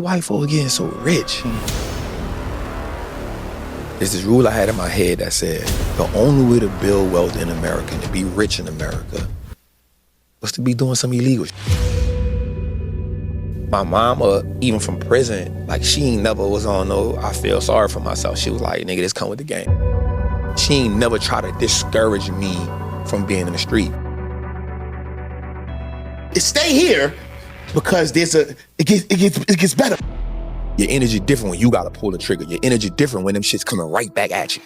White folks getting so rich. There's this rule I had in my head that said the only way to build wealth in America and to be rich in America was to be doing some illegal shit. My mama, even from prison, like she ain't never was on no, I feel sorry for myself. She was like, nigga, this come with the game. She ain't never try to discourage me from being in the street. Stay here because it gets better. Your energy different when you gotta pull the trigger. Your energy different when them shit's coming right back at you.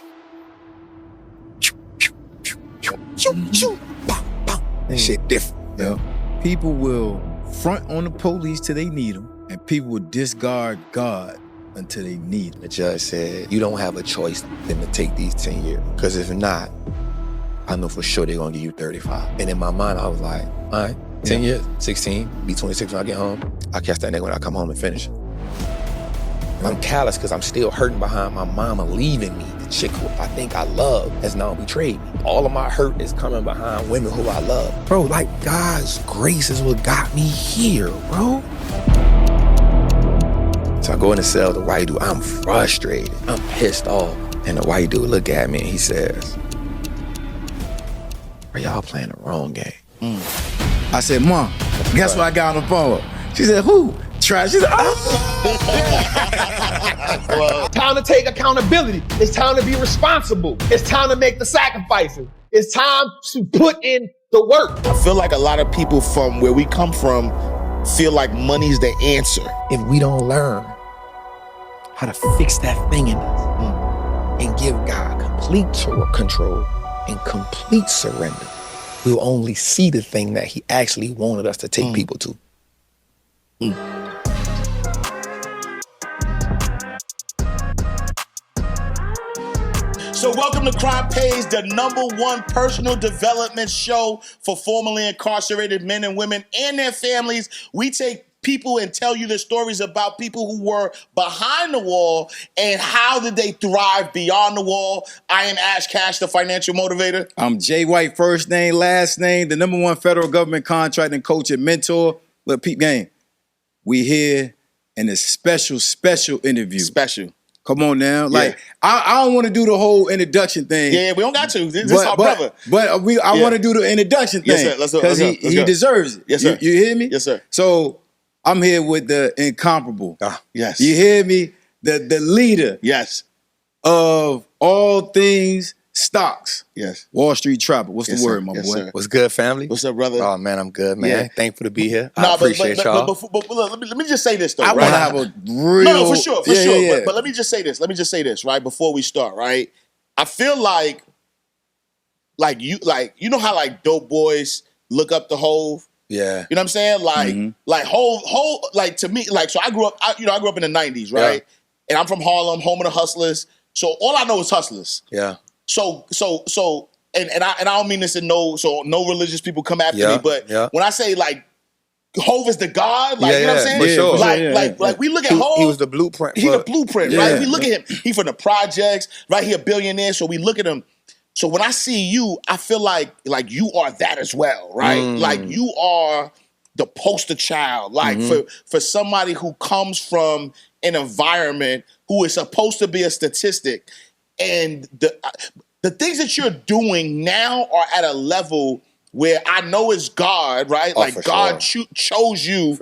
That shit different. Yeah. People will front on the police till they need them, and people will discard God until they need them. The judge said, you don't have a choice than to take these 10 years. Because if not, I know for sure they're gonna give you 35. And in my mind, I was like, all right, 10 years, 16, be 26 when I get home. I'll catch that nigga when I come home and finish. I'm callous because I'm still hurting behind my mama leaving me. The chick who I think I love has now betrayed me. All of my hurt is coming behind women who I love. Bro, like God's grace is what got me here, bro. So I go in the cell, the white dude, I'm frustrated. I'm pissed off. And the white dude look at me and he says, bro, y'all playing the wrong game. I said, Mom, guess what I got on the phone? She said, who? Trash. She said, Time to take accountability. It's time to be responsible. It's time to make the sacrifices. It's time to put in the work. I feel like a lot of people from where we come from feel like money's the answer. If we don't learn how to fix that thing in us and give God complete control and complete surrender, we'll only see the thing that he actually wanted us to take people to. So welcome to Crime Pays, the #1 personal development show for formerly incarcerated men and women and their families. We take people and tell you the stories about people who were behind the wall and how did they thrive beyond the wall. I am Ash Cash, the financial motivator. I'm Jay White, first name, last name, the #1 federal government contracting coach and mentor. Look, peep game, we here in a special interview. Special. Come on now. Like, I don't want to do the whole introduction thing. Yeah, we don't got to. This is our brother. But I want to do the introduction thing. Yes, sir. Let's go. Because he deserves it. Yes, sir. You hear me? Yes, sir. So I'm here with the incomparable. Yes. You hear me? The leader. Yes. Of all things stocks. Yes. Wallstreet Trapper. What's the word, my boy? Sir. What's good, family? What's up, brother? Oh, man, I'm good, man. Yeah. Thankful to be here. I appreciate y'all. But look, let me just say this, though. I right? want to have a real... No, for sure. Yeah. But let me just say this, right, before we start, right? I feel like you know how like dope boys look up to Hove? Yeah. You know what I'm saying? Like Hove, like to me, like, so I grew up in the 90s, right? Yeah. And I'm from Harlem, home of the hustlers. So all I know is hustlers. Yeah. So and I don't mean this in no religious people come after me, but when I say like Hove is the God, like you know what I'm saying? For sure. Like we look at Hove. He was the blueprint. He the blueprint, right? We look at him. He from the projects, right? He a billionaire, so we look at him. So when I see you, I feel like you are that as well, right? Like you are the poster child, like for somebody who comes from an environment who is supposed to be a statistic, and the things that you're doing now are at a level where I know it's God, right? Like God chose you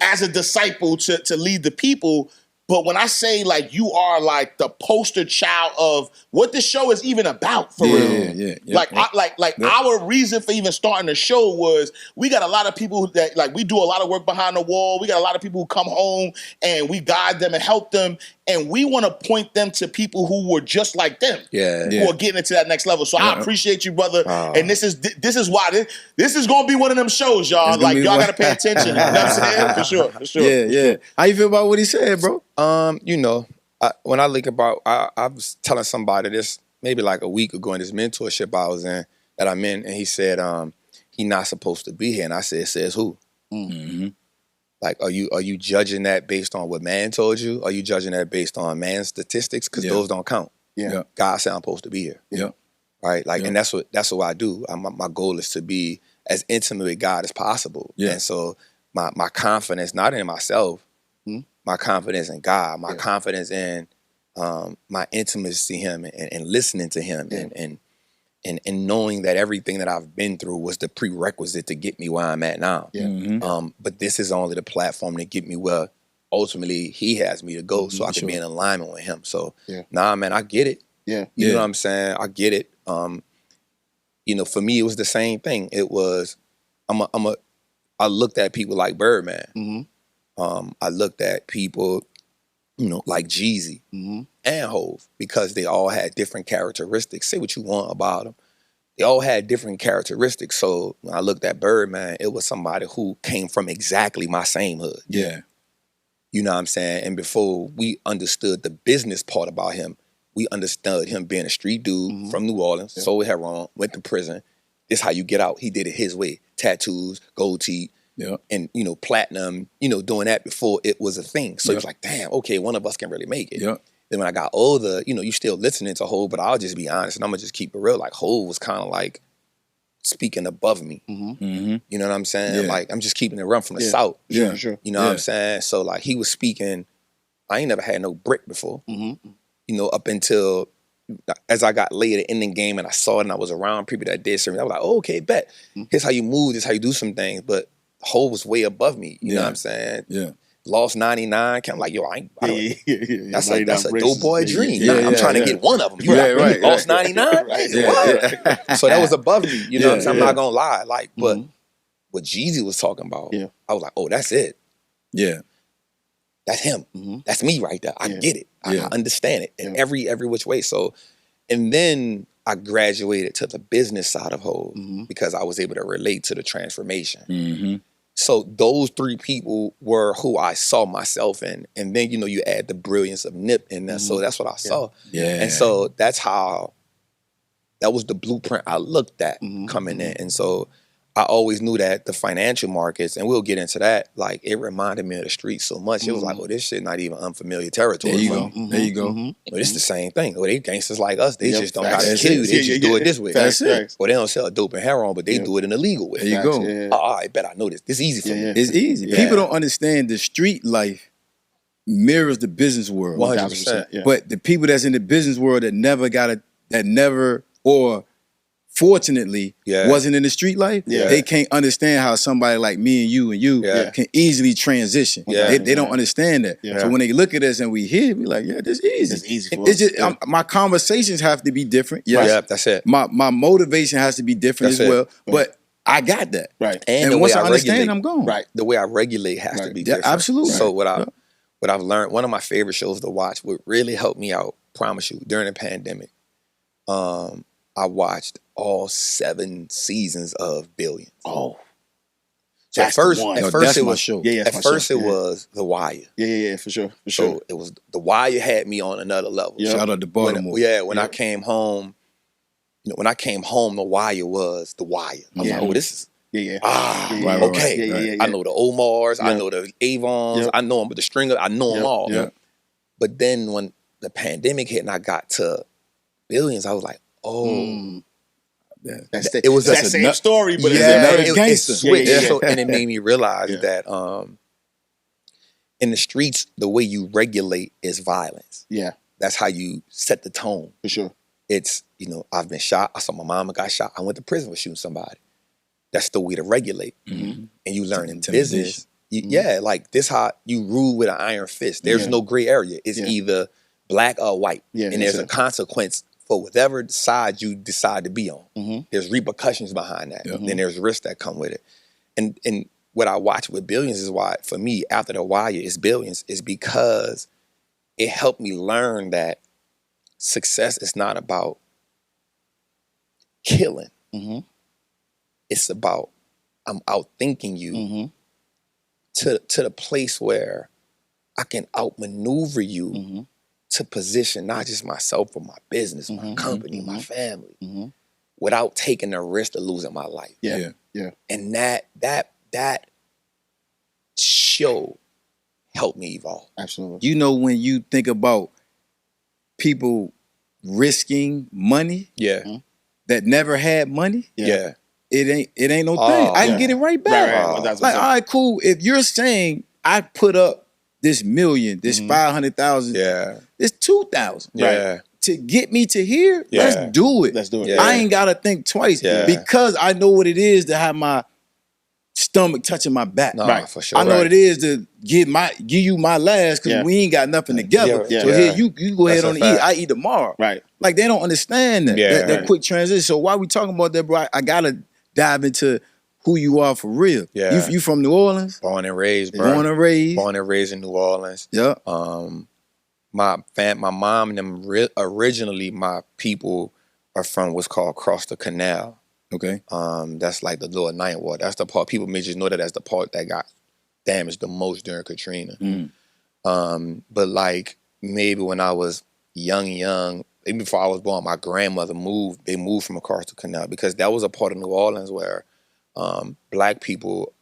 as a disciple to lead the people. But when I say like you are like the poster child of what this show is even about for real. Our reason for even starting the show was we got a lot of people that like we do a lot of work behind the wall. We got a lot of people who come home and we guide them and help them. And we want to point them to people who were just like them, who are getting into that next level. So I appreciate you, brother. And this is why this is gonna be one of them shows, y'all. Like y'all gotta pay attention. You know what I'm saying? For sure. Yeah. How you feel about what he said, bro? You know, when I think about, I was telling somebody this maybe like a week ago in this mentorship I'm in, and he said, he not supposed to be here. And I said, says who? Like, are you judging that based on what man told you? Are you judging that based on man's statistics? Because those don't count. God said I'm supposed to be here. Right? Like, and that's what I do. My goal is to be as intimate with God as possible. And so my confidence, not in myself, my confidence in God, my confidence in my intimacy him and listening to him and knowing that everything that I've been through was the prerequisite to get me where I'm at now. But this is only the platform to get me where ultimately he has me to go so I can be in alignment with him. So nah, man, I get it. You know what I'm saying? I get it. You know, for me, it was the same thing. It was, I looked at people like Birdman. I looked at people, you know, like Jeezy and Hove, because they all had different characteristics. Say what you want about them. They all had different characteristics. So when I looked at Birdman, it was somebody who came from exactly my same hood. You know what I'm saying? And before we understood the business part about him, we understood him being a street dude from New Orleans, sold heroin, went to prison. This how you get out. He did it his way. Tattoos, gold teeth, and, you know, platinum, you know, doing that before it was a thing. So he was like, damn, okay, one of us can really make it. Then when I got older, you know, you still listening to Hov, but I'll just be honest and I'm going to just keep it real. Like, Hov was kind of like speaking above me. You know what I'm saying? Like, I'm just keeping it run from the South. For sure. You know what I'm saying? So, like, he was speaking, I ain't never had no brick before. You know, up until as I got later in the game and I saw it and I was around people that did something, I was like, oh, okay, bet. Here's how you move, this is how you do some things. But Hov was way above me. You know what I'm saying? Lost 99. I'm like, yo, I ain't. That's a dope boy dream. I'm trying to get one of them. You lost 99? So that was above me. You know what I'm saying? I'm not going to lie. Like, but what Jeezy was talking about, I was like, oh, that's it. That's him. That's me right there. I get it. I understand it in every which way. So, and then I graduated to the business side of Hov because I was able to relate to the transformation. So those three people were who I saw myself in. And then, you know, you add the brilliance of Nip in there. So that's what I saw. And so that's how, that was the blueprint I looked at coming in. And so I always knew that the financial markets, and we'll get into that, like, it reminded me of the streets so much. It was like, oh, this shit not even unfamiliar territory. There you go. There you go. But it's the same thing. Oh, they gangsters like us. They just don't got to kill you. They just do it this way. That's it. Or they don't sell dope and heroin, but they do it in a legal way. There you go. Oh, I bet I know this. This is easy for me. It's easy. People don't understand the street life mirrors the business world. 100%. But the people that's in the business world that never or fortunately wasn't in the street life, they can't understand how somebody like me and you can easily transition. They don't understand that. So when they look at us and we hear, we like, this is easy. It's easy for It's us. just my conversations have to be different. That's it. My motivation has to be different as well. But I got that. And once I understand, I'm gone. The way I regulate has to be different. Absolutely. So what I've learned, one of my favorite shows to watch, what really helped me out, promise you, during the pandemic, I watched all 7 seasons of Billions. Oh. So at first it was show. It was The Wire. For sure. So it was The Wire had me on another level. Shout out to Baltimore. When I came home, The Wire was The Wire. I was like, oh, this is okay. I know the Omars, I know the Avons, I know them, but the Stringer, I know them all. But then when the pandemic hit and I got to Billions, I was like, oh. It was that same story, but it switched. So, and it made me realize that in the streets, the way you regulate is violence. That's how you set the tone. For sure. It's, I've been shot. I saw my mama got shot. I went to prison for shooting somebody. That's the way to regulate. And you learn in business. Like this how you rule with an iron fist. There's no gray area. It's either black or white. And there's a consequence for whatever side you decide to be on. There's repercussions behind that. Then there's risks that come with it. And what I watch with Billions is why, for me, after The Wire is Billions, is because it helped me learn that success is not about killing. It's about, I'm outthinking you to the place where I can outmaneuver you to position not just myself, but my business, my company, my family, without taking the risk of losing my life. And that show helped me evolve. Absolutely. When you think about people risking money that never had money, it ain't no thing. I can get it right back. Like, all right, cool. If you're saying I put up this million, this 500,000, this 2,000. Yeah. To get me to here, let's do it. Let's do it. Yeah. I ain't gotta think twice because I know what it is to have my stomach touching my back. No, for sure. I know what it is to give you my last because we ain't got nothing together. So here you go ahead on and eat. I eat tomorrow. Right. Like they don't understand that. That quick transition. So while we talking about that, bro, I gotta dive into who you are for real. Yeah. You from New Orleans? Born and raised, bro. Born and raised. Born and raised in New Orleans. Yeah. My mom and them originally my people are from what's called Across the Canal. Okay. That's like the Lower Ninth Ward. That's the part people may just know that's the part that got damaged the most during Katrina. But like maybe when I was young, even before I was born, my grandmother moved. They moved from across the canal because that was a part of New Orleans where black people.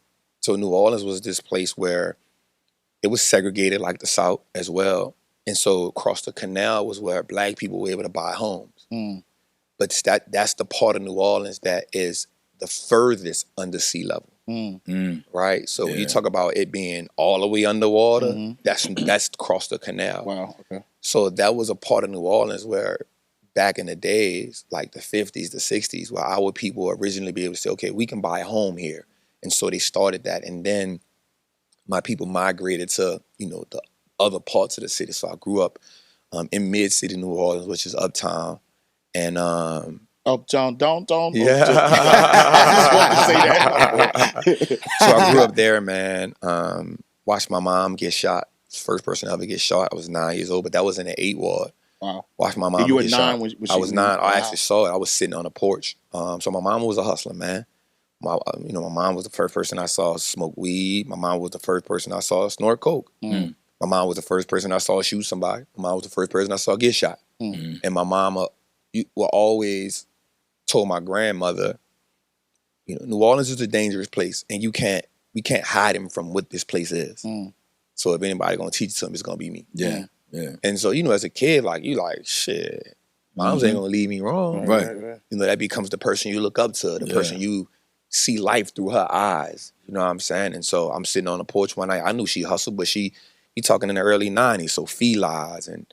So New Orleans was this place where it was segregated like the South as well. And so across the canal was where black people were able to buy homes. But that's the part of New Orleans that is the furthest under sea level. Right? So when you talk about it being all the way underwater, that's across the canal. Wow, okay. So that was a part of New Orleans where back in the days, like the 50s, the 60s, where our people originally be able to say, okay, we can buy a home here. And so they started that. And then my people migrated to, the other parts of the city. So I grew up in mid-city New Orleans, which is uptown. And uptown, downtown. Yeah. I just wanted to say that. So I grew up there, man. Watched my mom get shot. First person to ever get shot. I was 9 years old, but that was in the 8th ward. Wow. Watched my mom And you were get 9 shot. when I was 9. Wow. I actually saw it. I was sitting on the porch. So my mom was a hustler, man. My mom was the first person I saw smoke weed. My mom was the first person I saw snort coke. My mom was the first person I saw shoot somebody. My mom was the first person I saw get shot. And my mama will always told my grandmother, New Orleans is a dangerous place, and we can't hide him from what this place is. So if anybody gonna teach something, it's gonna be me. Yeah. And so as a kid, shit, moms ain't gonna leave me wrong. Right. That becomes the person you look up to, the person you see life through her eyes. You know what I'm saying? And so I'm sitting on the porch one night. I knew she hustled, but you talking in the early 90s, so Fila's and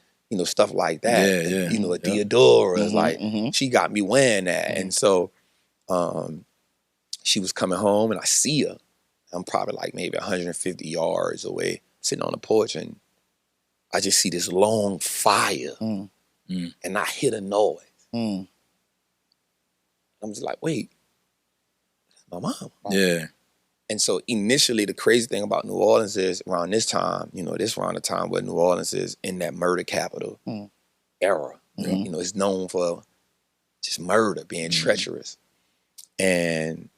stuff like that. Yeah. And, Theodora's, she got me wearing that. And so she was coming home and I see her. I'm probably like maybe 150 yards away, sitting on the porch, and I just see this long fire. And I hear a noise. I'm just like, wait, that's my mom. Yeah. And so initially, the crazy thing about New Orleans is around this time, this around the time where New Orleans is in that murder capital era. It's known for just murder, being treacherous. And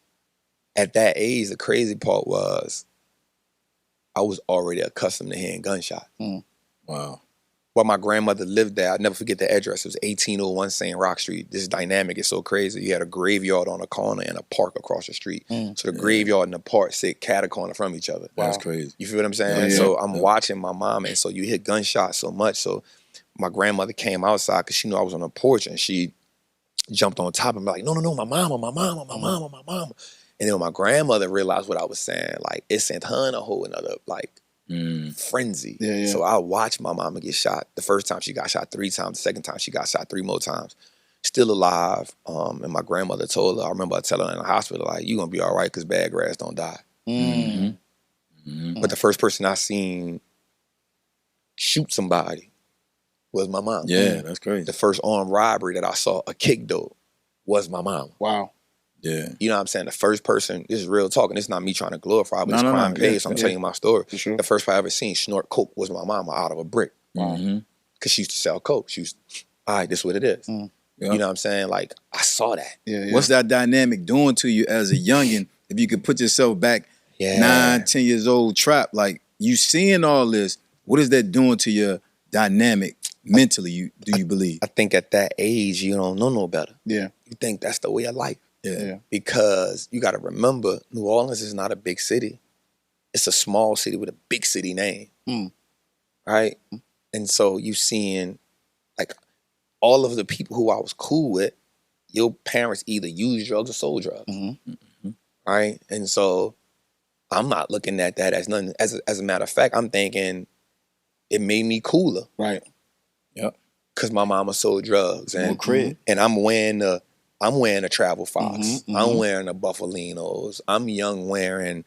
at that age, the crazy part was I was already accustomed to hearing gunshots. Wow. While my grandmother lived there, I'll never forget the address. It was 1801 St. Rock Street. This dynamic is so crazy. You had a graveyard on a corner and a park across the street. So the graveyard and the park sit cat-a-corner from each other. That's crazy. You feel what I'm saying? Yeah. So I'm watching my mom, and so you hear gunshots so much. So my grandmother came outside because she knew I was on the porch, and she jumped on top and be like, no, my mama. And then when my grandmother realized what I was saying, it sent her in a whole another, frenzy. Yeah. So I watched my mama get shot. The first time she got shot 3 times. The second time she got shot 3 more times. Still alive. And my grandmother told her, I remember telling her in the hospital, you gonna be all right because bad grass don't die. But the first person I seen shoot somebody was my mom. Yeah, that's crazy. The first armed robbery that I saw a kick though was my mom. Wow. Yeah. You know what I'm saying? The first person, this is real talking. This is not me trying to glorify, but it's crime paid, so I'm telling you my story. For sure. The first person I ever seen snort coke was my mama out of a brick. Because she used to sell coke. She was, all right, this is what it is. You know what I'm saying? I saw that. Yeah. What's that dynamic doing to you as a youngin'? If you could put yourself back 9, 10 years old, trapped, you seeing all this, what is that doing to your dynamic mentally, do you believe? I think at that age, you don't know no better. Yeah. You think that's the way of life. Yeah. Because you got to remember, New Orleans is not a big city. It's a small city with a big city name. Right? And so you seeing, all of the people who I was cool with, your parents either use drugs or sold drugs. Right? And so I'm not looking at that as nothing. As a matter of fact, I'm thinking it made me cooler. Right. Yep. Cause my mama sold drugs and I'm wearing the Travel Fox. I'm wearing the Buffalinos. I'm young wearing,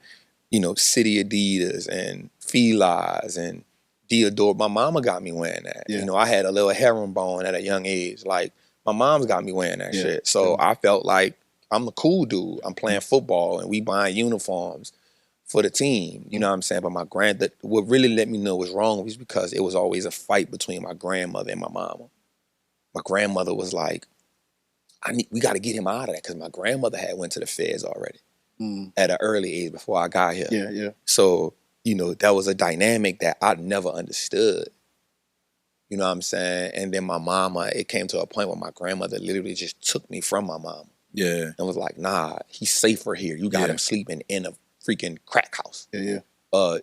City Adidas and Filas and Diodore. My mama got me wearing that. Yeah. I had a little herringbone at a young age. Like my mom's got me wearing that shit. So I felt like I'm the cool dude. I'm playing football and we buying uniforms for the team. You know what I'm saying? But what really let me know was wrong was because it was always a fight between my grandmother and my mama. My grandmother was like, we got to get him out of that because my grandmother had went to the feds already at an early age before I got here. Yeah, yeah. So, that was a dynamic that I never understood. You know what I'm saying? And then my mama, it came to a point where my grandmother literally just took me from my mama. Yeah. And was like, nah, he's safer here. You got him sleeping in a freaking crack house. Yeah, yeah.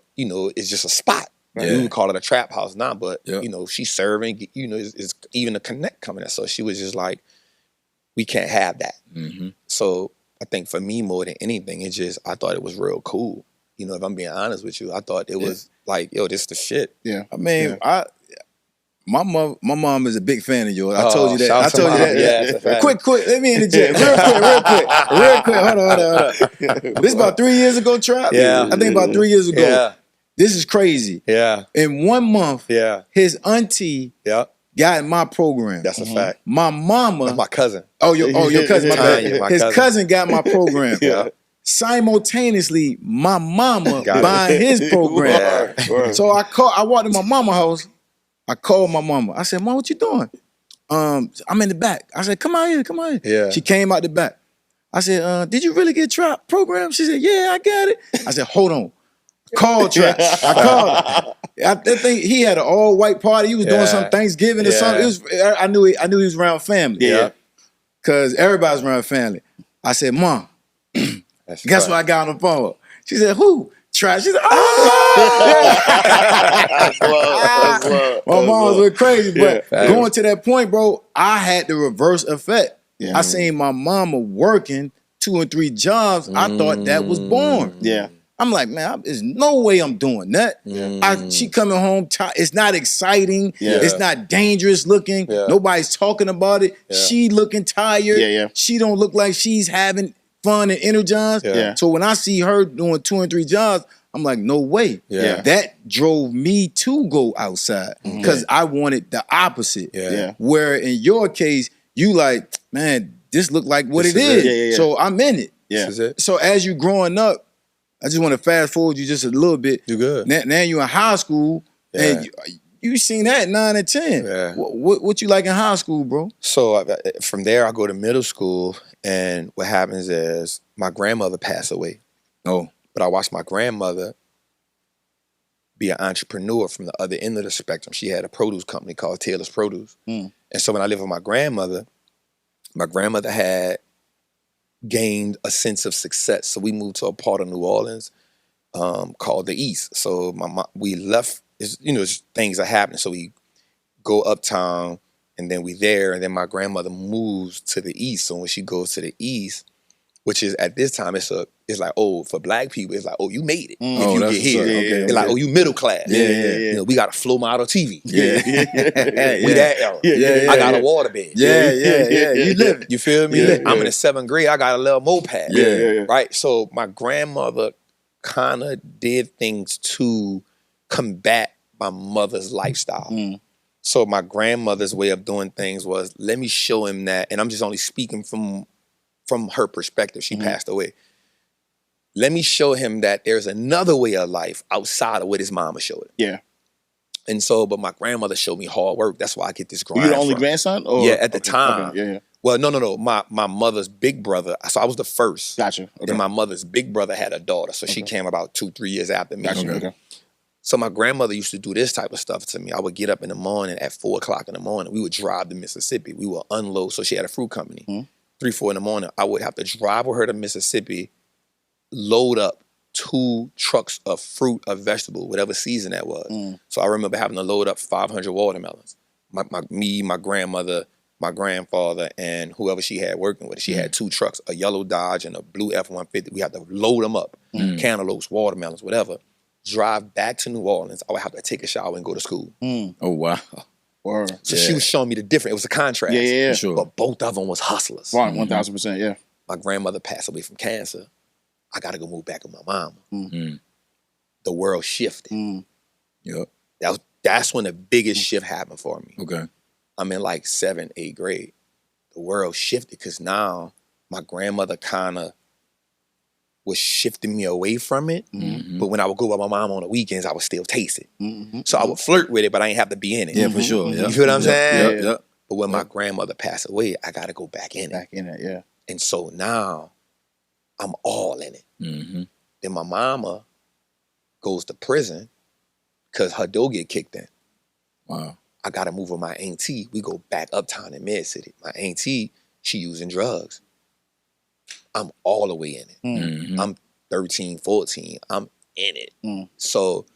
It's just a spot. Right? Yeah. We would call it a trap house now, but, Yep. She's serving, it's even a connect coming in. So she was just like, we can't have that. Mm-hmm. So I think for me, more than anything, I thought it was real cool. If I'm being honest with you, I thought it was like, yo, this the shit. Yeah. I mean, my mom is a big fan of yours. I told you that. I told you that. Yeah, quick. Let me interject. Real quick. Hold on. This is about 3 years ago, Trap. Yeah. I think about 3 years ago. Yeah. This is crazy. Yeah. In 1 month, his auntie got in my program. That's a fact. My mama. That's my cousin. Oh, your cousin. My bad. Tanya, my His cousin got my program. Yeah. Simultaneously, my mama buying his program. Right. So I walked in my mama's house. I called my mama. I said, Mom, what you doing? I'm in the back. I said, come out here. Yeah. She came out the back. I said, did you really get Trap program? She said, yeah, I got it. I said, hold on. Call Trap. I called him. I think he had an all-white party. He was doing some Thanksgiving or something. I knew he was around family. Yeah. Because everybody's around family. I said, Mom, guess what I got on the phone? She said, who? Trap. She said, my mom was crazy, but going to that point, bro, I had the reverse effect. Yeah. I seen my mama working 2 and 3 jobs. I thought that was born. Yeah. I'm like, man, there's no way I'm doing that. She coming home, it's not exciting. Yeah. It's not dangerous looking. Yeah. Nobody's talking about it. Yeah. She looking tired. Yeah. She don't look like she's having fun and energized. Yeah. So when I see her doing 2 and 3 jobs, I'm like, no way. Yeah. That drove me to go outside because I wanted the opposite. Yeah. Where in your case, you like, man, this look like what it is. Yeah. So I'm in it. Yeah. This is it. So as you growing up, I just want to fast forward you just a little bit. You good. Now you're in high school, and you seen that at 9 and 10. Yeah. What you like in high school, bro? So from there, I go to middle school, and what happens is my grandmother passed away. Oh. But I watched my grandmother be an entrepreneur from the other end of the spectrum. She had a produce company called Taylor's Produce. And so when I lived with my grandmother had gained a sense of success. So we moved to a part of New Orleans called the East. So we left, things are happening. So we go uptown and then we there, and then my grandmother moves to the East. So when she goes to the East, which is at this time, it's like, oh, for black people, it's like, oh, you made it. If you get here. It's like, oh, you middle class. Yeah. We got a flow model TV. Yeah. We that era. I got a water bed. Yeah. You live it. You feel me? Yeah. I'm in the 7th grade. I got a little moped. Yeah. Right? So my grandmother kind of did things to combat my mother's lifestyle. So my grandmother's way of doing things was, let me show him that, and I'm just only speaking from her perspective. She passed away. Let me show him that there's another way of life outside of what his mama showed him. Yeah. And so, but my grandmother showed me hard work. That's why I get this grind. You the only from. grandson? Or? Yeah, at the time. Okay. Yeah. Well, no. My mother's big brother. So I was the first. Gotcha. Okay. Then my mother's big brother had a daughter. So she came about 2-3 years after me. Gotcha. Okay. So my grandmother used to do this type of stuff to me. I would get up in the morning at 4 o'clock in the morning. We would drive to Mississippi. We would unload. So she had a fruit company. 3-4 in the morning. I would have to drive with her to Mississippi, load up 2 trucks of fruit or vegetable, whatever season that was. So I remember having to load up 500 watermelons. My grandmother, my grandfather, and whoever she had working with. She had 2 trucks, a yellow Dodge and a blue F-150. We had to load them up. Cantaloupes, watermelons, whatever. drive back to New Orleans, I would have to take a shower and go to school. Oh, wow. So she was showing me the difference. It was a contrast. For sure. But both of them was hustlers. Right, 1,000%, yeah. My grandmother passed away from cancer. I got to go move back with my mama. The world shifted. Yep. That's when the biggest shift happened for me. Okay. I'm in like 7th, 8th grade. The world shifted because now my grandmother kind of was shifting me away from it. But when I would go with my mom on the weekends, I would still taste it. So I would flirt with it, but I ain't have to be in it. Yeah, for sure. You feel what I'm saying? Yep. But when my grandmother passed away, I got to go back in it. Back in it, yeah. And so now I'm all in it. Then my mama goes to prison because her dough get kicked in. Wow. I got to move with my auntie. We go back uptown in Med City. My auntie, she using drugs. I'm all the way in it. I'm 13, 14. I'm in it. So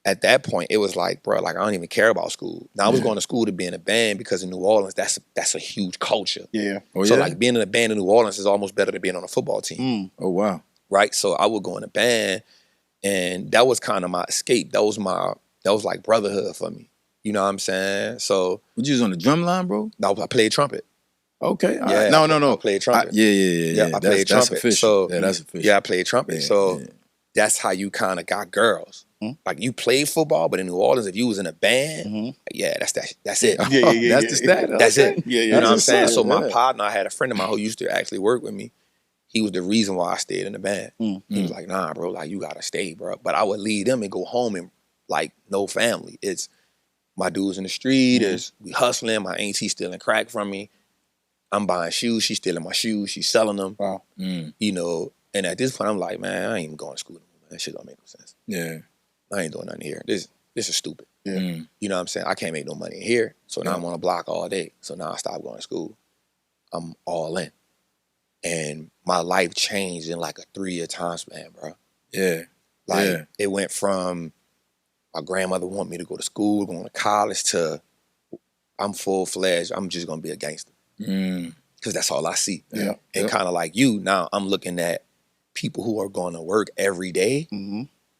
at that point, it was like, bro, like I don't even care about school. Now I was going to school to be in a band because in New Orleans, that's a huge culture. Yeah. So like being in a band in New Orleans is almost better than being on a football team. Oh, wow. Right? So I would go in a band, and that was kind of my escape. That was like brotherhood for me. You know what I'm saying? So you was on the drum line, bro? No, I played trumpet. Okay. Yeah. No. I played trumpet. Yeah. I played trumpet. That's official. So, that's official. Yeah, I played trumpet. That's how you kind of got girls. Like you played football, but in New Orleans, if you was in a band, that's it. That's the status. That's it. Yeah. You know what I'm saying? So my partner, I had a friend of mine who used to actually work with me. He was the reason why I stayed in the band. He was like, nah, bro, like you gotta stay, bro. But I would leave them and go home and like no family. It's my dudes in the street, we hustling, my auntie stealing crack from me. I'm buying shoes, she's stealing my shoes, she's selling them. Wow. You know, and at this point I'm like, man, I ain't even going to school anymore. That shit don't make no sense. Yeah. I ain't doing nothing here. This is stupid. Yeah. You know what I'm saying? I can't make no money in here. So now I'm on a block all day. So now I stopped going to school. I'm all in. And my life changed in like a 3-year time span, bro. Yeah. Like it went from my grandmother wanted me to go to school, going to college, to I'm full-fledged, I'm just going to be a gangster. Because that's all I see. Yeah. And kind of like you, now I'm looking at people who are going to work every day,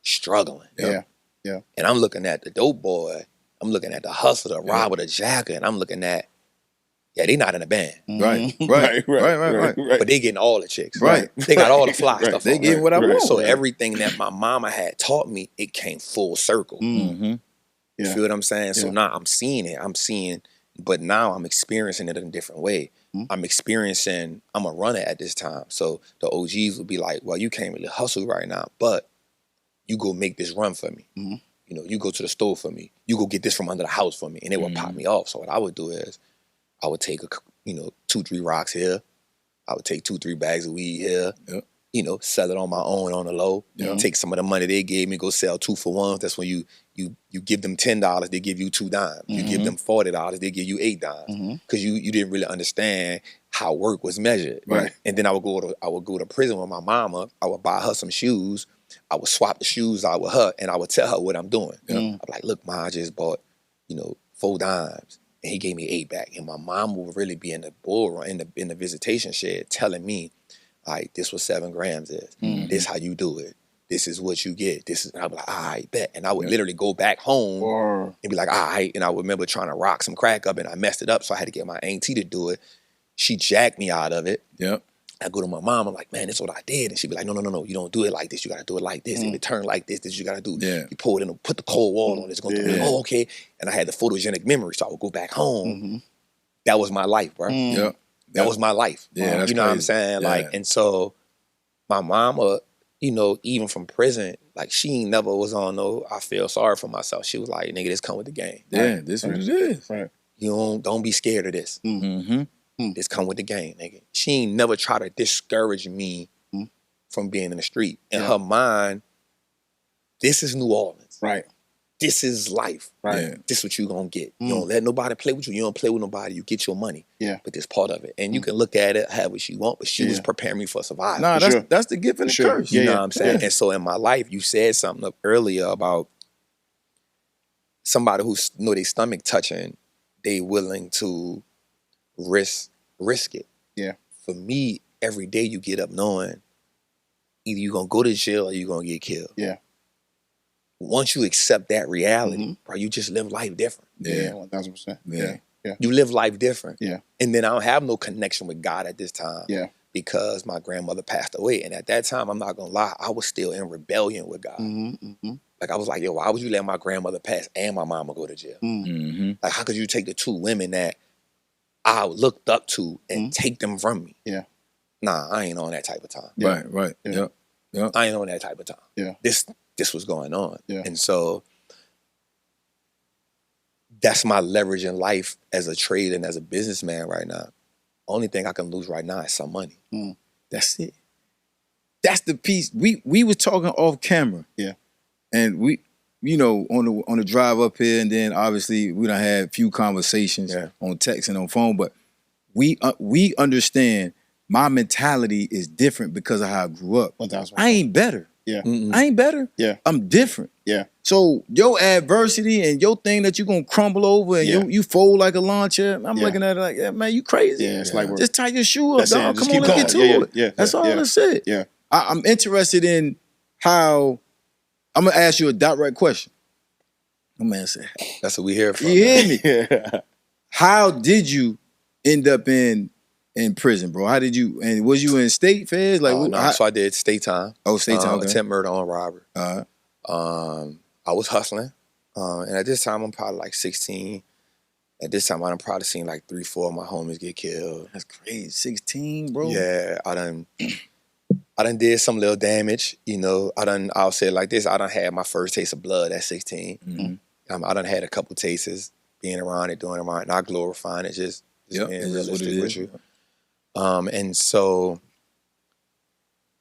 struggling. Yeah. And I'm looking at the dope boy, I'm looking at the hustler, the robber, the jacker, and I'm looking at, they not in a band. Right. But they getting all the chicks. Right. They got all the fly stuff. They getting what I want. So everything that my mama had taught me, it came full circle. You feel what I'm saying? So now I'm seeing it. But now I'm experiencing it in a different way. I'm a runner at this time. So the OGs would be like, well, you can't really hustle right now, but you go make this run for me. You know, you go to the store for me. You go get this from under the house for me. And it would pop me off. So what I would do is I would take 2-3 rocks here. I would take 2-3 bags of weed here. You know, sell it on my own on the low. Take some of the money they gave me, go sell 2-for-1s. That's when you give them $10, they give you 2 dimes. You give them $40, they give you 8 dimes. Because you didn't really understand how work was measured. Right. And then I would go to prison with my mama. I would buy her some shoes. I would swap the shoes out with her, and I would tell her what I'm doing. I'd be like, look, Ma, I just bought 4 dimes. And he gave me 8 back. And my mom would really be in the bull run, in the visitation shed, telling me, like, this what 7 grams is. This how you do it. This is what you get. This is, and I'd be like, all right, bet. And I would literally go back home and be like, all right. And I would remember trying to rock some crack up, and I messed it up, so I had to get my auntie to do it. She jacked me out of it. I go to my mom, I'm like, man, this is what I did. And she'd be like, no, you don't do it like this. You got to do it like this. If it turn like this, you got to do. You pull it in, put the cold wall on it. It's going to oh, okay. And I had the photogenic memory, so I would go back home. That was my life, bro. That was my life. That's you know crazy. what I'm saying? Like, and so my mama, even from prison, like she ain't never was on I feel sorry for myself. She was like, nigga, this come with the game. This what it is. You don't be scared of this. This come with the game, nigga. She ain't never try to discourage me from being in the street. In her mind, this is New Orleans. Right. This is life. Right. This is what you gonna get. You don't let nobody play with you. You don't play with nobody. You get your money. But this part of it. And you can look at it, have what you want, but she was preparing me for survival. Nah, that's the gift and the curse. You know what I'm saying? And so in my life, you said something up earlier about somebody who's their stomach touching, they willing to risk it. For me, every day you get up knowing either you're gonna go to jail or you're gonna get killed. once you accept that reality, bro, you just live life different. Yeah, 1000%. Yeah. You live life different. Yeah. And then I don't have no connection with God at this time. Yeah. Because my grandmother passed away. And at that time, I'm not gonna lie, I was still in rebellion with God. Like I was like, yo, why would you let my grandmother pass and my mama go to jail? Like, how could you take the two women that I looked up to and take them from me? Yeah. Nah, I ain't on that type of time. Yeah. Right. Yeah. Yep. I ain't on that type of time. Yeah. This was going on. Yeah. And so that's my leverage in life as a trader and as a businessman right now. Only thing I can lose right now is some money. That's it. That's the piece. We was talking off camera. Yeah. And we, on the drive up here, and then obviously we done had a few conversations on text and on phone, but we understand my mentality is different because of how I grew up. 1000%. I ain't better. Yeah. I ain't better. Yeah. I'm different. Yeah. So your adversity and your thing that you're gonna crumble over and you fold like a lawn chair, I'm looking at it like, yeah, man, you crazy. Yeah, it's like just tie your shoe up, dog. Come on, let's get to it. Yeah. That's all I said. Yeah. I'm interested in how. I'm gonna ask you a direct question. My man said, that's what we hear from. You hear me? Yeah. How did you end up in prison, bro? How did you? And was you in state feds? Like, so I did state time. Oh, state time. Okay. Attempt murder on robbery. I was hustling, and at this time I'm probably like 16. At this time, I done probably seen like 3-4 of my homies get killed. That's crazy. 16, bro. Yeah, I done did some little damage. I'll say it like this: I done had my first taste of blood at 16. I done had a couple tastes being around it, doing it around, not glorifying it, just being realistic with you. And so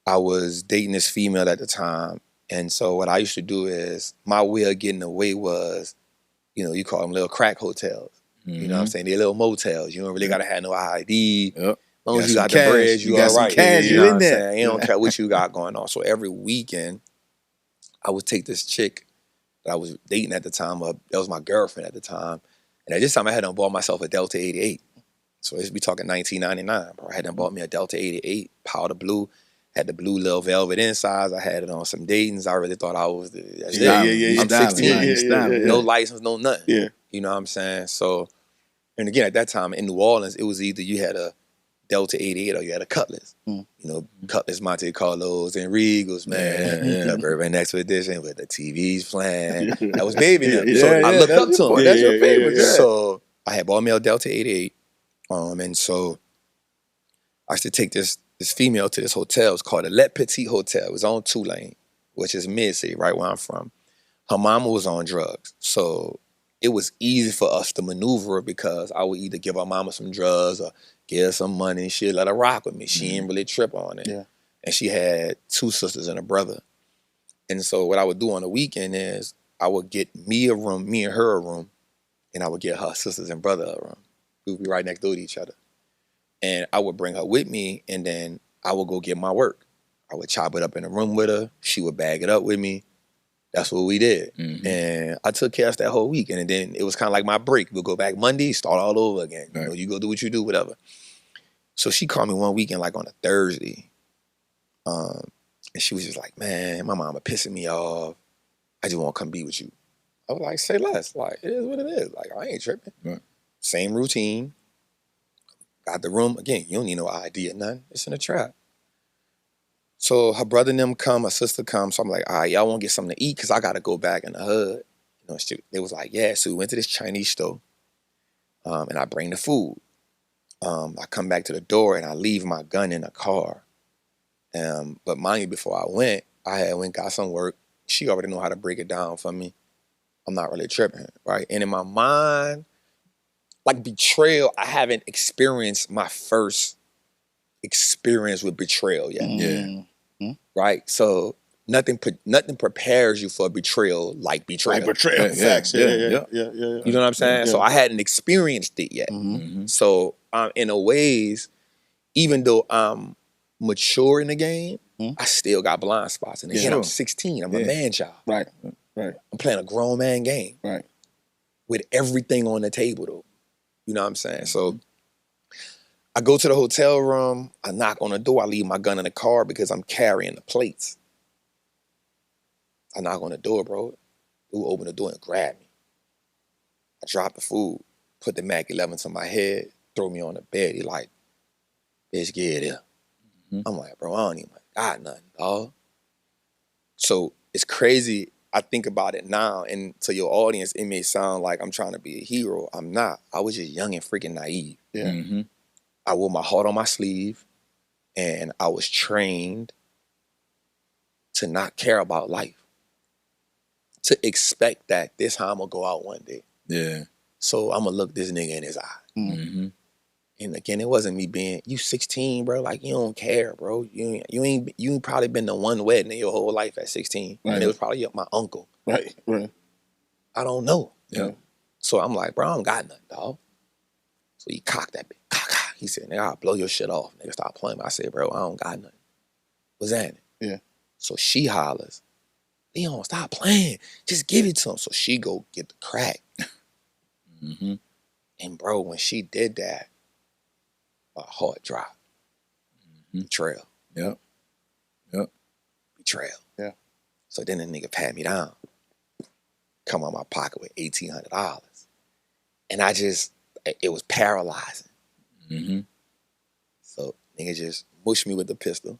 I was dating this female at the time. And so what I used to do is, my way of getting away was, you call them little crack hotels. You know what I'm saying? They're little motels. You don't really got to have no ID. As long as you got the bread, you all right. You know what I'm saying? You don't care what you got going on. So every weekend, I would take this chick that I was dating at the time. That was my girlfriend at the time. And at this time, I had done bought myself a Delta 88. So we talking 1999, bro. I had done bought me a Delta 88, powder blue. Had the blue little velvet insides. I had it on some Dayton's. I really thought I was I'm 16. No license, no nothing. Yeah. You know what I'm saying? So, and again, at that time in New Orleans, it was either you had a Delta 88 or you had a Cutlass. Cutlass, Monte Carlos, and Regals, man. Urban Next Edition with the TVs playing. That was baby. So I looked up to him. That's your favorite. So I had bought me a Delta 88. And so I used to take this female to this hotel. It's called the Le Petit Hotel. It was on Tulane, which is mid-city, right where I'm from. Her mama was on drugs. So it was easy for us to maneuver because I would either give her mama some drugs or give her some money and she'd let her rock with me. She didn't really trip on it. Yeah. And she had 2 sisters and a brother. And so what I would do on the weekend is I would get me and her a room, and I would get her sisters and brother a room. We would be right next door to each other. And I would bring her with me, and then I would go get my work. I would chop it up in the room with her. She would bag it up with me. That's what we did. And I took care of that whole week. And then it was kind of like my break. We'll go back Monday, start all over again. Right. You go do what you do, whatever. So she called me one weekend, like on a Thursday. And she was just like, man, my mama pissing me off. I just want to come be with you. I was like, say less. Like, it is what it is. Like, I ain't tripping. Right. Same routine. Got the room. Again, you don't need no ID or nothing. It's in a trap. So her brother and them come, her sister comes. So I'm like, all right, y'all want to get something to eat? Because I got to go back in the hood. They was like, yeah. So we went to this Chinese store. And I bring the food. I come back to the door and I leave my gun in the car. But mind you, before I went and got some work. She already know how to break it down for me. I'm not really tripping, right? And in my mind, like betrayal, I haven't experienced my first experience with betrayal yet. Right? So nothing prepares you for betrayal like betrayal. Like betrayal. Facts. Yeah. You know what I'm saying? So I hadn't experienced it yet. So in a ways, even though I'm mature in the game, I still got blind spots. And again, I'm 16. I'm a man child. Right. I'm playing a grown man game. Right. With everything on the table though. You know what I'm saying? So I go to the hotel room, I knock on the door, I leave my gun in the car because I'm carrying the plates. I knock on the door, bro. Dude opened the door and grabbed me. I dropped the food, put the Mac 11 to my head, throw me on the bed. He like, bitch, get here. I'm like, bro, I don't even got nothing, dog. So it's crazy. I think about it now, and to your audience, it may sound like I'm trying to be a hero. I'm not. I was just young and freaking naive. Yeah. I wore my heart on my sleeve, and I was trained to not care about life, to expect that this how I'm gonna go out one day. Yeah. So I'm gonna look this nigga in his eye. And again, it wasn't me being, you 16, bro. Like, you don't care, bro. You ain't probably been to one wedding in your whole life at 16. Right. And it was probably my uncle. Right. I don't know. Yeah. So I'm like, bro, I don't got nothing, dog. So he cocked that bitch. He said, nigga, I'll blow your shit off. Nigga, stop playing. I said, bro, I don't got nothing. What's that? Yeah. So she hollers, Leon, stop playing. Just give it to him. So she go get the crack. And bro, when she did that, my heart dropped. Betrayal. Yep. Betrayal. Yeah. So then the nigga pat me down. Come out my pocket with $1,800. And it was paralyzing. So nigga just mushed me with the pistol.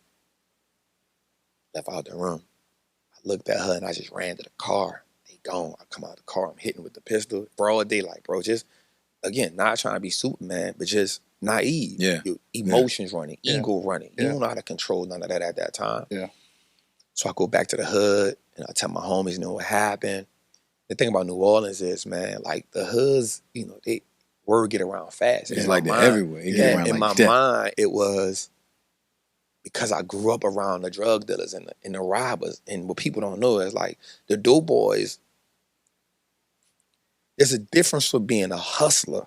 Left out the room. I looked at her and I just ran to the car. They gone. I come out the car, I'm hitting with the pistol. Broad daylight, bro. Just, again, not trying to be Superman, but just naive. Yeah. Your emotions running, ego running. You don't know how to control none of that at that time. Yeah. So I go back to the hood and I tell my homies, you know what happened. The thing about New Orleans is, man, like the hoods, you know, word get around fast. It's like that everywhere. It get around in like my that. mind, it was because I grew up around the drug dealers and the robbers. And what people don't know is like the dope boys, there's a difference for being a hustler,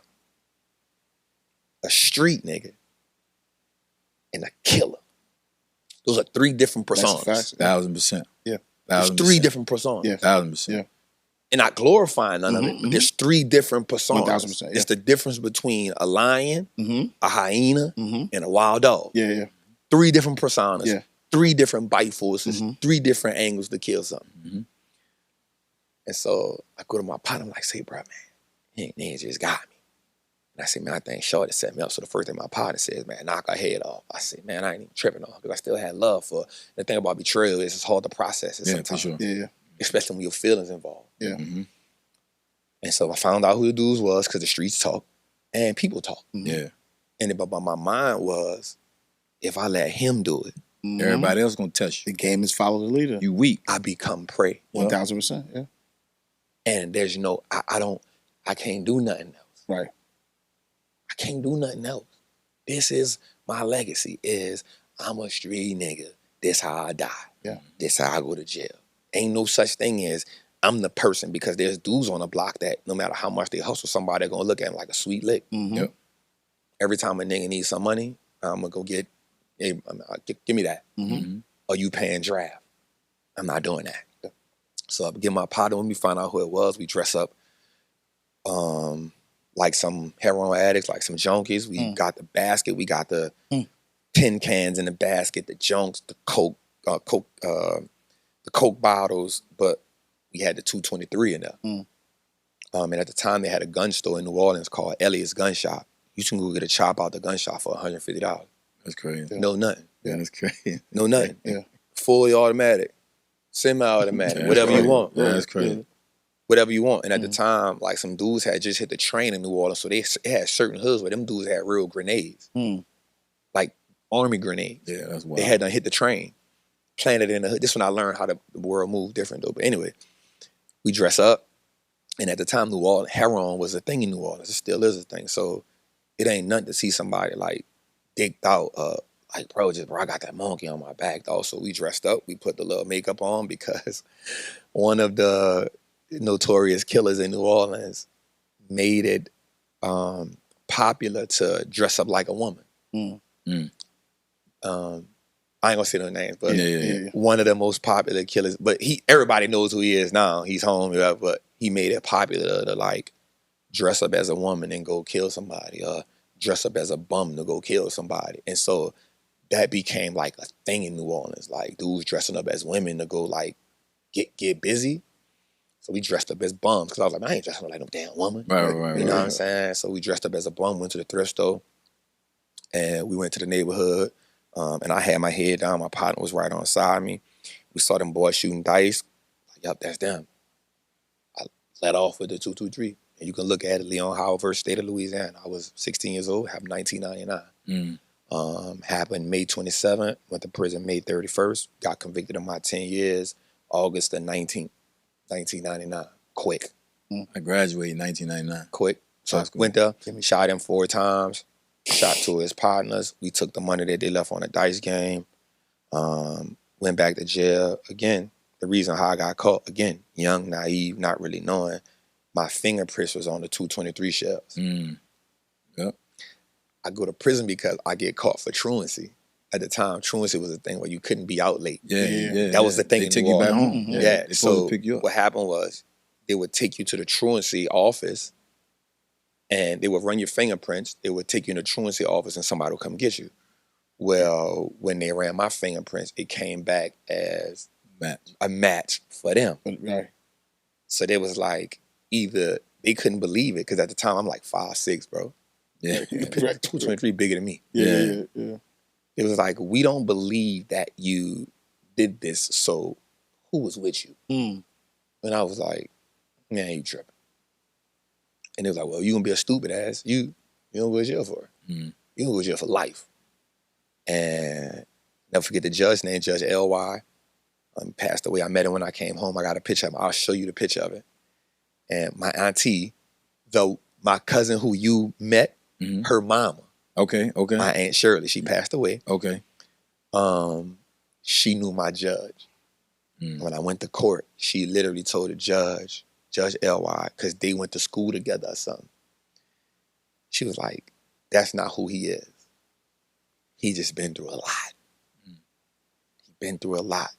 a street nigga, and a killer. Those are three different personas. 1,000%. Yeah. There's three different personas. Yeah. 1,000%. Yeah. And not glorifying none of it, but there's three different personas. 1,000%, yeah. It's the difference between a lion, a hyena, and a wild dog. Yeah. Three different personas. Yeah. Three different bite forces, three different angles to kill something. And so I go to my partner, I'm like, say, bro, man, nigga just got me. And I said, man, I think Shorty set me up. So the first thing my partner says, man, knock her head off. I said, man, I ain't even tripping off because I still had love for her. The thing about betrayal is it's hard to process it sometimes. For sure. Yeah. Especially when your feelings involved. Yeah. And so I found out who the dudes was because the streets talk and people talk. Yeah. And but my mind was, if I let him do it, Everybody else gonna touch you. The game is follow the leader. You weak. I become prey. 1,000%. Yeah. And there's I can't do nothing else. Right. I can't do nothing else. This is my legacy is I'm a street nigga. This how I die. Yeah. This how I go to jail. Ain't no such thing as I'm the person because there's dudes on the block that no matter how much they hustle, somebody gonna look at him like a sweet lick. Yep. Every time a nigga needs some money, I'm gonna go get, hey, give me that. Or you paying draft. I'm not doing that. So I get my partner, when we find out who it was, we dress up like some heroin addicts, like some junkies. We got the basket, we got the tin cans in the basket, the junks, the Coke bottles, but we had the 223 in there. And at the time, they had a gun store in New Orleans called Elliott's Gun Shop. You can go get a chop out the gun shop for $150. That's crazy. No nothing. Yeah, that's crazy. No nothing. Yeah. Fully automatic, semi-automatic, whatever you want. Yeah, that's crazy. Whatever you want. And at the time, like some dudes had just hit the train in New Orleans, so they had certain hoods where them dudes had real grenades, like army grenades. Yeah, that's wild. They had done hit the train, planted in the hood. This is when I learned how the world moved different though. But anyway, we dress up, and at the time, New Orleans, heroin was a thing in New Orleans. It still is a thing. So it ain't nothing to see somebody like dicked out, like, bro, I got that monkey on my back, though. So we dressed up. We put the little makeup on because one of the notorious killers in New Orleans made it popular to dress up like a woman. I ain't gonna say no names, but one of the most popular killers. But everybody knows who he is now. He's home, but he made it popular to like dress up as a woman and go kill somebody, or dress up as a bum to go kill somebody. And so that became like a thing in New Orleans, like dudes dressing up as women to go like get busy. So we dressed up as bums because I was like, man, I ain't dressing like no damn woman. Right. You know what I'm saying? So we dressed up as a bum, went to the thrift store, and we went to the neighborhood. And I had my head down. My partner was right on side me. We saw them boys shooting dice. Like, yup, that's them. I let off with the 223. And you can look at it, Leon Howard versus State of Louisiana. I was 16 years old, happened 1999. Happened May 27th, went to prison May 31st, got convicted of my 10 years, August the 19th, 1999. Quick. I graduated in 1999. Quick. So went there, shot him 4 times, shot 2 of his partners. We took the money that they left on a dice game, went back to jail. Again, the reason how I got caught, again, young, naive, not really knowing, my fingerprints was on the 223 shells. Yep. I go to prison because I get caught for truancy. At the time, truancy was a thing where you couldn't be out late. That was the thing. They take you back home. Yeah. They So pick you up. what happened was they would take you to the truancy office and they would run your fingerprints. They would take you in the truancy office and somebody would come get you. Well, when they ran my fingerprints, it came back as a match for them. Right. So they was like, either they couldn't believe it because at the time I'm like 5'6", bro. Yeah. 223 bigger than me. Yeah. It was like, we don't believe that you did this, so who was with you? And I was like, man, you tripping. And they was like, well, you gonna be a stupid ass. You don't go to jail for it. You gonna go to jail for life. And never forget the judge named Judge L.Y. Passed away. I met him when I came home. I got a picture of him. I'll show you the picture of it. And my auntie, though my cousin who you met, her mama. Okay. My Aunt Shirley, she passed away. Okay. She knew my judge. When I went to court, she literally told the judge, Judge L.Y., because they went to school together or something. She was like, that's not who he is. He just been through a lot. He been through a lot.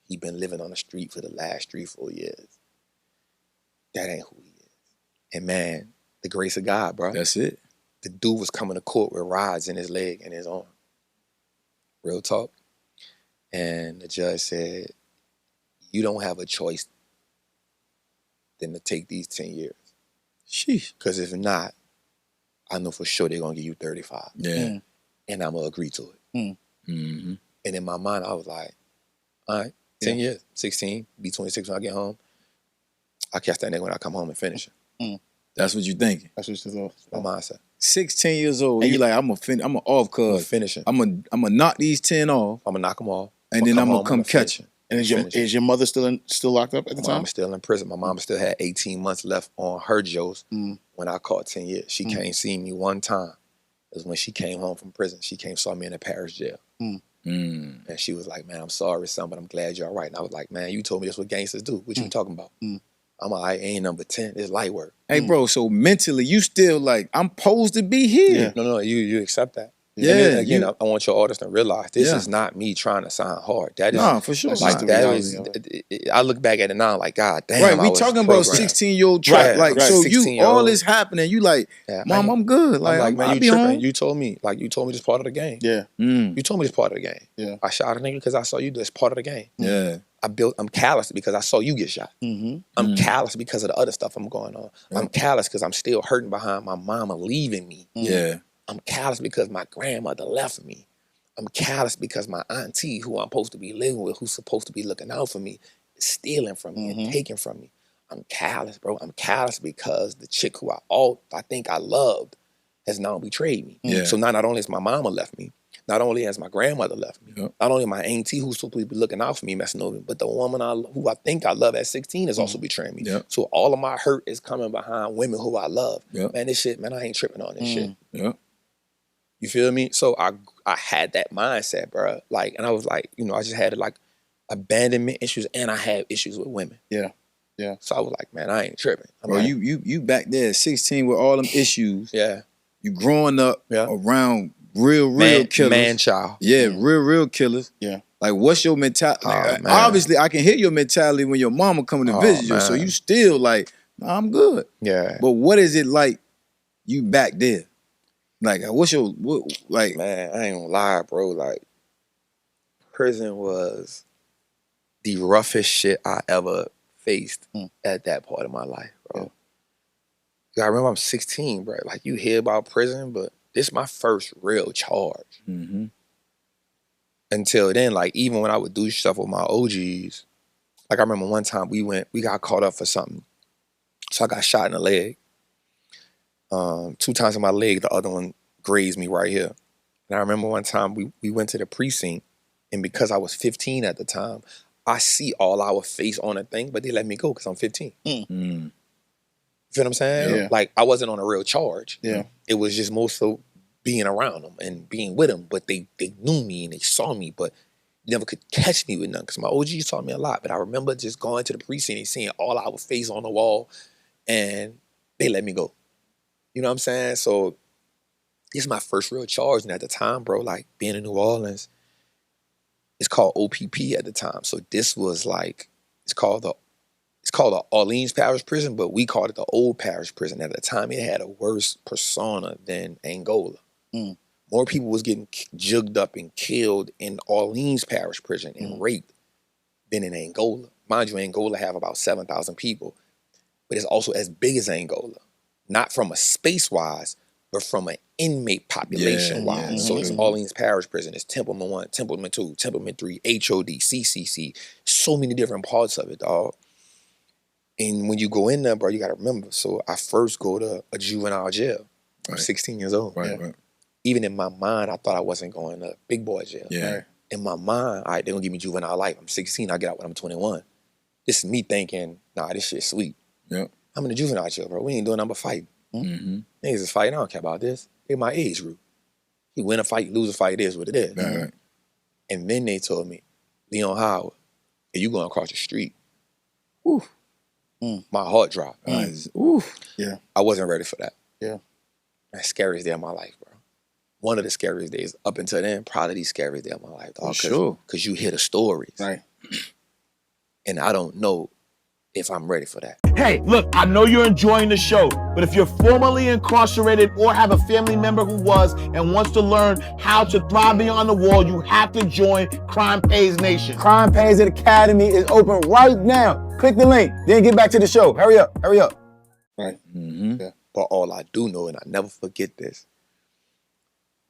He been living on the street for the last 3-4 years. That ain't who he is. And man, the grace of God, bro. That's it. The dude was coming to court with rods in his leg and his arm. Real talk. And the judge said, you don't have a choice than to take these 10 years. Sheesh. Because if not, I know for sure they're going to give you 35. Yeah. And I'm going to agree to it. And in my mind, I was like, all right, 10 years, 16, be 26 when I get home. I'll catch that nigga when I come home and finish it. That's what you thinking. That's what you thought. My mindset. 16 years old, and you like, I'm gonna off cuz. Finish it. I'm gonna knock these 10 off. I'm going to knock them off. And then I'm gonna come catch it. And is your mother still locked up at the My time? mom still in prison. My mom still had 18 months left on her jails when I caught 10 years. She came see me one time. It was when she came home from prison. She came saw me in the parish jail. And she was like, man, I'm sorry, son, but I'm glad you're all right. And I was like, man, you told me that's what gangsters do. What you talking about? I'm like, I ain't number 10. It's light work. Hey, bro, so mentally, you still like, I'm supposed to be here. No, you accept that. Yeah. And again, I want your audience to realize this is not me trying to sound hard. That is, nah, for sure. like, that is, I look back at it now like, God damn. Right, we talking about 16-year-old trap. Like, so you, all this happening, you like, Mom, I'm good. Like, man, I'll you be tripping. home. You told me this part of the game. Yeah. You told me this part of the game. Yeah. I shot a nigga because I saw you do this part of the game. Yeah. I'm callous because I saw you get shot. I'm callous because of the other stuff I'm going on. I'm callous because I'm still hurting behind my mama leaving me. Yeah. I'm callous because my grandmother left me. I'm callous because my auntie, who I'm supposed to be living with, who's supposed to be looking out for me, is stealing from me and taking from me. I'm callous, bro. I'm callous because the chick who I think I loved has now betrayed me. Yeah. So now not only has my mama left me, not only has my grandmother left me, not only my auntie who's supposed to be looking out for me messing over me, but the woman who I think I love at 16 is also betraying me. So all of my hurt is coming behind women who I love. Man, this shit, man, I ain't tripping on this shit. You feel me? So I had that mindset, bro. Like, and I was like, I just had like abandonment issues and I had issues with women. Yeah. So I was like, man, I ain't tripping. Bro, like, you back there at 16 with all them issues. Yeah. You growing up around real killers. Man child. Yeah, real killers. Yeah. Like, what's your mentality? Oh, obviously, I can hear your mentality when your mama coming to visit you. So you still like, nah, I'm good. Yeah. But what is it like you back there? Like, what's your, like? Man, I ain't gonna lie, bro. Like, prison was the roughest shit I ever faced at that part of my life, bro. I remember I'm 16, bro. Like, you hear about prison, but this is my first real charge. Until then, like, even when I would do stuff with my OGs, like, I remember one time we got caught up for something. So I got shot in the leg. 2 times in my leg, the other one grazed me right here. And I remember one time we went to the precinct, and because I was 15 at the time, I see all our face on a thing, but they let me go because I'm 15. You feel what I'm saying? Yeah. Like, I wasn't on a real charge. Yeah. It was just more so being around them and being with them, but they knew me and they saw me, but you never could catch me with nothing because my OGs taught me a lot. But I remember just going to the precinct and seeing all our face on the wall, and they let me go. You know what I'm saying? So this is my first real charge. And at the time, bro, like, being in New Orleans, it's called OPP at the time. So this was like, it's called the Orleans Parish Prison, but we called it the Old Parish Prison. At the time, it had a worse persona than Angola. More people was getting jugged up and killed in Orleans Parish Prison and raped than in Angola. Mind you, Angola have about 7,000 people, but it's also as big as Angola. Not from a space-wise, but from an inmate population-wise. So it's Orleans Parish Prison, it's Templeman 1, Templeman 2, Templeman 3, HOD, CCC. So many different parts of it, dog. And when you go in there, bro, you got to remember. So I first go to a juvenile jail. I'm 16 years old. Right. Even in my mind, I thought I wasn't going to big boy jail. In my mind, all right, they're going to give me juvenile life. I'm 16, I get out when I'm 21. This is me thinking, nah, this shit's sweet. I'm in the juvenile jail, bro. We ain't doing nothing but fighting. Niggas is fighting. I don't care about this. They're my age group. You win a fight, you lose a fight, it is what it is. And then they told me, Leon Howard, if you going across the street, my heart dropped. I wasn't ready for that. That's the scariest day of my life, bro. One of the scariest days up until then, probably the scariest day of my life, dog. Because you hear the stories. And I don't know if I'm ready for that. Hey, look, I know you're enjoying the show, but if you're formerly incarcerated or have a family member who was and wants to learn how to thrive beyond the wall, you have to join Crime Pays Nation. Crime Pays Academy is open right now. Click the link, then get back to the show. Hurry up. But all I do know, and I never forget this,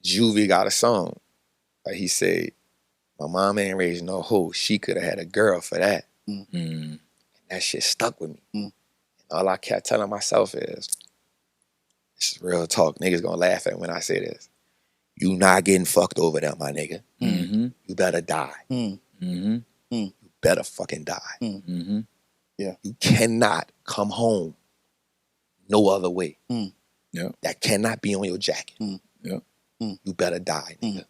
Juvie got a song. Like, he said, my mom ain't raised no hoe. She could have had a girl for that. And that shit stuck with me. And all I kept telling myself is, this is real talk. Niggas gonna laugh at me when I say this. You not getting fucked over there, my nigga. You better die. You better fucking die. You cannot come home no other way. That cannot be on your jacket. You better die, nigga.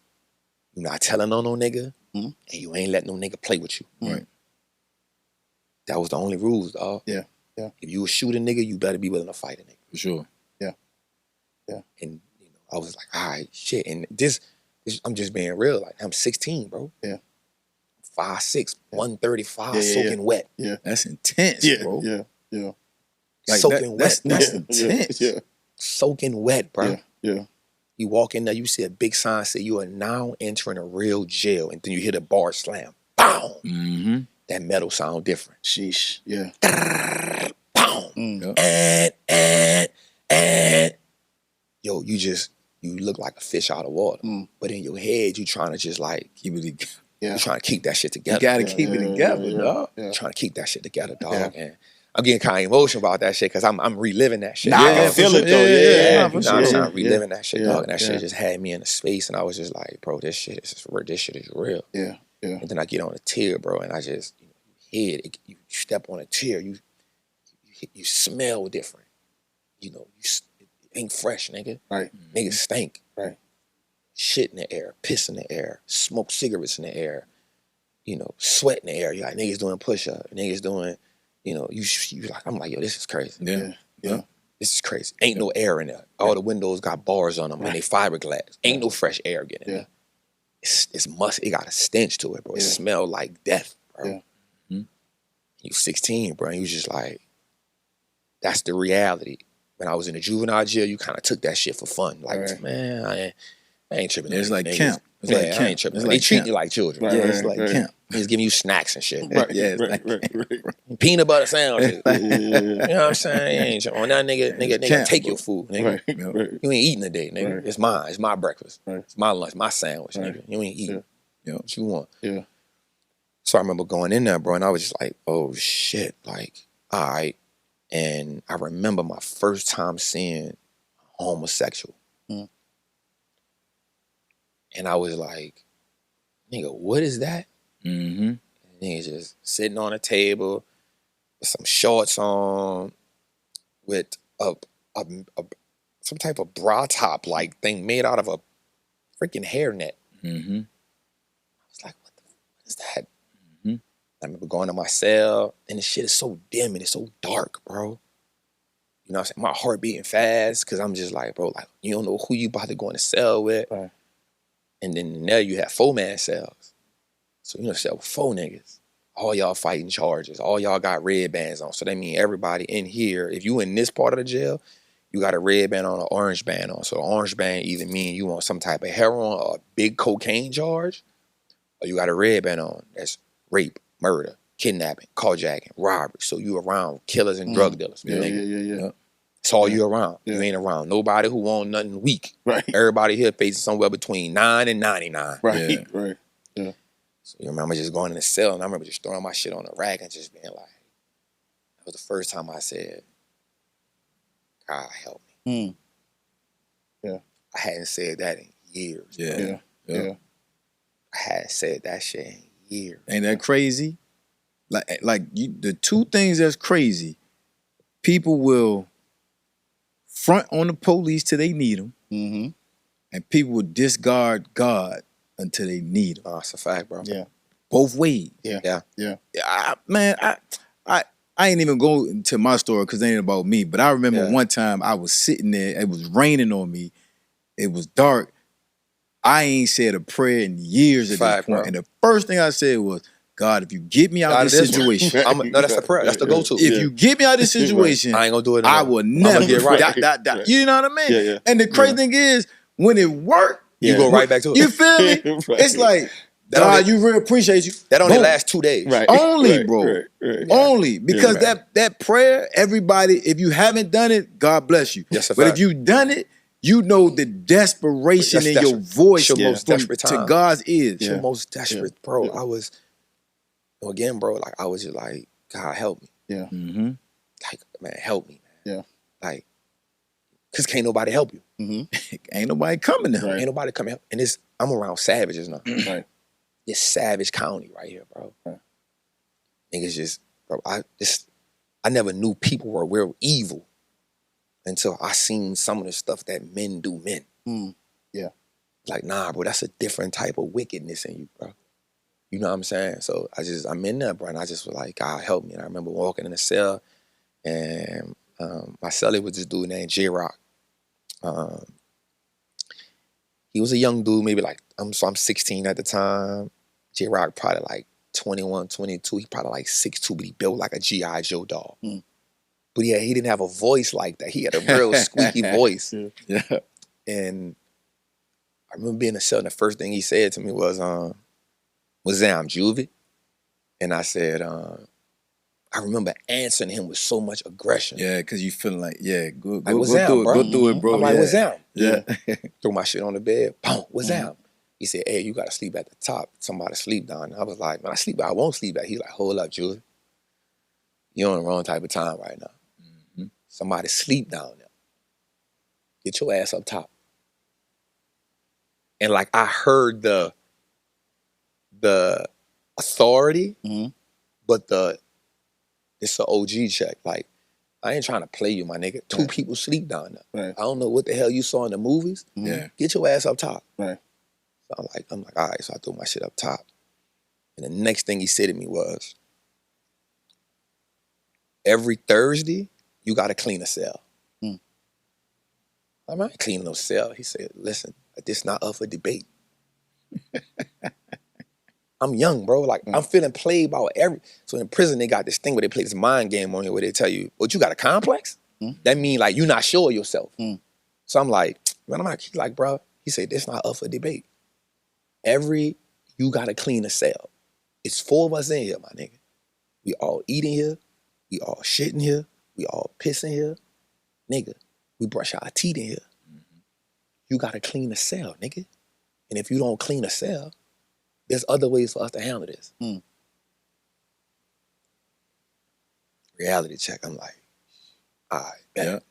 You not telling on no nigga, and you ain't letting no nigga play with you. That was the only rules, dog. If you a shooting nigga, you better be willing to fight a nigga. For sure. And you know, I was like, all right, shit. And this I'm just being real. Like, I'm 16, bro. 5'6", 135, soaking wet. That's intense, bro. Like, soaking wet. That's intense. Soaking wet, bro. You walk in there, you see a big sign say you are now entering a real jail, and then you hear the bar slam. Boom. That metal sound different. Sheesh. Boom. And yo, you look like a fish out of water. But in your head, you trying to just like keep it together. You trying to keep that shit together. You gotta keep it together, dog. Trying to keep that shit together, dog. And I'm getting kind of emotional about that shit because I'm reliving that shit. Nah, I can feel it though. I'm reliving that shit, dog. And that shit just had me in a space, and I was just like, bro, this shit is real. And then I get on a tear, bro, and I just, you step on a tear, you smell different. You know, it ain't fresh, nigga. Niggas stink. Shit in the air, piss in the air, smoke cigarettes in the air, sweat in the air. You got niggas doing push-up, niggas doing, you like, I'm like, yo, this is crazy. This is crazy. Ain't no air in there. All the windows got bars on them and they fiberglass. Ain't no fresh air getting in there. It's musty. It got a stench to it, bro. It smelled like death, bro. You 16, bro, and you just like, that's the reality. When I was in the juvenile jail, you kind of took that shit for fun. Like, man, I ain't tripping. It's like niggas. camp. It's like camp. I ain't tripping. They treat you like children. It's like camp. He's giving you snacks and shit. Right. Peanut butter sandwiches. Yeah. You know what I'm saying? On that nigga take your food, nigga. Right. You ain't eating today, nigga. Right. It's mine. It's my breakfast. Right. It's my lunch, my sandwich, Right. nigga. You ain't eating. Yeah. What you want? Yeah. So I remember going in there, bro, and I was just like, oh shit, like, all right. And I remember my first time seeing a homosexual. Mm. And I was like, nigga, what is that? Mm-hmm. And nigga just sitting on a table with some shorts on, with a some type of bra top like thing made out of a freaking hairnet. Mm-hmm. I was like, what is that? Mm-hmm. I remember going to my cell, and the shit is so dim and it's so dark, bro. You know what I'm saying? My heart beating fast, because I'm just like, bro, like, you don't know who you about to go in the cell with. Right. And then now you have 4-man cells. So, you know, cell with 4 niggas. All y'all fighting charges. All y'all got red bands on. So that means everybody in here, if you in this part of the jail, you got a red band on, an orange band on. So the orange band either mean you on some type of heroin or a big cocaine charge, or you got a red band on. That's rape, murder, kidnapping, carjacking, robbery. So you around killers and drug dealers. Yeah. It's all you around. Yeah. You ain't around nobody who want nothing weak. Right. Everybody here facing somewhere between 9 and 99. Right. Yeah. So you remember just going in the cell, and I remember just throwing my shit on the rack and just being like, that was the first time I said, God help me. Yeah. I hadn't said that in years. Yeah. I hadn't said that shit in years. Ain't that crazy? Like you, the two things that's crazy, people will front on the police till they need them, Mm-hmm. and people will discard God until they need them. Oh, it's a fact, bro. Yeah. Both ways. Yeah. I ain't even go into my story because it ain't about me. But I remember one time I was sitting there. It was raining on me. It was dark. I ain't said a prayer in years at this point. Bro. And the first thing I said was, God, if you get me out of this situation. No, that's the prayer. That's the go-to. If you get me out of this situation, I ain't gonna do it anymore. I will never get right. You know what I mean? Yeah. And the crazy thing is, when it worked, You go right back to it. you feel me? Right. It's like, That God, only- you really appreciate you. That only Boom. lasts 2 days. Right. Only, Right, bro. right. Only. Because Yeah. that prayer, everybody, if you haven't done it, God bless you. That's a But fact. if you've done it, you know the desperation That's in your desperate. voice It's your most from- desperate to time. God's ears. Your most desperate, bro. I was, again, bro, like, I was just like, God, help me. Yeah. Mm-hmm. Like, man, help me, man. Yeah. Like, because can't nobody help you. Mm-hmm. Ain't nobody coming now. Right. Ain't nobody coming help. And I'm around savages now. Right. It's Savage County right here, bro. Right. Niggas just, bro, I never knew people were real evil until I seen some of the stuff that men do men. Yeah. Like, nah, bro, that's a different type of wickedness in you, bro. You know what I'm saying? So I'm in there, bro, and I just was like, God help me. And I remember walking in the cell, and my cellie was this dude named J-Rock. He was a young dude, maybe like, I'm 16 at the time. J-Rock probably like 21, 22. He probably like 6'2", but he built like a G.I. Joe doll. But yeah, he didn't have a voice like that. He had a real squeaky voice. Yeah. And I remember being in the cell, and the first thing he said to me was that I'm juvie? And I said, I remember answering him with so much aggression. Yeah, because you feeling like, go what's through down, it, bro? go through it, bro. I'm like, what's down? Yeah. Threw my shit on the bed. Boom, what's down? He said, hey, you gotta sleep at the top. Somebody sleep down. And I was like, man, I won't sleep back. He's like, hold up, Julie. You're on the wrong type of time right now. Somebody sleep down there. Get your ass up top. And like, I heard the authority, but it's an OG check. Like, I ain't trying to play you, my nigga. Two people sleep down there. Right. I don't know what the hell you saw in the movies. Yeah. Get your ass up top. Right. So I'm like, all right. So I threw my shit up top. And the next thing he said to me was, every Thursday, you got to clean a cell. I'm not cleaning no cell. He said, listen, this not up for debate. I'm young, bro. Like, I'm feeling played by so in prison, they got this thing where they play this mind game on you where they tell you, what, you got a complex? That mean like, you're not sure of yourself. So I'm like, man, he's like, bro, he said, this not up for debate. You got to clean a cell. It's 4 of us in here, my nigga. We all eating here. We all shitting here. We all pissing here. Nigga, we brush our teeth in here. You gotta clean the cell, nigga. And if you don't clean the cell, there's other ways for us to handle this. Reality check. I'm like, all right, bet.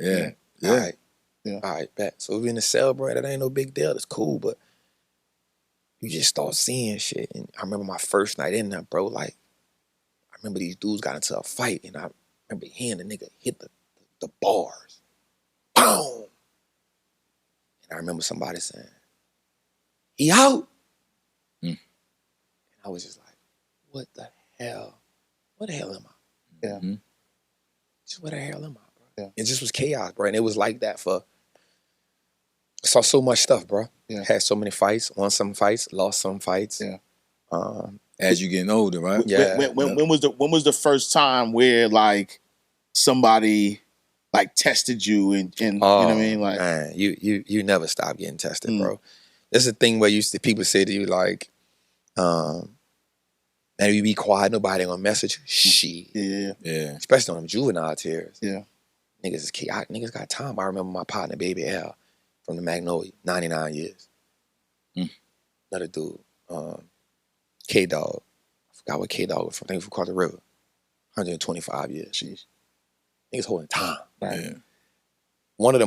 Yeah. All right. Yeah. All right, bet. So we in the cell, bro. That ain't no big deal. It's cool, but you just start seeing shit. And I remember my first night in there, bro. Like, I remember these dudes got into a fight, and I remember hearing the nigga hit the bars. Boom! And I remember somebody saying, he out? And I was just like, what the hell? What the hell am I? Yeah. Just what the hell am I, bro? Yeah. It just was chaos, bro. And it was like that I saw so much stuff, bro. Yeah. Had so many fights, won some fights, lost some fights. Yeah. As you getting older, right? Yeah. When was the first time where like somebody like tested you and you know what I mean? Like, man, you never stop getting tested, bro. There's a thing where people say to you like, man, you be quiet, nobody gonna message you. Shit. Yeah. Especially on them juvenile tears. Yeah. Niggas is chaotic. Niggas got time. I remember my partner, Baby L, from the Magnolia, 99 years. Another dude, K-Dog. I forgot what K-Dog was from. I think it was from Carter River. 125 years. Jeez. Niggas holding time. Right? Yeah. One of the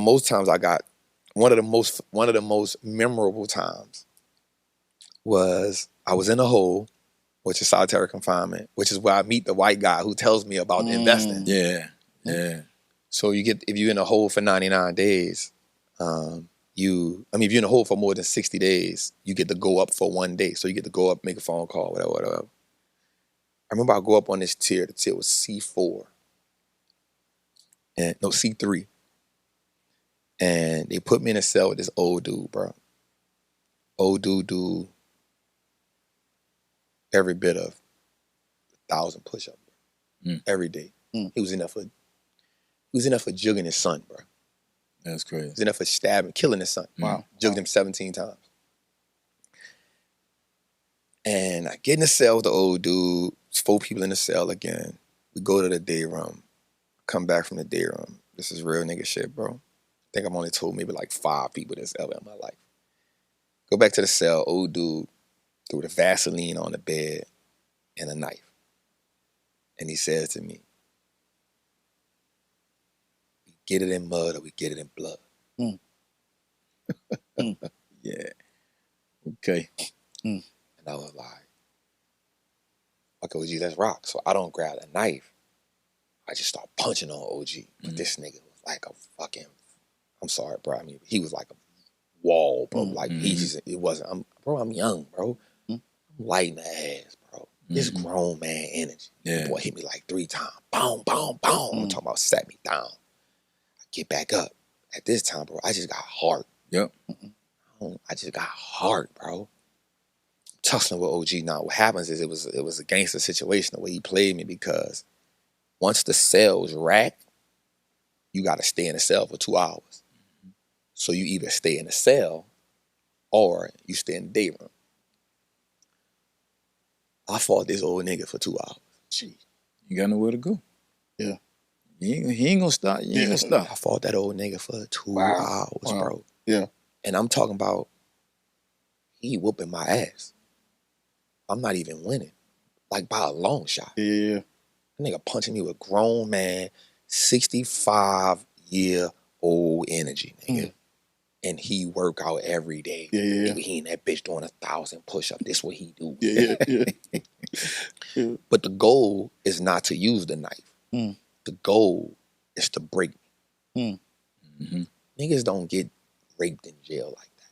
most memorable times was I was in a hole, which is solitary confinement, which is where I meet the white guy who tells me about investing. Yeah. So if you're in a hole for 99 days, if you're in a hole for more than 60 days, you get to go up for 1 day. So you get to go up, make a phone call, whatever. I remember I go up on this tier. The tier was C4. C3. And they put me in a cell with this old dude, bro. Old dude do every bit of 1,000 push-ups every day. He was in there for jugging his son, bro. That's crazy. He was in there for stabbing, killing his son. Wow. Jugged him 17 times. And I get in the cell with the old dude. There's 4 people in the cell again. We go to the day room. Come back from the day room. This is real nigga shit, bro. I think I've only told maybe like 5 people this ever in my life. Go back to the cell. Old dude threw the Vaseline on the bed and a knife. And he says to me, we get it in mud or we get it in blood. Yeah. Okay. And I was like, okay, OG, let's rock. So I don't grab a knife. I just start punching on OG. But this nigga was like a fucking, I'm sorry, bro. I mean, he was like a wall, bro. Like, I'm young, bro. I'm lighting the ass, bro. This grown man energy. Yeah. The boy hit me like 3 times. Boom, boom, boom. I'm talking about sat me down. I get back up. At this time, bro, I just got heart. Yep. I just got heart, bro. Tussling with OG now. What happens is it was a gangster situation the way he played me, because once the cell's racked, you got to stay in the cell for 2 hours. So you either stay in the cell or you stay in the day room. I fought this old nigga for 2 hours. Jeez. You got nowhere to go. Yeah. He ain't gonna stop. You ain't gonna stop. I fought that old nigga for 2 hours, bro. Yeah. And I'm talking about he whooping my ass. I'm not even winning. Like by a long shot. Yeah. That nigga punching me with grown man, 65-year-old energy, nigga. And he work out every day. Yeah. He in that bitch doing 1,000 push-ups. This what he do. Yeah. But the goal is not to use the knife. The goal is to break me. Niggas don't get raped in jail like that.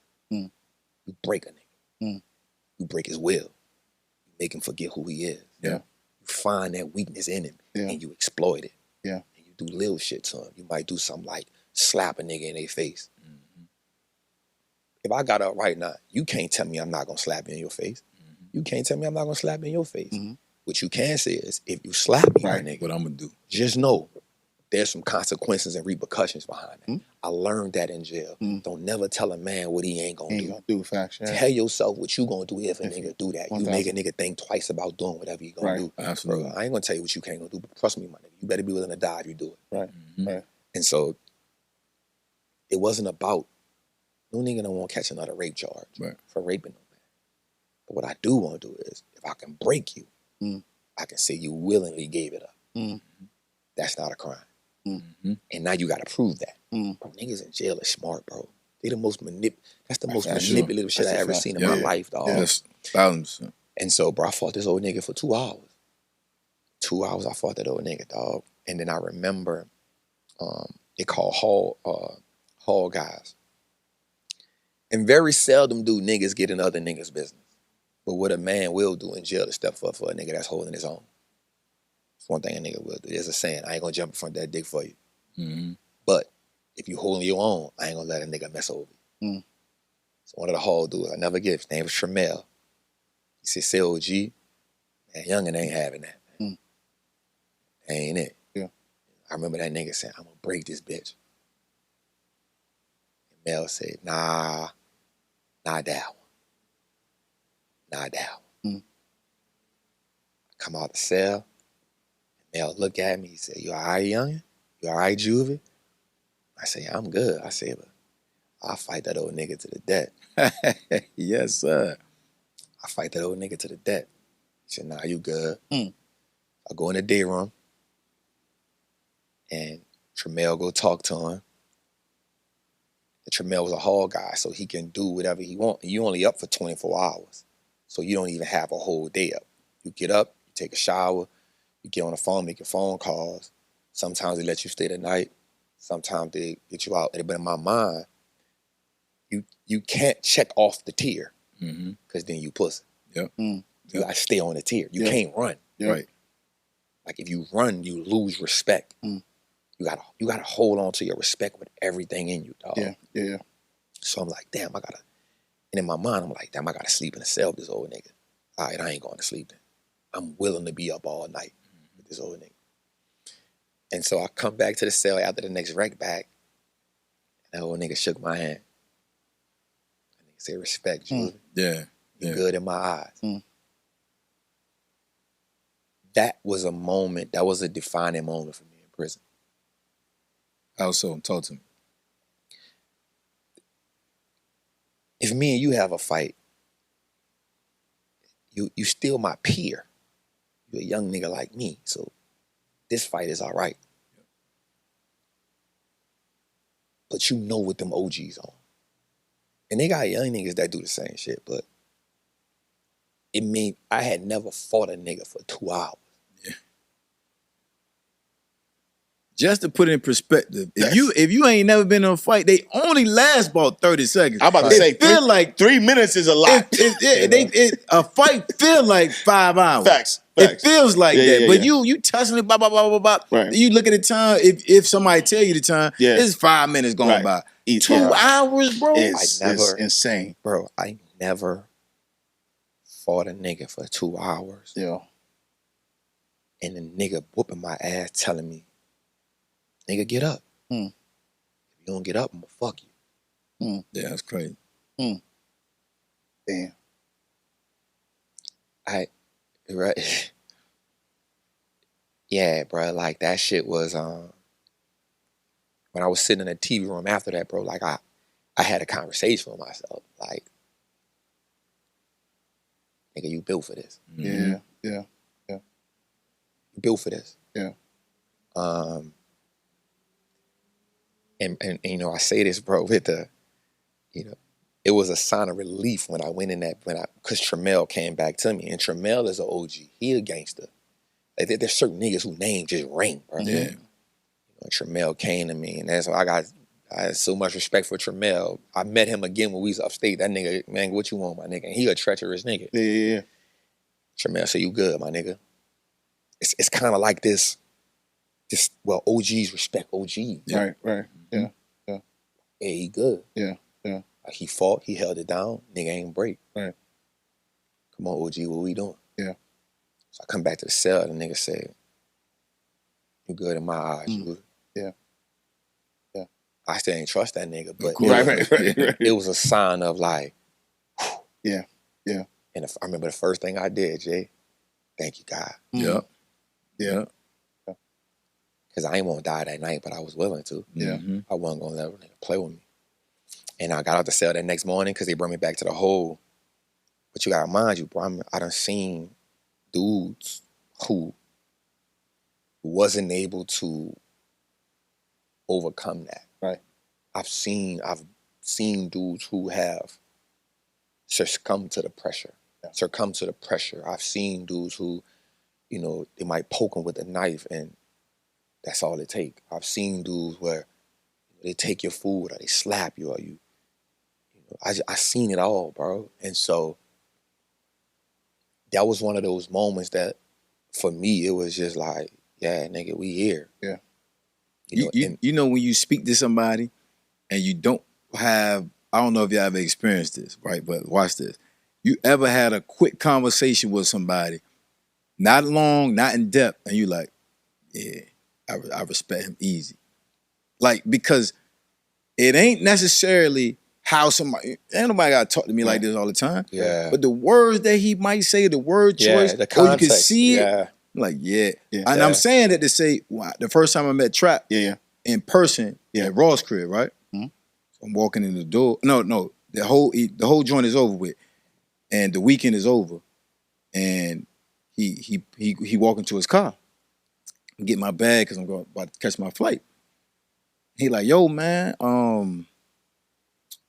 You break a nigga. You break his will. You make him forget who he is. Yeah. You find that weakness in him and you exploit it. Yeah. And you do little shit to him. You might do something like slap a nigga in their face. If I got up right now, you can't tell me I'm not gonna slap you in your face. You can't tell me I'm not gonna slap you in your face. What you can say is, if you slap me, my nigga, what I'm gonna do? Just know there's some consequences and repercussions behind that. I learned that in jail. Don't never tell a man what he ain't gonna do. Facts. Yeah. Tell yourself what you gonna do if a nigga do that. You make a nigga think twice about doing whatever you gonna do. Absolutely. Bro, I ain't gonna tell you what you can't gonna do, but trust me, my nigga, you better be willing to die if you do it. Right. Right. And so it wasn't about, no nigga don't want to catch another rape charge for raping no man. But what I do want to do is, if I can break you, I can say you willingly gave it up. That's not a crime. And now you got to prove that. Bro, niggas in jail are smart, bro. They the most that's the most manipulative shit I ever seen in my life, dog. Yes, 1000%. And so, bro, I fought this old nigga for 2 hours. 2 hours I fought that old nigga, dog. And then I remember they call hall guys. And very seldom do niggas get in other niggas' business. But what a man will do in jail is step up for a nigga that's holding his own. It's one thing a nigga will do. There's a saying, I ain't gonna jump in front of that dick for you. But if you holding your own, I ain't gonna let a nigga mess over you. So one of the hall dudes, I never get, his name was Tremel. He said, COG, man, youngin' ain't having that, man. That ain't it. Yeah. I remember that nigga saying, I'm gonna break this bitch. And Mel said, nah, not that one. Not that one. I come out the cell, and Mel look at me, he said, you all right, youngin'? You all right, Juvie? I said, yeah, I'm good. I said, but I'll fight that old nigga to the death. Yes, sir. I fight that old nigga to the death. He said, nah, you good. I go in the day room, and Tremel go talk to him. And Tremel was a hall guy, so he can do whatever he want. And you only up for 24 hours. So you don't even have a whole day up. You get up, you take a shower, you get on the phone, make your phone calls. Sometimes they let you stay the night. Sometimes they get you out. But in my mind, you can't check off the tier because then you pussy. Yep. You gotta stay on the tier. You can't run. Right. Like if you run, you lose respect. You gotta hold on to your respect with everything in you, dog. Yeah. So I'm like, damn, I gotta. And in my mind, I'm like, damn, I gotta sleep in the cell with this old nigga. All right, I ain't going to sleep then. I'm willing to be up all night with this old nigga. And so I come back to the cell after the next rec back, and that old nigga shook my hand. And he said, respect, Julie. Yeah. You good in my eyes. That was a moment, that was a defining moment for me in prison. How so? Talk to me. If me and you have a fight, you still my peer. You're a young nigga like me, so this fight is all right. But you know what them OGs on. And they got young niggas that do the same shit, but it mean I had never fought a nigga for 2 hours. Just to put it in perspective, if you ain't never been in a fight, they only last about 30 seconds. I'm about to say, like 3 minutes is a lot. A fight feel like 5 hours. Facts. It feels like that. But you touching it, blah, blah, blah, blah, blah. Right. You look at the time, if somebody tell you the time, it's 5 minutes going by. 2 hours, bro? It's insane. Bro, I never fought a nigga for 2 hours. Yeah. And the nigga whooping my ass telling me, nigga, get up. If you don't get up, I'm gonna fuck you. Yeah, that's crazy. Damn. Right. Yeah, bro, like that shit was, when I was sitting in the TV room after that, bro, like I had a conversation with myself, like, nigga, you built for this. Yeah. You built for this. Yeah. And you know, I say this, bro, with the, you know, it was a sign of relief when I went in that, because Tremel came back to me, and Tremel is an OG. He a gangster. Like, there's certain niggas whose name just ring, bro. Yeah. You know, Tremel came to me, and that's why I had so much respect for Tremel. I met him again when we was upstate. That nigga, man, what you want, my nigga? And he a treacherous nigga. Yeah. Tremel said, you good, my nigga. It's kind of like this, well, OGs respect OGs. Right. Yeah. Yeah, he good. Yeah. Like, he fought, he held it down, nigga ain't break. Right. Come on, OG, what we doing? Yeah. So I come back to the cell, and the nigga said, you good in my eyes, I still ain't trust that nigga, but Right. it was a sign of like, yeah. And I remember the first thing I did, Jay, thank you, God. Yeah. Because I ain't want to die that night, but I was willing to. Yeah. I wasn't going to let a nigga play with me. And I got out the cell that next morning because they brought me back to the hole. But you got to mind you, bro, I done seen dudes who wasn't able to overcome that. Right. I've seen dudes who have succumbed to the pressure. I've seen dudes who, you know, they might poke them with a knife and that's all it take. I've seen dudes where they take your food or they slap you or you know, I seen it all, bro. And so that was one of those moments that for me, it was just like, yeah, nigga, we here. Yeah. You know when you speak to somebody and you don't have, I don't know if you ever experienced this, right? But watch this. You ever had a quick conversation with somebody, not long, not in depth, and you like, yeah, I respect him easy. Like, because it ain't necessarily how somebody, ain't nobody gotta talk to me like this all the time. Yeah. But the words that he might say, the word choice, the or you can context, see it. yeah. I'm like, yeah. And I'm saying that to say, wow, the first time I met Trap in person at Raw's crib, right? Mm-hmm. So I'm walking in the door. No, the whole joint is over with. And the weekend is over. And he walked into his car. I get my bag because I'm about to catch my flight. He like, yo, man,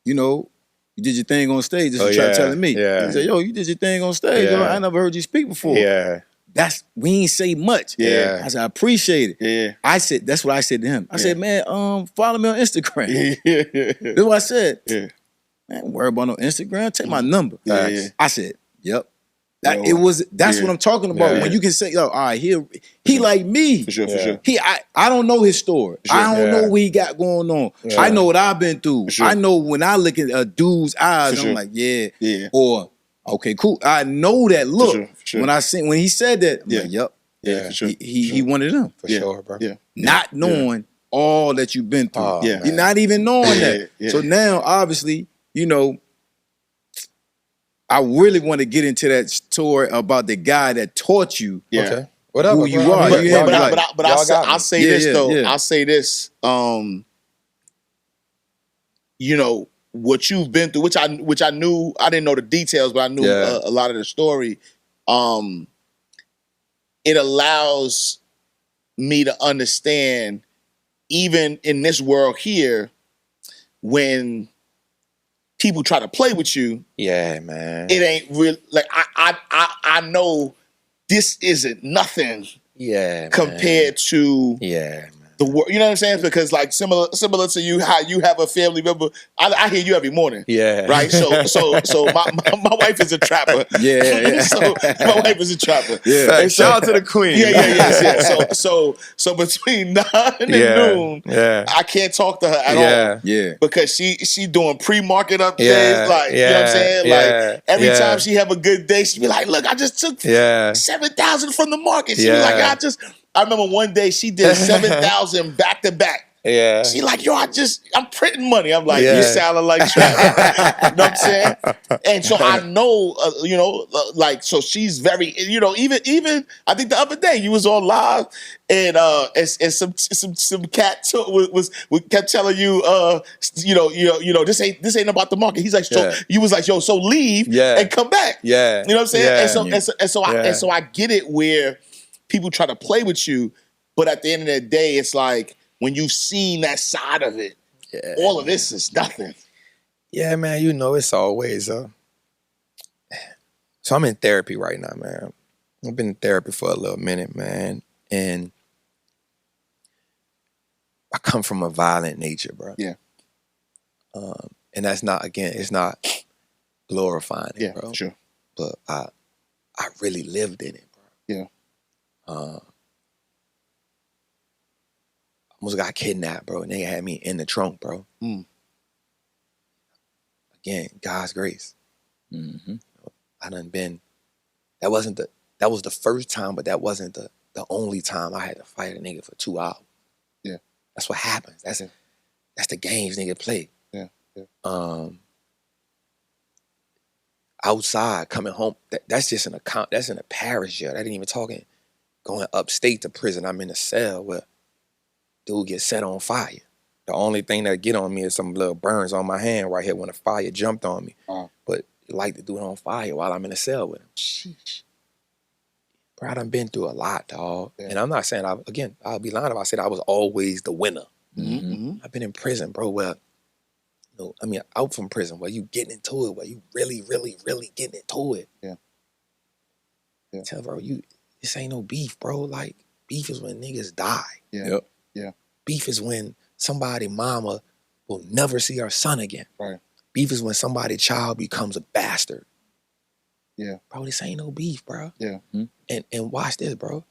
you know, you did your thing on stage. This is Trap telling me. Yeah. He said, yo, you did your thing on stage. Yeah. I never heard you speak before. Yeah. We ain't say much. Yeah. I said, I appreciate it. Yeah. I said, that's what I said to him. I said, man, follow me on Instagram. That's what I said. Yeah. Man, don't worry about no Instagram. Take my number. Yeah. I said, yep. That's Yeah. what I'm talking about. Yeah. When you can say, oh, all right, he like me. For sure. I don't know his story. Sure. I don't know what he got going on. Yeah. I know what I've been through. Sure. I know when I look at a dude's eyes, For sure. I'm like, yeah. Or Okay, cool. I know that look. For sure. When he said that, I'm like, yep. Yeah, for sure. He wanted them. For sure, bro. Yeah. Not knowing all that you've been through. Oh, Yeah. You're not even knowing that. Yeah. So now, obviously, you know, I really want to get into that story about the guy that taught you Okay. Whatever, who you bro. are. I'll say Yeah, this yeah, though. yeah. I'll say this. You know what you've been through, which I knew. I didn't know the details, but I knew a lot of the story. It allows me to understand, even in this world here, when people try to play with you, Yeah, man. it ain't real. Like I know this isn't nothing compared to the world. You know what I'm saying? Because like similar to you, how you have a family member. I hear you every morning. Yeah. Right. So my wife is a trapper. Yeah. So my wife is a trapper. Yeah. And so, Shout out to the queen. Yeah. So between 9 and noon, I can't talk to her at all. Yeah. Because she doing pre-market updates, Yeah, you know what I'm saying? yeah, Like every yeah. time she have a good day, she be like, "Look, I just took 7,000 from the market." She was like, I remember one day she did 7,000 back to back. Yeah. She like, yo, I'm printing money. I'm like, Yeah. you sounding like Trap. You know what I'm saying? And so I know, like, so she's very, even I think the other day you was on live and some cat was kept telling you, this ain't about the market. He's like, so you was like, yo, so leave and come back. Yeah. You know what I'm saying? Yeah. And so I get it where people try to play with you, but at the end of the day, it's like when you've seen that side of it, all of this is nothing. Yeah, man, it's always so I'm in therapy right now, man. I've been in therapy for a little minute, man. And I come from a violent nature, bro. Yeah. And that's not, again, it's not glorifying it, bro. Sure. But I really lived in it, bro. Yeah. Almost got kidnapped, bro, and they had me in the trunk, bro. Again, God's grace. Mm-hmm. I done been. That was the first time, but that wasn't the only time I had to fight a nigga for 2 hours. Yeah, that's what happens. That's That's the games nigga play. Yeah. Outside, coming home, that's just an account. That's in a parish jail. That ain't even talking going upstate to prison. I'm in a cell where dude gets set on fire. The only thing that get on me is some little burns on my hand right here when the fire jumped on me. But he like to do it on fire while I'm in a cell with him. Sheesh. Bro, I done been through a lot, dog. Yeah. And I'm not saying, I'll be lying if I said I was always the winner. I've been in prison, bro, where, out from prison, where you getting into it, where you really, really, really getting into it. Yeah. Tell bro, this ain't no beef, bro. Like, beef is when niggas die. Yeah. Beef is when somebody mama will never see her son again. Right. Beef is when somebody's child becomes a bastard. Yeah. Bro, this ain't no beef, bro. Yeah. And watch this, bro.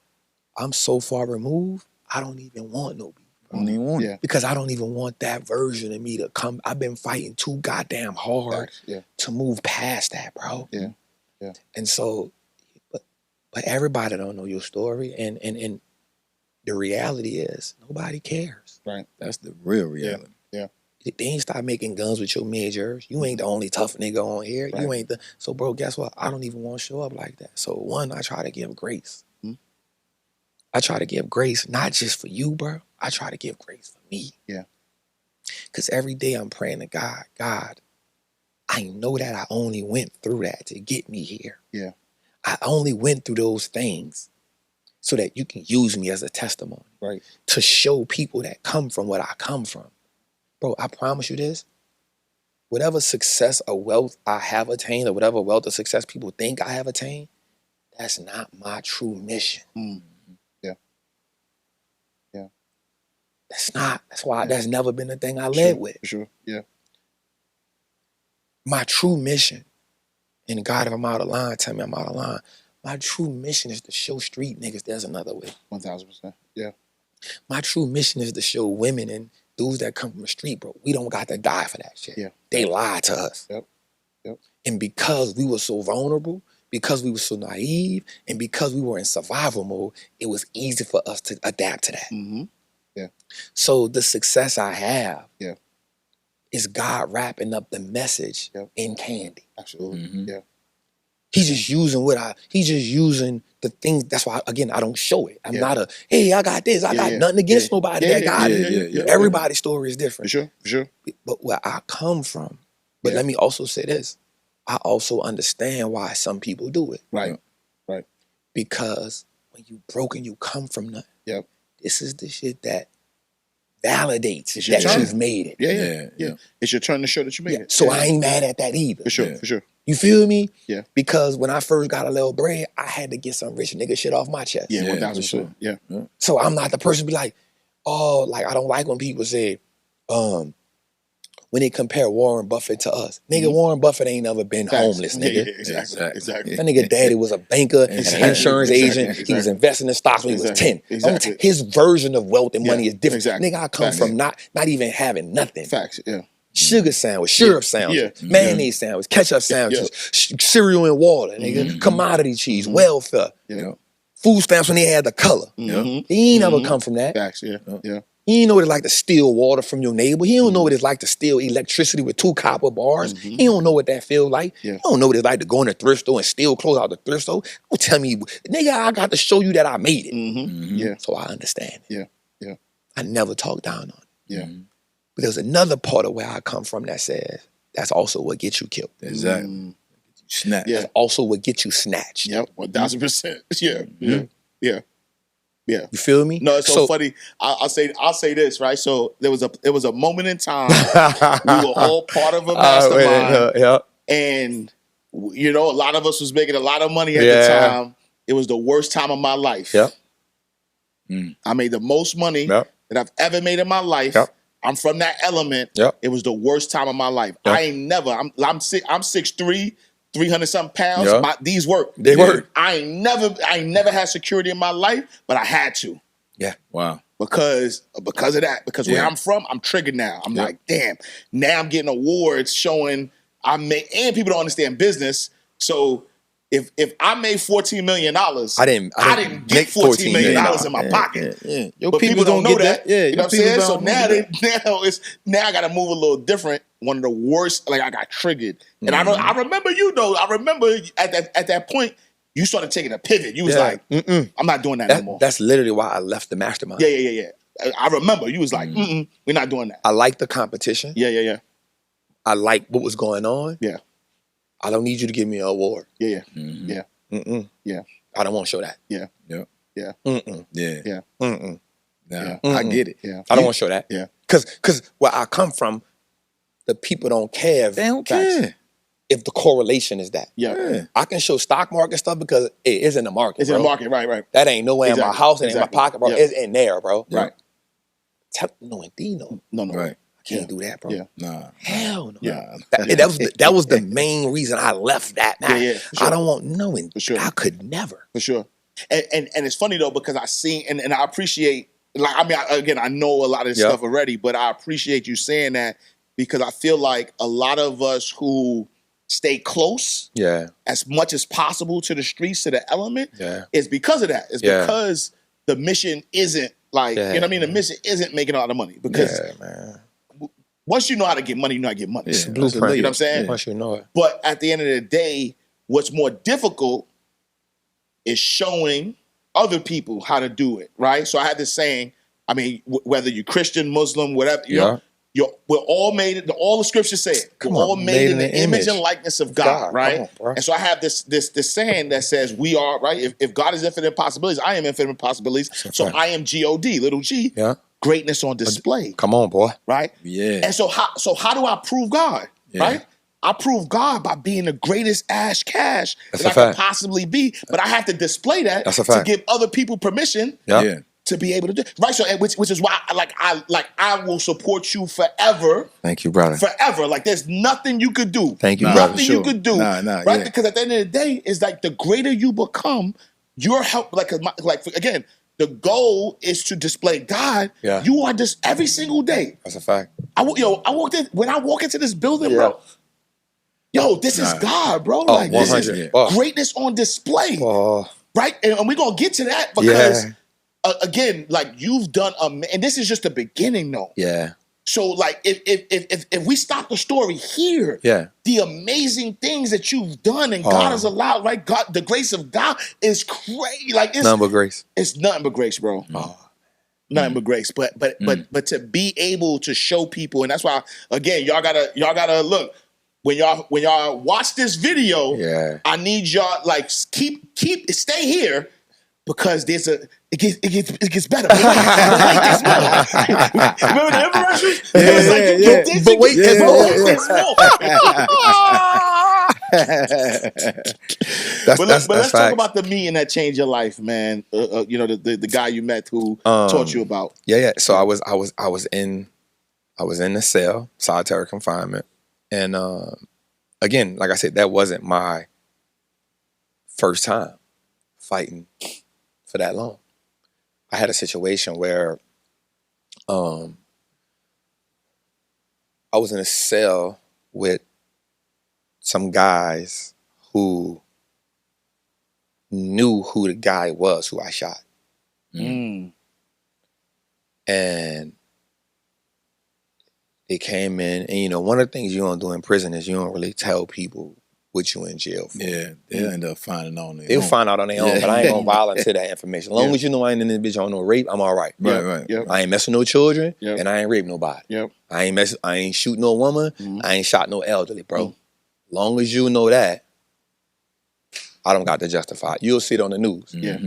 I'm so far removed, I don't even want no beef. I don't even want it. Because I don't even want that version of me to come. I've been fighting too goddamn hard to move past that, bro. Yeah. And so, but everybody don't know your story. And the reality is nobody cares. Right. That's the real reality. Yeah. They ain't start making guns with your majors. You ain't the only tough nigga on here. Right. You ain't the. So, bro, guess what? I don't even want to show up like that. So, one, I try to give grace. I try to give grace, not just for you, bro. I try to give grace for me. Yeah. Because every day I'm praying to God, I know that I only went through that to get me here. Yeah. I only went through those things so that you can use me as a testimony. Right. To show people that come from what I come from. Bro, I promise you this. Whatever success or wealth I have attained, or whatever wealth or success people think I have attained, that's not my true mission. That's not. That's why that's never been the thing I led with. For sure. Yeah. My true mission, and God, if I'm out of line, tell me I'm out of line. My true mission is to show street niggas there's another way. 1000%. Yeah. My true mission is to show women and dudes that come from the street, bro, we don't got to die for that shit. Yeah. They lied to us. Yep. And because we were so vulnerable, because we were so naive, and because we were in survival mode, it was easy for us to adapt to that. Yeah. So the success I have Yeah. is God wrapping up the message in candy. Absolutely. Yeah. He's just using the things. That's why, again, I don't show it. I'm not hey, I got this. I got nothing against nobody that got it. Everybody's story is different. For sure. But where I come from, but let me also say this. I also understand why some people do it. Right. Because when you broken, you come from nothing. Yep. This is the shit that validates that you've made it. Yeah. It's your turn to show that you made it. So I ain't mad at that either. For sure. You feel me? Yeah. Because when I first got a little bread, I had to get some rich nigga shit off my chest. Yeah, 1000%. Yeah. So I'm not the person to be like, oh, like I don't like when people say, when they compare Warren Buffett to us. Nigga, Warren Buffett ain't never been homeless, nigga. Yeah, exactly. That nigga daddy was a banker and an insurance agent. He was investing in stocks when he was 10. Exactly. His version of wealth and money is different. Exactly. Nigga, I come from not even having nothing. Facts, yeah. Sugar sandwich, syrup sandwich, mayonnaise sandwich, ketchup sandwiches, cereal and water, nigga, commodity cheese, welfare, food stamps when they had the color. He ain't never come from that. Facts, yeah. He ain't know what it's like to steal water from your neighbor. He don't know what it's like to steal electricity with 2 copper bars. He don't know what that feel like. He don't know what it's like to go in the thrift store and steal clothes out the thrift store. Don't tell me, nigga, I got to show you that I made it. Yeah. So I understand it. Yeah. I never talk down on it. Yeah. But there's another part of where I come from that says, that's also what gets you killed. Exactly. Snatched. That's also what gets you snatched. Yep, 1000%. Yeah. You feel me? No, it's so funny. I'll say this, right? So there was a moment in time we were all part of a mastermind, and a lot of us was making a lot of money at the time. It was the worst time of my life. I made the most money that I've ever made in my life. I'm from that element. It was the worst time of my life. I ain't never. I'm 6'3", 300-something pounds. These work. They work. I ain't never had security in my life, but I had to. Yeah. Wow. Because of that. Because where I'm from, I'm triggered now. I'm like, damn. Now I'm getting awards showing and people don't understand business. So if I made $14 million, I didn't get $14 million in my pocket. Yeah. Your But people don't know that. Yeah, you know what I'm saying? So now I gotta move a little different. One of the worst, like I got triggered. And I remember you though. I remember at that point, you started taking a pivot. You was like, I'm not doing that no more. That's literally why I left the mastermind. Yeah. I remember you was like, we're not doing that. I like the competition. Yeah. I like what was going on. Yeah. I don't need you to give me an award. Yeah. Yeah. I don't want to show that. Yeah. Yeah. Nah, I get it. Yeah. I don't want to show that. Yeah. Because where I come from, the people don't care. They don't care. If the correlation is that. Yeah. I can show stock market stuff because it is in the market. It's in the market, right. That ain't nowhere in my house, it ain't in my pocket, bro. Yeah. It's in there, bro. Right. No. Right. I can't do that, bro. Yeah. Nah. Hell no. Yeah. That was the main reason I left that. Yeah, for sure. I don't want knowing. For sure. I could never. For sure. And it's funny though, because I see and I appreciate, like, I mean, I know a lot of this stuff already, but I appreciate you saying that because I feel like a lot of us who stay close as much as possible to the streets, to the element, is because of that. It's because the mission isn't like, you know what I mean? The mission isn't making a lot of money because once you know how to get money, you know how to get money. It's blueprint. You know what I'm saying? Once you know it. But at the end of the day, what's more difficult is showing other people how to do it, right? So I had this saying, I mean, whether you're Christian, Muslim, whatever, you know, we're all made, all the scriptures say it. We're all made in the image and likeness of God, right? And so I have this saying that says we are, right? If God is infinite possibilities, I am infinite possibilities. So I am G-O-D, little g. Yeah. Greatness on display. Come on, boy. Right? Yeah. And so how do I prove God? Right? I prove God by being the greatest ass cash that I can possibly be. But I have to display that to give other people permission to be able to do it. Right? So which is why I will support you forever. Thank you, brother. Forever. Like there's nothing you could do. Thank you, brother. Nothing you could do. Right? Because at the end of the day, it's like the greater you become, your help, like again, the goal is to display God. Yeah. You are just every single day. That's a fact. When I walk into this building, bro. Yo, this is God, bro. Like this is greatness on display. Right? And we're gonna get to that because again, like you've done and this is just the beginning though. Yeah. So like if we stop the story here, the amazing things that you've done and God has allowed, right? God, the grace of God is crazy. Like it's nothing but grace. It's nothing but grace, bro. Nothing but grace. But to be able to show people, and that's why again, y'all gotta look. When y'all watch this video, I need y'all like stay here because it gets better. It gets better. Remember the infomercial? It was like, get this, but wait, let's talk about the meeting that changed your life, man. You know, the guy you met who taught you about. So I was in the cell, solitary confinement, and again, like I said, that wasn't my first time fighting for that long. I had a situation where I was in a cell with some guys who knew who the guy was who I shot. And they came in, and you know, one of the things you don't do in prison is you don't really tell people what you in jail for. Yeah, they'll end up finding out on their own. They'll find out on their own, but I ain't gonna volunteer that information. As long as you know I ain't in this bitch on no rape, I'm all right. Right. Yep. I ain't messing no children, and I ain't raped nobody. Yep. I ain't shooting no woman. I ain't shot no elderly, bro. Long as you know that, I don't got to justify it. You'll see it on the news. Yeah.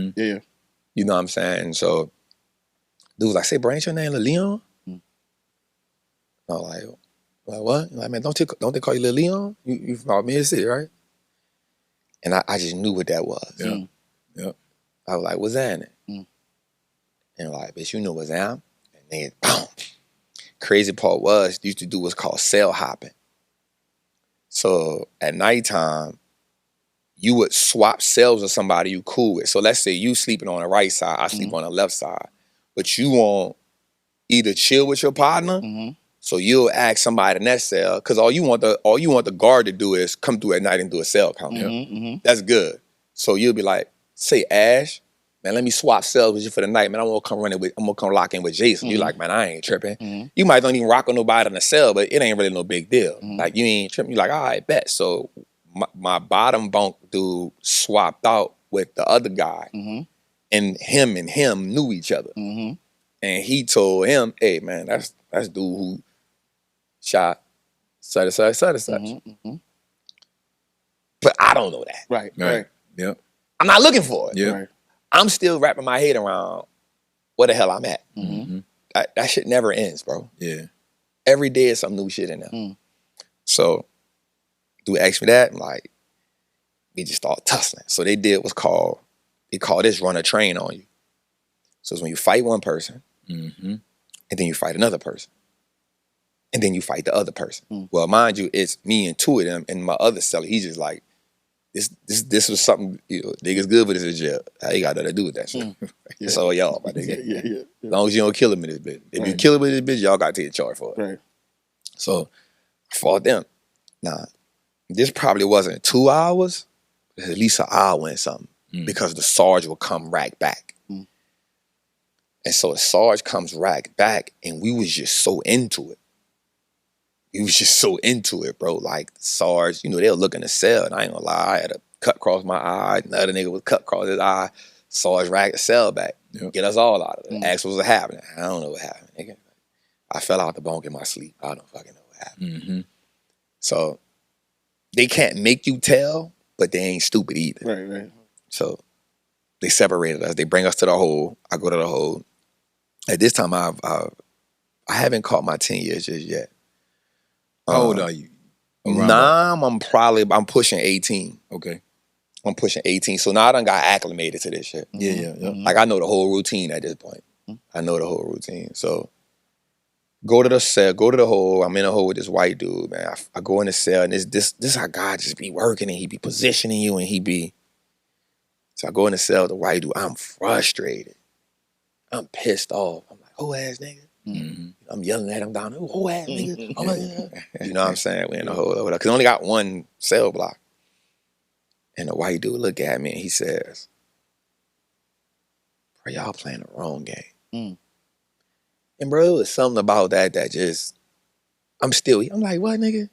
You know what I'm saying? So, dude was like, say, bro, ain't your name Leon? I was like what? Like, man, don't they call you Lil Leon? You from Mid City, right? And I just knew what that was. Yeah. I was like, what's that in it? And like, bitch, you know what's that? And then, boom. Crazy part was, used to do what's called cell hopping. So at nighttime, you would swap cells with somebody you cool with. So let's say you sleeping on the right side, I sleep on the left side. But you want either chill with your partner So you'll ask somebody in that cell, because all you want the guard to do is come through at night and do a cell count. That's good. So you'll be like, say, Ash, man, let me swap cells with you for the night, man. I'm gonna come lock in with Jason. You're like, man, I ain't tripping. You might don't even rock with nobody in the cell, but it ain't really no big deal. Like, you ain't tripping. You're like, all right, bet. So my bottom bunk dude swapped out with the other guy, and him knew each other. And he told him, hey, man, that's dude who shot such and such. But I don't know that. Right. Yep. I'm not looking for it. Yep. Right. I'm still wrapping my head around where the hell I'm at. That shit never ends, bro. Yeah. Every day is some new shit in there. So, dude asked me that, I'm like, we just start tussling. So they call this run a train on you. So it's when you fight one person, and then you fight another person. And then you fight the other person. Well, mind you, it's me and two of them, and my other seller, he's just like, this was something, niggas good with this in jail. I ain't got nothing to do with that shit. It's all y'all, my nigga. As long as you don't kill him in this bitch. If you kill him in this bitch, y'all got to take charge for it. Right. So I fought them. Now, this probably wasn't 2 hours, but at least an hour and something, because the Sarge will come right back. And so the Sarge comes right back, and we was just so into it. He was just so into it, bro. Like, Sarge, they'll look in the cell, and I ain't gonna lie, I had a cut across my eye, another nigga was cut across his eye. Sarge racked the cell back, get us all out of it. Ask what was happening. I don't know what happened, nigga. I fell out the bunk in my sleep. I don't fucking know what happened. So, they can't make you tell, but they ain't stupid either. Right. So, they separated us. They bring us to the hole. I go to the hole. At this time, I haven't caught my 10 years just yet. How old are you? Now I'm pushing 18. Okay. I'm pushing 18. So now I done got acclimated to this shit. Yeah. Like, I know the whole routine at this point. I know the whole routine. So go to the cell, go to the hole. I'm in a hole with this white dude, man. I go in the cell, and this how God just be working, and he be positioning you, and he be. So I go in the cell with the white dude. I'm frustrated. I'm pissed off. I'm like, oh ass nigga. I'm yelling at him down there, oh ass nigga. Oh, you know what I'm saying? We in the hole over there. Because I only got one cell block. And the white dude look at me and he says, bro, y'all playing the wrong game. And bro, it was something about that just, I'm like, what nigga?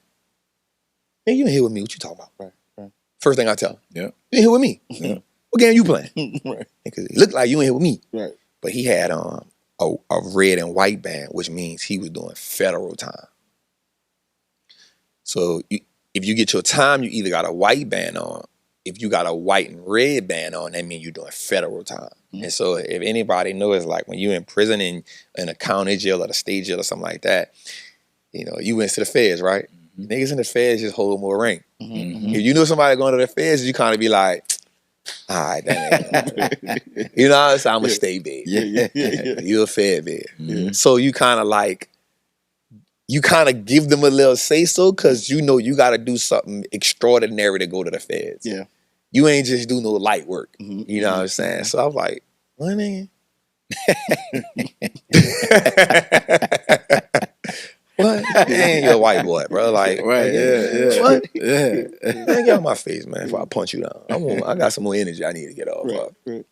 Man, you ain't here with me. What you talking about? Right. First thing I tell him. Yeah. You ain't here with me. What game you playing? Right. Because it looked like you ain't here with me. Right. But he had a red and white band, which means he was doing federal time. So if you get your time, you either got a white band on. If you got a white and red band on, that means you're doing federal time. And so if anybody knows, like when you're in prison in a county jail or the state jail or something like that, you went to the feds, right? Niggas in the feds just hold more rank. If you know somebody going to the feds, you kind of be like, all right, that ain't you know, so I'm a state bed. Yeah. You're a fed bed. So you kind of give them a little say-so, because you got to do something extraordinary to go to the feds. Yeah. You ain't just do no light work. You know what I'm saying? So I was like, what, nigga? What? You ain't your white boy, bro. Like, Right, yeah. What? Yeah. Man, get out my face, man, before I punch you down. I got some more energy I need to get off. Right.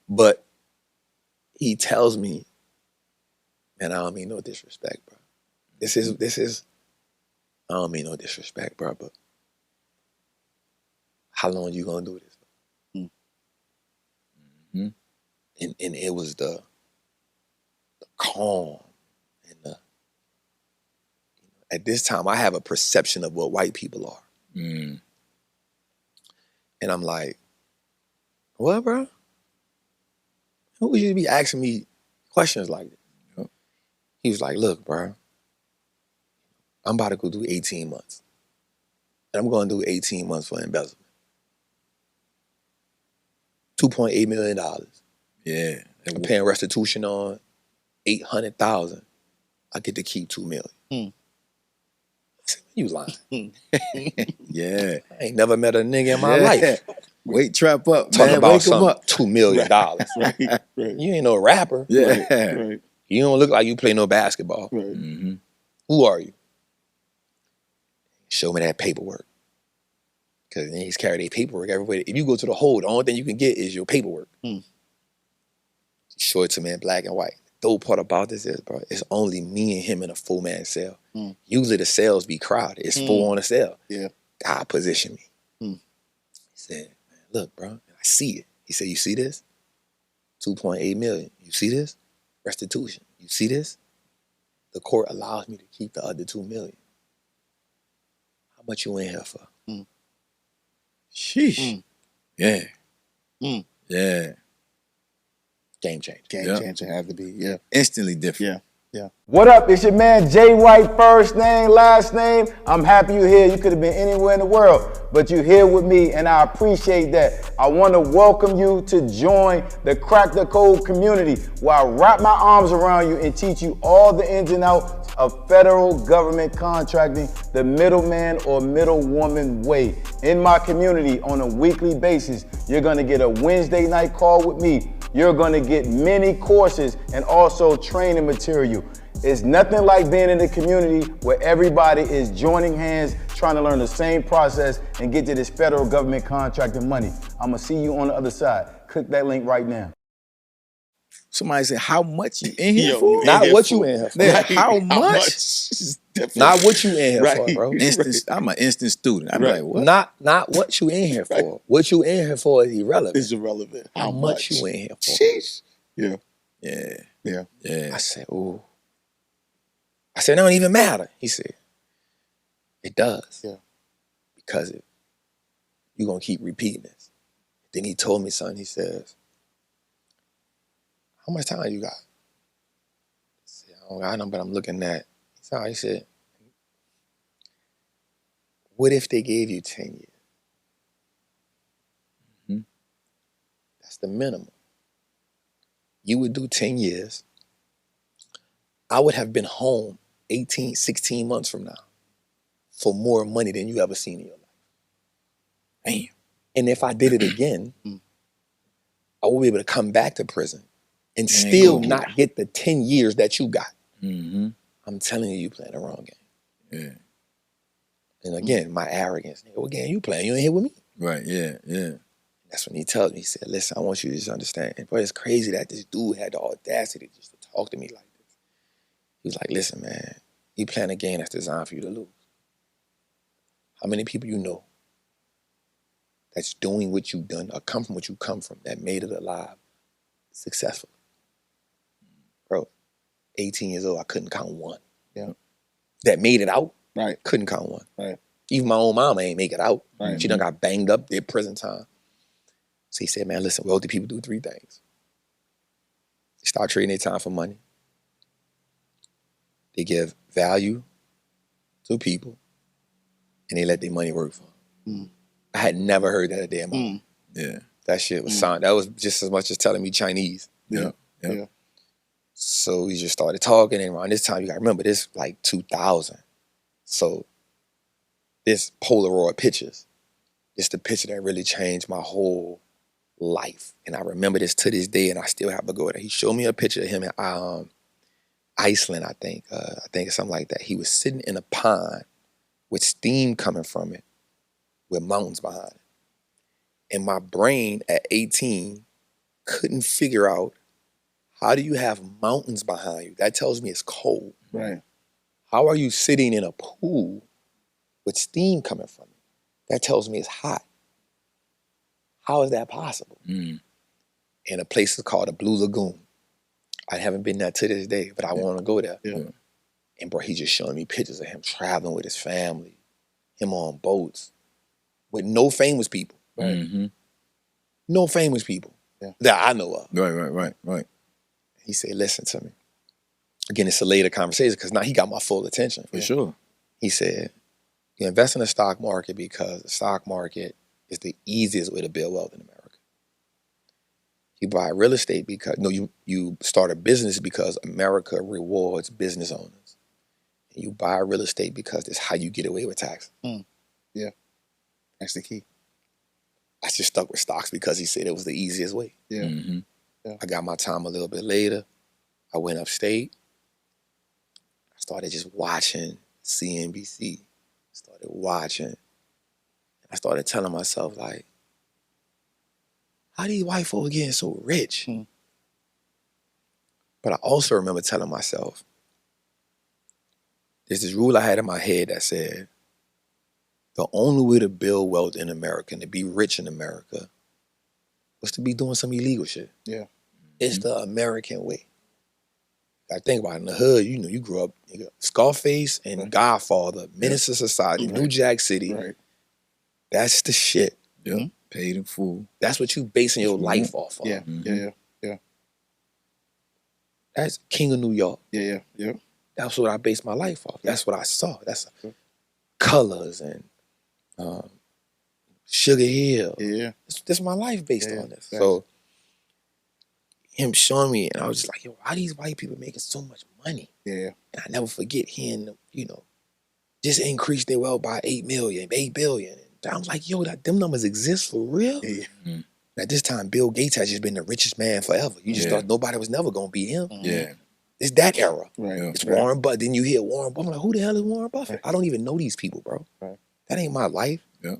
But he tells me, man, I don't mean no disrespect, bro. This is, I don't mean no disrespect, bro, but how long you gonna do this? And it was the calm and the, at this time I have a perception of what white people are. And I'm like, what, bro? Who would you be asking me questions like this? He was like, look, bro, I'm about to go do 18 months. And I'm going to do 18 months for embezzlement. $2.8 million. Yeah. I'm paying restitution on $800,000. I get to keep $2 million. I said, you lying. Yeah. I ain't never met a nigga in my life. Wait, trap up, Talking man. about Wake some him up. $2 million. Right. You ain't no rapper. Yeah. Right. You don't look like you play no basketball. Right. Who are you? Show me that paperwork. Because they just carry their paperwork everywhere. If you go to the hole, the only thing you can get is your paperwork. Show it to me in black and white. The dope part about this is, bro, it's only me and him in a 4-man cell. Usually the cells be crowded. It's 4 on a cell. Yeah. God positioned me. He said, man, look, bro, I see it. He said, you see this? 2.8 million. You see this? Restitution. You see this? The court allows me to keep the other 2 million. How much you in here for? Sheesh. Yeah. Yeah. Game changer. Game changer have to be, yeah. Instantly different. Yeah. What up? It's your man Jay White, first name, last name. I'm happy you're here. You could have been anywhere in the world, but you're here with me, and I appreciate that. I want to welcome you to join the Crack the Code community, where I wrap my arms around you and teach you all the ins and outs of federal government contracting, the middleman or middlewoman way. In my community on a weekly basis, you're going to get a Wednesday night call with me. You're going to get many courses and also training material. It's nothing like being in a community where everybody is joining hands, trying to learn the same process and get to this federal government contracting money. I'm going to see you on the other side. Click that link right now. Somebody said, how much you in here for? Not what you in here for. Yeah, how much? is different. Not what you in here for, bro. I'm an instant student. I'm like, what? Not what you in here for. What you in here for is irrelevant. It's irrelevant. How much you in here for? Sheesh. Yeah. Yeah. Yeah. Yeah. I said, ooh. I said, it don't even matter. He said, it does. Yeah. Because you're going to keep repeating this. Then he told me something. He says, how much time you got? I said, I don't got nothing, but I'm looking at. He said, what if they gave you 10 years? That's the minimum. You would do 10 years. I would have been home 18, 16 months from now for more money than you ever seen in your life. Damn. And if I did it again, I would be able to come back to prison and still not get the 10 years that you got. I'm telling you, you playing the wrong game. Yeah. And again, my arrogance. Well, again, you playing, you ain't here with me. Right, yeah, yeah. That's when he told me, he said, listen, I want you to just understand. But it's crazy that this dude had the audacity just to talk to me like this. He was like, listen, man, you playing a game that's designed for you to lose. How many people you know that's doing what you've done or come from what you come from that made it alive successfully? Bro, 18 years old, I couldn't count one. Yeah. That made it out, Right. couldn't count one. Right. Even my own mama ain't make it out. Right. She done got banged up, did prison time. So he said, man, listen, wealthy people do 3 things. They start trading their time for money. They give value to people, and they let their money work for them. I had never heard that a day in my life. Yeah. That shit was sound. That was just as much as telling me Chinese. Yeah. So we just started talking, and around this time, you gotta remember, this like 2000. So this Polaroid pictures, it's the picture that really changed my whole life. And I remember this to this day, and I still have to go there. He showed me a picture of him in Iceland, I think. I think it's something like that. He was sitting in a pond with steam coming from it, with mountains behind it. And my brain at 18 couldn't figure out, how do you have mountains behind you? That tells me it's cold. Right. How are you sitting in a pool with steam coming from it? That tells me it's hot. How is that possible? And a place is called the Blue Lagoon. I haven't been there to this day, but I want to go there. Yeah. And bro, he's just showing me pictures of him traveling with his family, him on boats, with no famous people. Right. No famous people that I know of. Right. He said, listen to me. Again, it's a later conversation because now he got my full attention. For sure. He said, you invest in the stock market because the stock market is the easiest way to build wealth in America. You buy real estate because, you start a business because America rewards business owners. And you buy real estate because it's how you get away with tax. Yeah. That's the key. I just stuck with stocks because he said it was the easiest way. Yeah. I got my time a little bit later. I went upstate. I started just watching CNBC. Started watching. I started telling myself, like, how these white folks getting so rich? But I also remember telling myself, there's this rule I had in my head that said, the only way to build wealth in America and to be rich in America was to be doing some illegal shit. Yeah. It's the American way. I think about it, in the hood, you know, you grew up, Scarface and Godfather, Menace to Society, New Jack City. Right. That's the shit. Yeah. Paid in full. That's what you basing your life off of. Yeah. Yeah. That's King of New York. Yeah. That's what I based my life off. That's what I saw. That's colors and Sugar Hill. Yeah. This is my life based on this. So him showing me, and I was just like, yo, why these white people making so much money? Yeah. And I never forget hearing them, you know, just increase their wealth by 8 billion. And I was like, yo, them numbers exist for real? Yeah. At this time, Bill Gates has just been the richest man forever. You just thought nobody was never gonna beat him. Yeah. It's that era. Right. It's Warren Buffett. Then you hear Warren Buffett. I'm like, who the hell is Warren Buffett? I don't even know these people, bro. Right. That ain't my life. Yeah.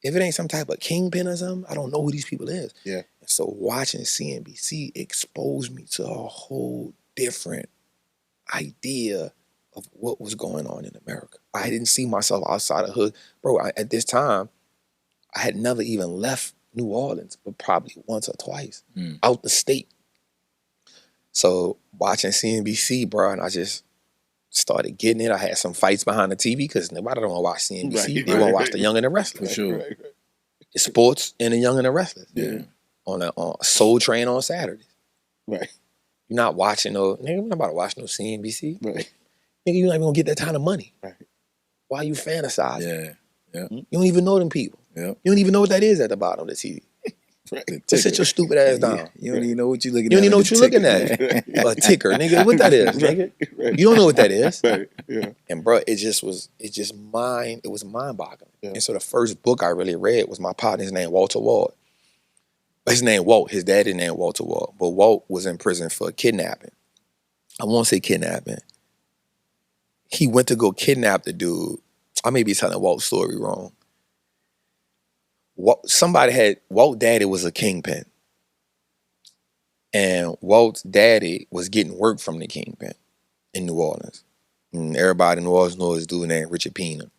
If it ain't some type of kingpin or something, I don't know who these people is. Yeah. And so watching CNBC exposed me to a whole different idea of what was going on in America. I didn't see myself outside of hood. Bro, at this time, I had never even left New Orleans, but probably once or twice out the state. So watching CNBC, bro, and I just started getting it. I had some fights behind the TV because nobody don't want to watch CNBC. They want to watch The Young and the Restless. For sure. It's sports and The Young and the Restless. Yeah. On Soul Train on Saturdays. Right. You're not watching nigga, I'm not about to watch no CNBC. Right. Nigga, you're not even gonna get that kind of money. Right. Why you fantasizing? Yeah. Yeah. You don't even know them people. Yeah. You don't even know what that is at the bottom of the TV. Just sit your stupid ass down. You don't even know what you're looking at. You don't even know what you're looking at. A ticker, nigga. What that is, nigga. You don't know what that is. Right. Yeah. And bro, it was mind-boggling. Yeah. And so the first book I really read was my partner's name, Walter Ward. His name Walt, his daddy named Walter Ward. But Walt was in prison for kidnapping. I won't say kidnapping. He went to go kidnap the dude. I may be telling Walt's story wrong. Walt daddy was a kingpin. And Walt's daddy was getting work from the kingpin in New Orleans. And everybody in New Orleans knows this dude named Richard Pena.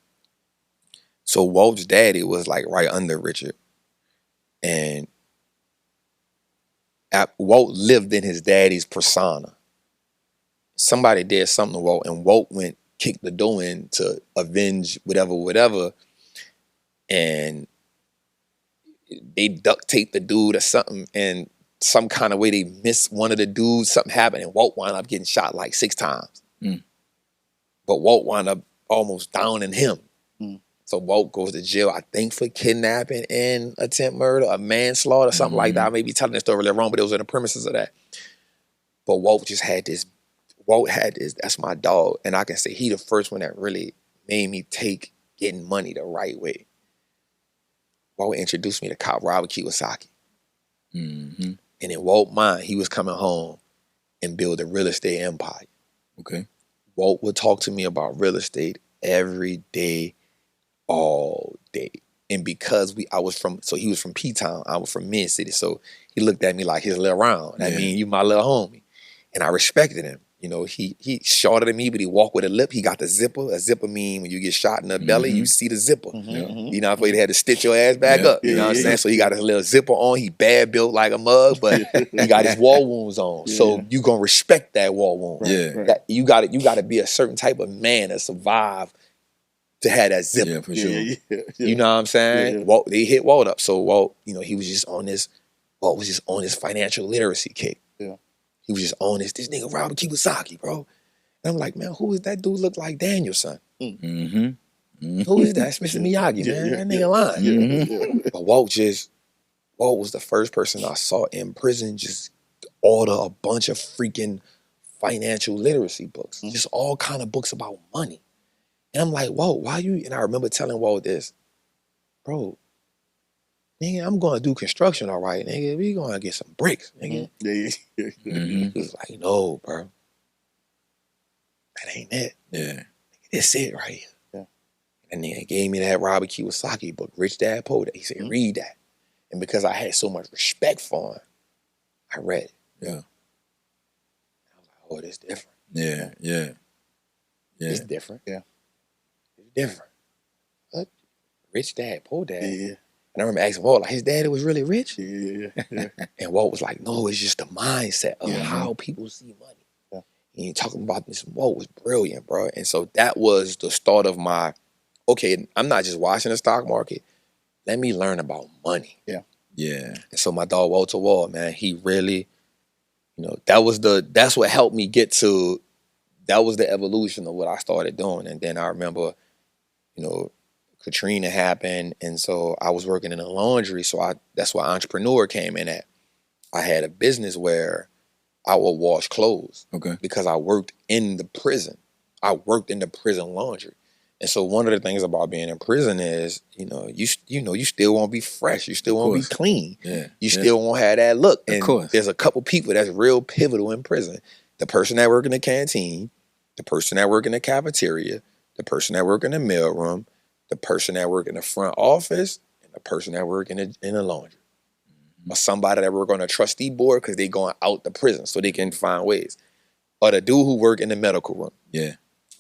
So Walt's daddy was like right under Richard. And Walt lived in his daddy's persona. Somebody did something to Walt, and Walt kicked the door in to avenge whatever. And they duct taped the dude or something, and some kind of way they missed one of the dudes, something happened, and Walt wound up getting shot like 6 times. But Walt wound up almost downing him. So Walt goes to jail, I think, for kidnapping and attempt murder, or manslaughter, something like that. I may be telling the story really wrong, but it was in the premises of that. But Walt had this, that's my dog. And I can say he the first one that really made me take getting money the right way. Walt introduced me to cop Robert Kiyosaki. And in Walt's mind, he was coming home and build a real estate empire. Okay. Walt would talk to me about real estate every day, all day. And because he was from P-Town, I was from Mid-City, so he looked at me like his little round. I mean, you my little homie. And I respected him. You know, he shorter than me, but he walked with a lip. He got the zipper. A zipper mean when you get shot in the belly, you see the zipper. You know, they had to stitch your ass back up. You know what I'm saying? So he got his little zipper on. He bad built like a mug, but he got his war wounds on. So you gonna respect that war wound. That you gotta be a certain type of man to survive to have that zipper. Yeah, for sure. You know what I'm saying? Walt, they hit Walt up. So Walt, you know, Walt was just on his financial literacy kick. He was just on this nigga Robert Kiyosaki, bro. And I'm like, man, who is that dude look like Danielson? Who is that? It's Mr. Miyagi, man. That nigga lying. But Walt was the first person I saw in prison just order a bunch of freaking financial literacy books. Just all kind of books about money. And I'm like, Walt, why you? And I remember telling Walt this, bro, nigga, I'm going to do construction, all right, nigga. We going to get some bricks, nigga. He was like, no, bro. that ain't it. Yeah. It's it right here. Yeah. And then he gave me that Robert Kiyosaki book, Rich Dad Poor Dad. He said, read that. And because I had so much respect for him, I read it. Yeah. I was like, oh, this different. Yeah. Yeah. Yeah. It's different. Yeah. It's different. What? Rich Dad, Poor Dad. Yeah. And I remember asking Walt, like, his daddy was really rich? Yeah. And Walt was like, no, it's just the mindset of how people see money. Yeah. And you talking about this, Walt was brilliant, bro. And so that was the start of my, okay, I'm not just watching the stock market. Let me learn about money. Yeah. Yeah. And so my dog, Walter Wall, man, he really, that's what helped me get to, that was the evolution of what I started doing. And then I remember, Katrina happened. And so I was working in a laundry. So that's why entrepreneur came in at. I had a business where I would wash clothes. Okay. Because I worked in the prison. I worked in the prison laundry. And so one of the things about being in prison is, you still won't be fresh. You still won't be clean. Yeah. You still won't have that look. And of course. There's a couple people that's real pivotal in prison. The person that work in the canteen, the person that work in the cafeteria, the person that work in the mailroom, the person that work in the front office, and the person that work in the laundry. Or somebody that work on a trustee board because they going out the prison so they can find ways. Or the dude who work in the medical room. Yeah.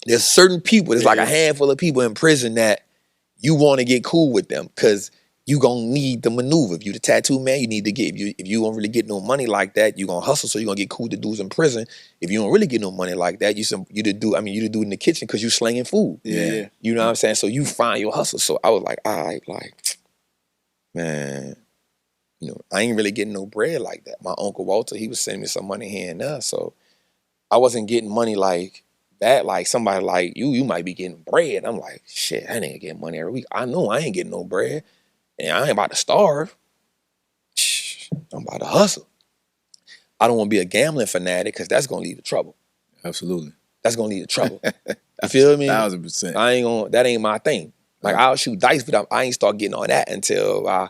There's certain people, there's like a handful of people in prison that you want to get cool with them because you gonna need the maneuver. If you the tattoo man, you need to get, if you don't really get no money like that, you gonna hustle, so you gonna get cool with the dudes in prison. If you don't really get no money like that, you the dude in the kitchen because you slinging food. Yeah. You know what I'm saying? So you find your hustle. So I was like, all right, like, man, I ain't really getting no bread like that. My Uncle Walter, he was sending me some money here and there. So I wasn't getting money like that, like somebody like you might be getting bread. I'm like, shit, I ain't getting money every week. I know I ain't getting no bread. And I ain't about to starve. I'm about to hustle. I don't want to be a gambling fanatic because that's going to lead to trouble. Absolutely. That's going to lead to trouble. You feel me? 1000%. That ain't my thing. Like, I'll shoot dice, but I ain't start getting on that until I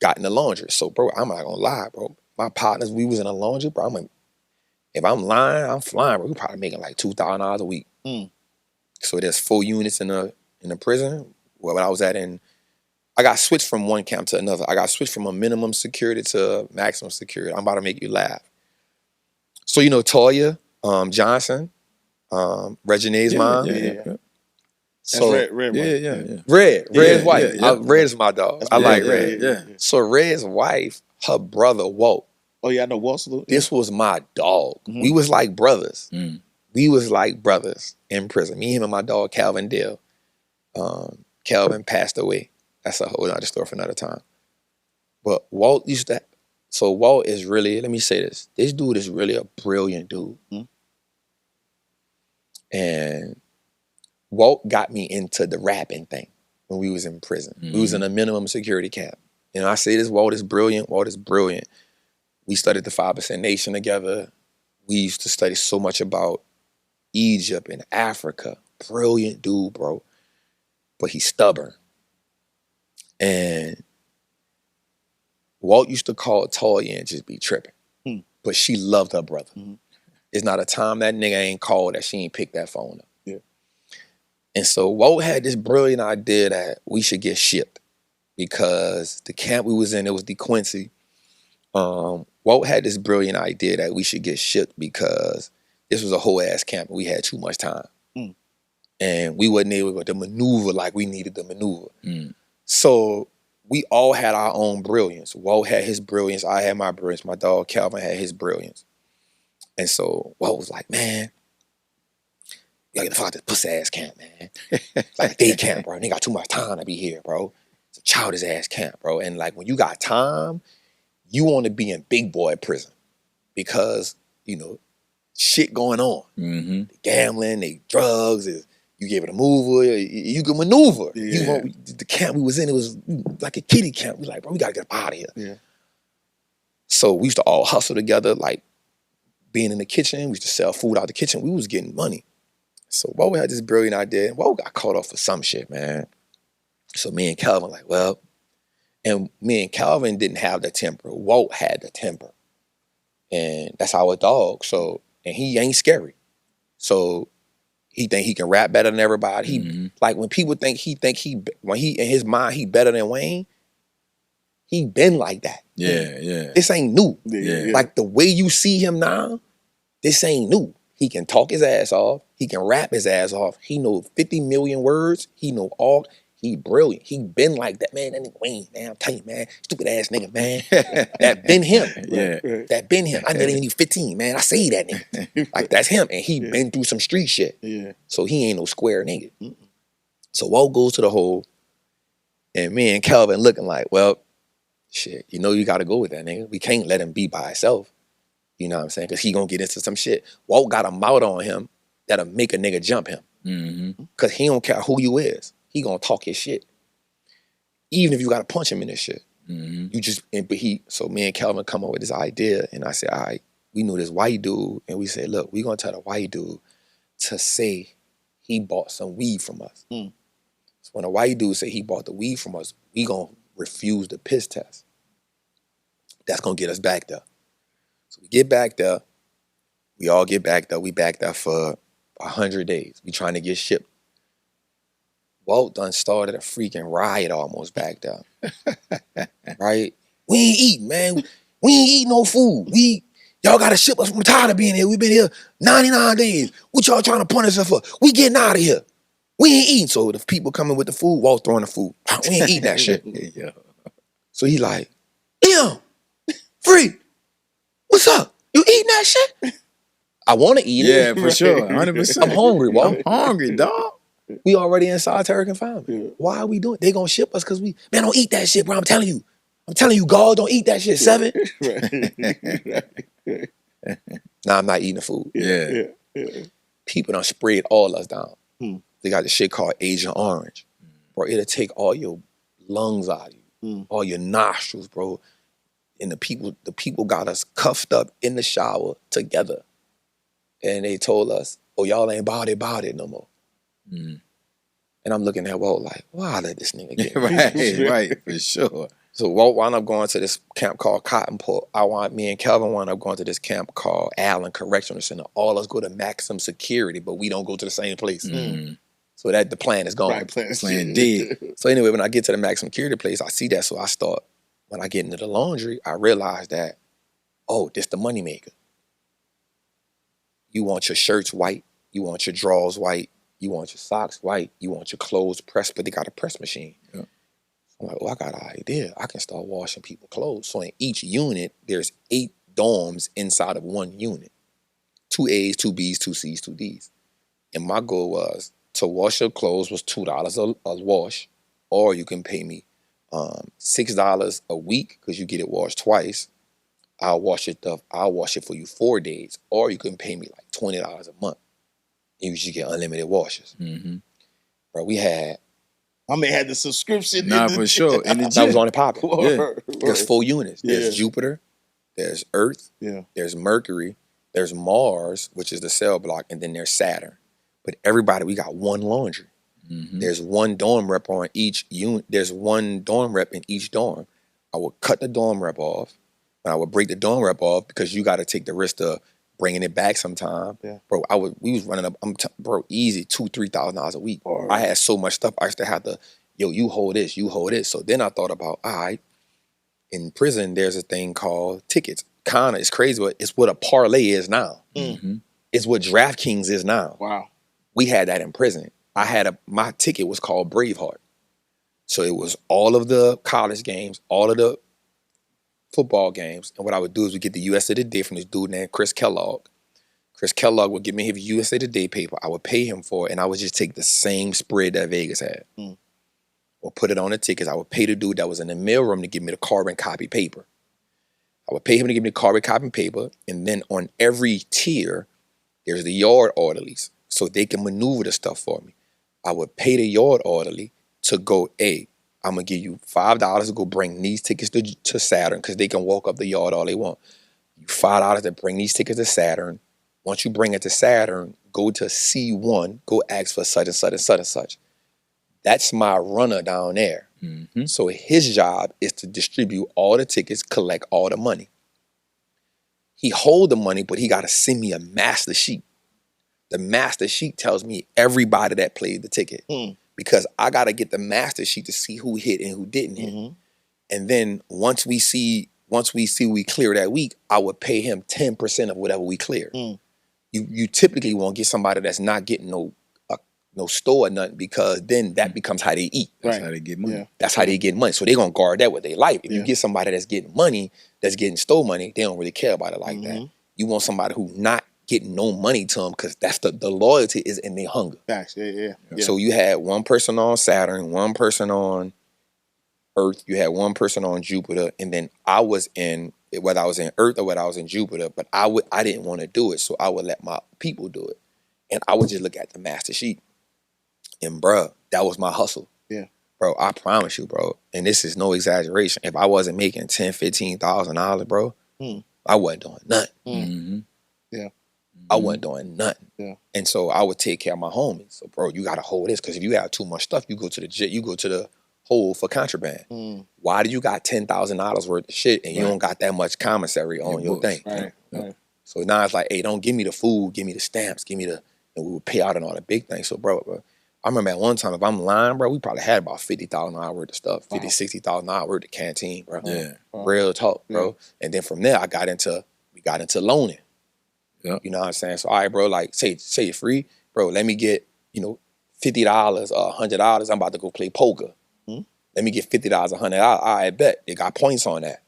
got in the laundry. So, bro, I'm not going to lie, bro. My partners, we was in a laundry, bro. If I'm lying, I'm flying, bro. We probably making like $2,000 a week. So there's 4 units in the prison. Well, I was I got switched from one camp to another. I got switched from a minimum security to maximum security. I'm about to make you laugh. So Toya Johnson, Regine's mom. Yeah. So That's Red. Yeah. Red's wife. Yeah. Red is my dog. I like Red. Yeah. So Red's wife, her brother Walt. Oh yeah, I know Wallstreet. This was my dog. We was like brothers. We was like brothers in prison. Me, him, and my dog Calvin Dale. Calvin passed away. That's a whole other story for another time. But Walt Walt is really, let me say this. This dude is really a brilliant dude. And Walt got me into the rapping thing when we was in prison. We was in a minimum security camp. I say this, Walt is brilliant. Walt is brilliant. We studied the 5% Nation together. We used to study so much about Egypt and Africa. Brilliant dude, bro. But he's stubborn. And Walt used to call Toya and just be tripping. But she loved her brother. It's not a time that nigga ain't called that she ain't picked that phone up. Yeah. And so Walt had this brilliant idea that we should get shipped because the camp we was in, it was DeQuincy. Walt had this brilliant idea that we should get shipped because this was a whole ass camp and we had too much time. And we wasn't able to maneuver like we needed to maneuver. So we all had our own brilliance. Walt had his brilliance, I had my brilliance, my dog Calvin had his brilliance. And so Walt was like, man, we gotta get the fuck out this pussy ass camp, man. It's like a day camp, bro. They got too much time to be here, bro. It's a childish ass camp, bro. And like when you got time, you want to be in big boy prison because, shit going on. They gambling, they drugs, you give it a mover, you can maneuver. Yeah. The camp we was in, it was like a kiddie camp. We like, bro, we gotta get up out of here. Yeah. So we used to all hustle together, like being in the kitchen. We used to sell food out the kitchen. We was getting money. So Walt had this brilliant idea. Walt got caught off for some shit, man. So me and Calvin like, well, and me and Calvin didn't have the temper. Walt had the temper. And that's our dog. So, and he ain't scary. So he think he can rap better than everybody. He like when people think when he in his mind he better than Wayne, he been like that. Yeah. This ain't new. Yeah. Like the way you see him now, this ain't new. He can talk his ass off. He can rap his ass off. He know 50 million words. He know all. He brilliant. He been like that, man. That nigga Wayne, man. I'm telling you, man. Stupid ass nigga, man. That been him. That been him. I didn't even need 15, man. I say that nigga. Like that's him. And he been through some street shit. So he ain't no square nigga. So Walt goes to the hole, and me and Kelvin looking like, well, shit, you know you gotta go with that nigga. We can't let him be by himself. You know what I'm saying? Because he gonna get into some shit. Walt got a mouth on him that'll make a nigga jump him. Because he don't care who you is. He gonna talk his shit. Even if you gotta punch him in this shit. You just, so me and Kelvin come up with this idea, and I said, all right, we knew this white dude, and we said, look, we gonna tell the white dude to say he bought some weed from us. So when a white dude say he bought the weed from us, we gonna refuse the piss test. That's gonna get us back there. So we get back there, we all get back there, we back there for 100 days. We trying to get shipped. Walt done started a freaking riot almost back there. Right? We ain't eating, man. We ain't eating no food. Y'all gotta ship us. I'm tired of being here. We've been here 99 days. What y'all trying to punish us for? We getting out of here. We ain't eating. So the people coming with the food, Walt throwing the food. We ain't eating that shit. So he like, Free, what's up? You eating that shit? I want to eat it. Yeah, for sure. 100%. I'm hungry, Walt. I'm hungry, dog. We already in solitary confinement. Why are we doing it? They gonna ship us because man, don't eat that shit, bro. I'm telling you, God, don't eat that shit. 7. Nah, I'm not eating the food. Yeah. People done sprayed all us down. They got this shit called Agent Orange. Bro, it'll take all your lungs out of you, all your nostrils, bro. And the people got us cuffed up in the shower together. And they told us, oh, y'all ain't about it no more. And I'm looking at Walt like, why I let this nigga get right, for sure. So Walt wound up going to this camp called Cottonport. Me and Kelvin wound up going to this camp called Allen Correctional Center. All us go to maximum security, but we don't go to the same place. So that the plan is gone. Right, Plan dead. So anyway, when I get to the maximum security place, I see that. So I start, when I get into the laundry, I realize that, oh, this the moneymaker. You want your shirts white. You want your drawers white. You want your socks white. You want your clothes pressed, but they got a press machine. I'm like, oh, I got an idea. I can start washing people's clothes. So in each unit, there's 8 dorms inside of one unit. 2 A's, 2 B's, 2 C's, 2 D's. And my goal was to wash your clothes was $2 a wash, or you can pay me $6 a week because you get it washed twice. I'll wash it for you 4 days, or you can pay me like $20 a month. And you should get unlimited washes. Bro, we had... I may have the subscription. Nah, for sure. And that was on the popping. Yeah. There's 4 units. There's Jupiter, there's Earth, there's Mercury, there's Mars, which is the cell block, and then there's Saturn. But everybody, we got one laundry. There's one dorm rep on each unit. There's one dorm rep in each dorm. I would cut the dorm rep off, and I would break the dorm rep off because you got to take the risk of bringing it back sometime. Bro, we was running up, bro, easy $2,000-$3,000 a week. I had so much stuff, I used to have to, you hold this, you hold it. So then I thought about, all right, in prison, there's a thing called tickets. Kinda, it's crazy, but it's what a parlay is now. It's what DraftKings is now. Wow. We had that in prison. My ticket was called Braveheart. So it was all of the college games, all of the football games, and what I would do is we get the USA Today from this dude named Chris Kellogg. Chris Kellogg would give me his USA Today paper. I would pay him for it, and I would just take the same spread that Vegas had. Or put it on the tickets. I would pay the dude that was in the mailroom to give me the carbon copy paper. I would pay him to give me the carbon copy paper, and then on every tier, there's the yard orderlies, so they can maneuver the stuff for me. I would pay the yard orderly to go, hey, I'm going to give you $5 to go bring these tickets to Saturn because they can walk up the yard all they want. You $5 to bring these tickets to Saturn. Once you bring it to Saturn, go to C1, go ask for such and such and such and such. That's my runner down there. So his job is to distribute all the tickets, collect all the money. He hold the money, but he got to send me a master sheet. the master sheet tells me everybody that played the ticket. Because I got to get the master sheet to see who hit and who didn't hit. And then once we see we clear that week, I would pay him 10% of whatever we clear. You typically won't get somebody that's not getting no store or nothing, because then that becomes how they eat. That's how they get money. That's how they get money. So they're going to guard that with their life. If you get somebody that's getting money, that's getting store money, they don't really care about it like that. You want somebody who not getting no money to them, because that's the loyalty is in their hunger. Facts. Yeah. So you had one person on Saturn, one person on Earth, you had one person on Jupiter, and then I was in, whether I was in Earth or whether I was in Jupiter, but I didn't want to do it, so I would let my people do it. And I would just look at the master sheet. And bruh, that was my hustle. Yeah. Bro, I promise you, bro, and this is no exaggeration, if I wasn't making $10,000, $15,000, bro, I wasn't doing nothing. Yeah. I wasn't doing nothing. Yeah. And so I would take care of my homies. So, bro, you got to hold this, because if you have too much stuff, you go to the hole for contraband. Why do you got $10,000 worth of shit and you don't got that much commissary on your thing? Right. So now it's like, hey, don't give me the food, give me the stamps, and we would pay out on all the big things. So, bro, I remember at one time, if I'm lying, bro, we probably had about $50,000 worth of stuff, $60,000 worth of canteen, bro. Yeah. Real talk, bro. And then from there, we got into loaning. Yeah. You know what I'm saying? So, all right, bro, like, say it's free, bro, let me get, $50 or $100. I'm about to go play poker. Let me get $50, $100. I bet. It got points on that.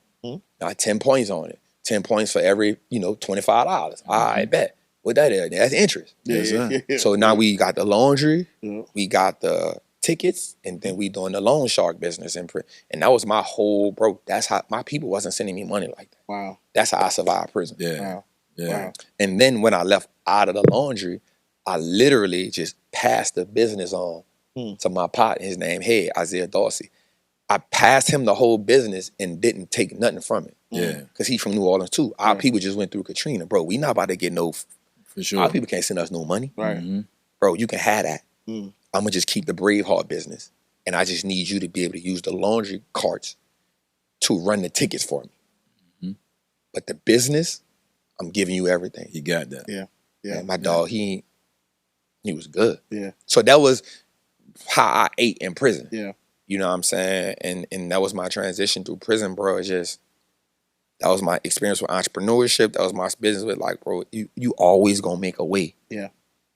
Got 10 points on it. 10 points for every, $25. I bet. What that is, that's interest. Yeah. So now we got the laundry, we got the tickets, and then we doing the loan shark business. And that was my whole, bro, that's how my people wasn't sending me money like that. Wow. That's how I survived prison. Yeah. Wow. And then when I left out of the laundry, I literally just passed the business on to my partner, his name, Isaiah Dorsey. I passed him the whole business and didn't take nothing from it. Yeah. Because he's from New Orleans too. Our people just went through Katrina. Bro, we not about to get no... For sure. Our people can't send us no money. Right. Bro, you can have that. I'm going to just keep the Braveheart business. And I just need you to be able to use the laundry carts to run the tickets for me. But the business, I'm giving you everything. You got that. Yeah. And my dog, he was good. Yeah. So that was how I ate in prison. Yeah. You know what I'm saying? And that was my transition through prison, bro. It's just, that was my experience with entrepreneurship. That was my business with, like, bro, you always gonna make a way. Yeah.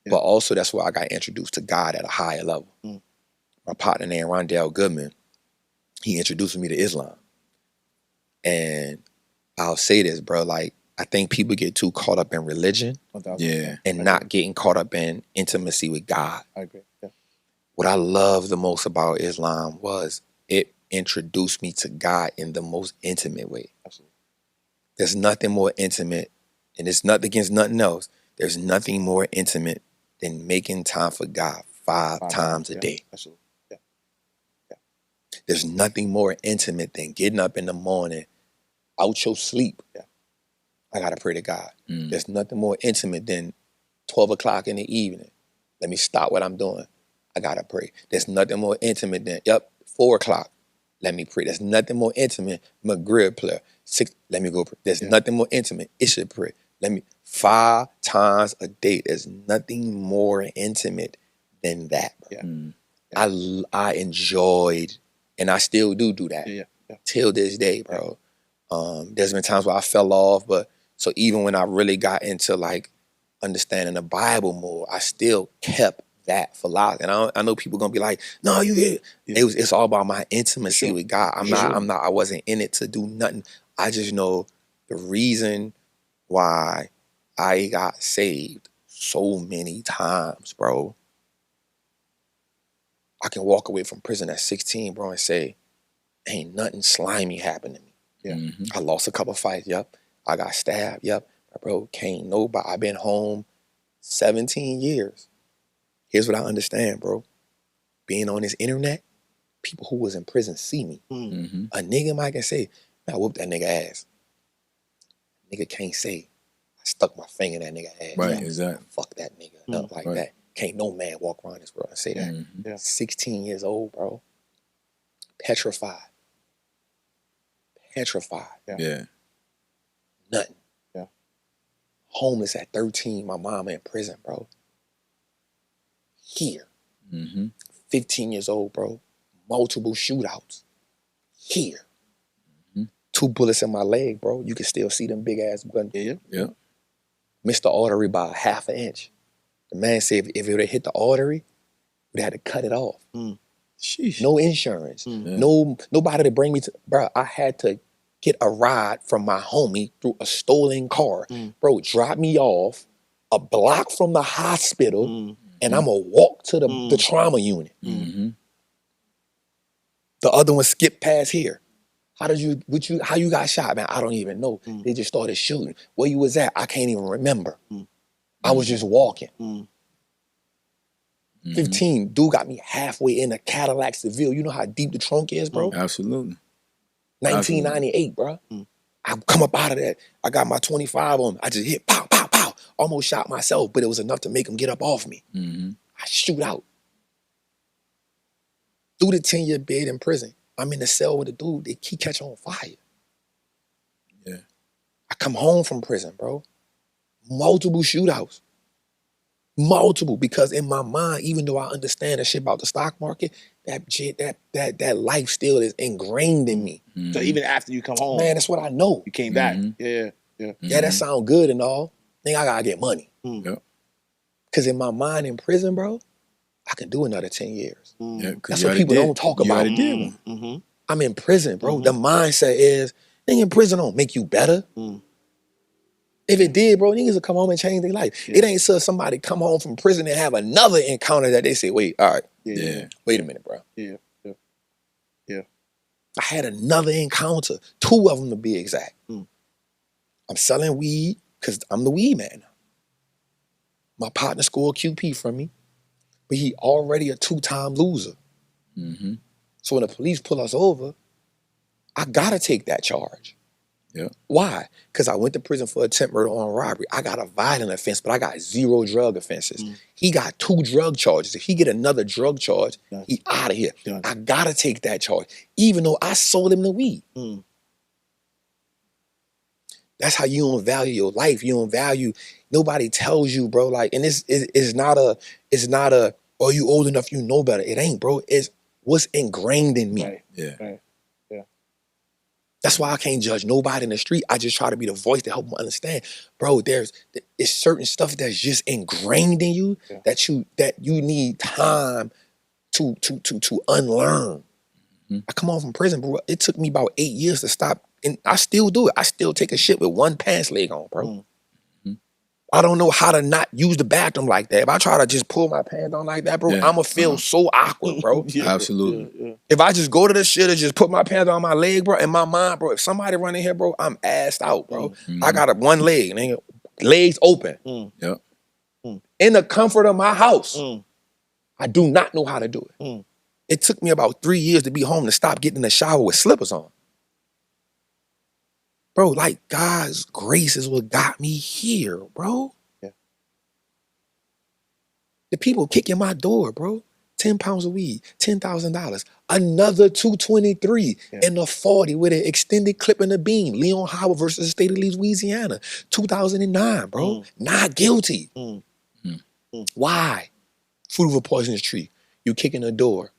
But also that's where I got introduced to God at a higher level. My partner named Rondell Goodman, he introduced me to Islam. And I'll say this, bro, like, I think people get too caught up in religion and not getting caught up in intimacy with God. I agree. Yeah. What I love the most about Islam was it introduced me to God in the most intimate way. Absolutely. There's nothing more intimate, and it's nothing against nothing else. There's nothing more intimate than making time for God five times a day. Absolutely. Yeah. There's nothing more intimate than getting up in the morning, out your sleep. I gotta pray to God. There's nothing more intimate than 12 o'clock in the evening. Let me stop what I'm doing. I gotta pray. There's nothing more intimate than 4 o'clock. Let me pray. There's nothing more intimate. Maghrib prayer. 6. Let me go pray. There's nothing more intimate. Isha pray. 5 times a day. There's nothing more intimate than that. I enjoyed, and I still do that. Till this day, bro. There's been times where I fell off, but so even when I really got into, like, understanding the Bible more, I still kept that philosophy. And I know people gonna be like, no, you get it. It's all about my intimacy with God. I wasn't in it to do nothing. I just know the reason why I got saved so many times, bro. I can walk away from prison at 16, bro, and say, ain't nothing slimy happened to me. I lost a couple fights, I got stabbed, but bro, can't nobody. I've been home 17 years. Here's what I understand, bro. Being on this internet, people who was in prison see me. A nigga might can say, man, I whooped that nigga ass. Nigga can't say, I stuck my finger in that nigga ass. Right, exactly. Fuck that nigga. Nothing like that. Can't no man walk around this world and say that. 16 years old, bro. Petrified. Yeah. Nothing. Homeless at 13, my mama in prison, bro. here. 15 years old, bro. Multiple shootouts. Here. 2 bullets in my leg, bro. You can still see them big ass guns. Yeah. Missed the artery by a half an inch. The man said if it would have hit the artery, we'd had to cut it off. Sheesh. No insurance. Nobody to bring me to, bro. I had to get a ride from my homie through a stolen car. Bro, drop me off a block from the hospital and I'm gonna walk to the trauma unit. The other one skipped past here. How you got shot, man? I don't even know. They just started shooting. Where you was at, I can't even remember. I was just walking. 15, dude got me halfway in a Cadillac Seville. You know how deep the trunk is, bro? Absolutely. 1998, bro. I come up out of that. I got my 25 on me. I just hit pow, pow, pow. Almost shot myself, but it was enough to make him get up off me. I shoot out. Through the 10-year bid in prison. I'm in the cell with a dude. They keep catching on fire. Yeah. I come home from prison, bro. Multiple shootouts. Multiple, because in my mind, even though I understand the shit about the stock market, that life still is ingrained in me. So even after you come home, man, that's what I know. You came back. Yeah. Yeah, that sound good and all. Think I gotta get money. Cause in my mind in prison, bro, I can do another 10 years. That's what people don't talk about. I'm in prison, bro. The mindset is, nigga, in prison don't make you better. If it did, bro, niggas would come home and change their life. It ain't so somebody come home from prison and have another encounter that they say, wait, all right, wait a minute, bro. I had another encounter, 2 of them to be exact. I'm selling weed because I'm the weed man now. My partner scored QP from me, but he already a 2-time loser. So when the police pull us over, I gotta take that charge. Why? Because I went to prison for attempted murder on robbery. I got a violent offense, but I got 0 drug offenses. He got 2 drug charges. If he get another drug charge, he out of here. I gotta take that charge, even though I sold him the weed. That's how you don't value your life. You don't value, nobody tells you, bro, like, and this is not a, oh, you old enough, you know better. It ain't, bro. It's what's ingrained in me. That's why I can't judge nobody in the street. I just try to be the voice to help them understand. Bro, it's certain stuff that's just ingrained in you that you need time to unlearn. I come home from prison, bro. It took me about 8 years to stop, and I still do it. I still take a shit with one pants leg on, bro. I don't know how to not use the bathroom like that. If I try to just pull my pants on like that, bro, I'ma feel so awkward, bro. Absolutely. If I just go to the shit and just put my pants on my leg, bro, in my mind, bro, if somebody run in here, bro, I'm assed out, bro. I got one leg, nigga, legs open. In the comfort of my house. I do not know how to do it. It took me about 3 years to be home to stop getting in the shower with slippers on. Bro, like God's grace is what got me here, bro. The people kicking my door, bro. 10 pounds of weed, $10,000. Another 223 and a 40 with an extended clip in the beam. Leon Howard versus the state of Louisiana. 2009, bro. Not guilty. Why? Fruit of a poisonous tree. You kick in the door,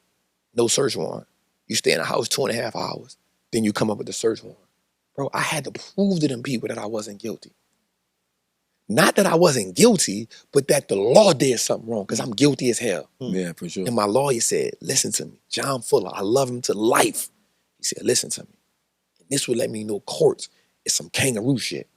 no search warrant. You stay in the house 2.5 hours. Then you come up with the search warrant. Bro, I had to prove to them people that I wasn't guilty. Not that I wasn't guilty, but that the law did something wrong, because I'm guilty as hell. Yeah, for sure. And my lawyer said, listen to me. John Fuller, I love him to life. He said, listen to me. And this would let me know courts is some kangaroo shit.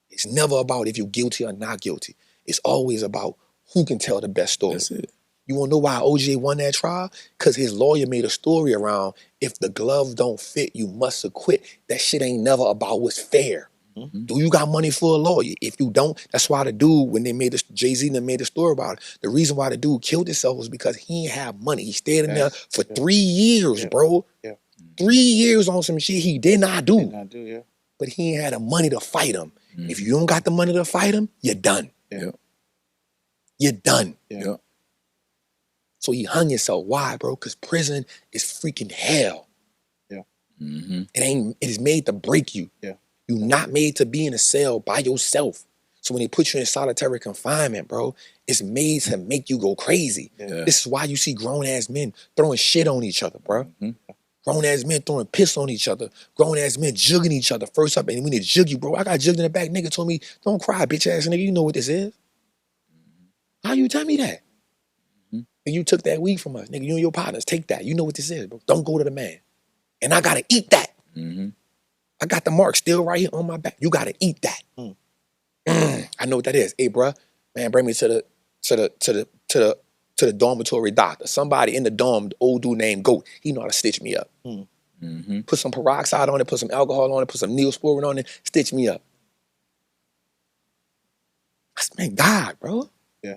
It's never about if you're guilty or not guilty. It's always about who can tell the best story. That's it. You wanna know why OJ won that trial? Because his lawyer made a story around, if the glove don't fit, you must acquit. That shit ain't never about what's fair. Do you got money for a lawyer? If you don't, that's why the dude, when they made this, Jay-Z made a story about it, the reason why the dude killed himself was because he didn't have money. He stayed in there for 3 years, bro. 3 years on some shit he did not do. But he ain't had the money to fight him. If you don't got the money to fight him, you're done. You're done. So he hung himself. Why, bro? Because prison is freaking hell. It is made to break you. You're not made to be in a cell by yourself. So when they put you in solitary confinement, bro, it's made to make you go crazy. Yeah. This is why you see grown-ass men throwing shit on each other, bro. Grown-ass men throwing piss on each other. Grown-ass men jugging each other first up. And when they jug you, bro, I got jugged in the back. Nigga told me, don't cry, bitch-ass nigga. You know what this is. How you tell me that? And you took that weed from us. Nigga, you and your partners, take that. You know what this is, bro. Don't go to the man. And I got to eat that. I got the mark still right here on my back. You got to eat that. I know what that is. Hey, bro, man, bring me to the dormitory doctor. Somebody in the dorm, the old dude named Goat, he know how to stitch me up. Put some peroxide on it, put some alcohol on it, put some Neosporin on it, stitch me up. That's, man, God, bro. Yeah.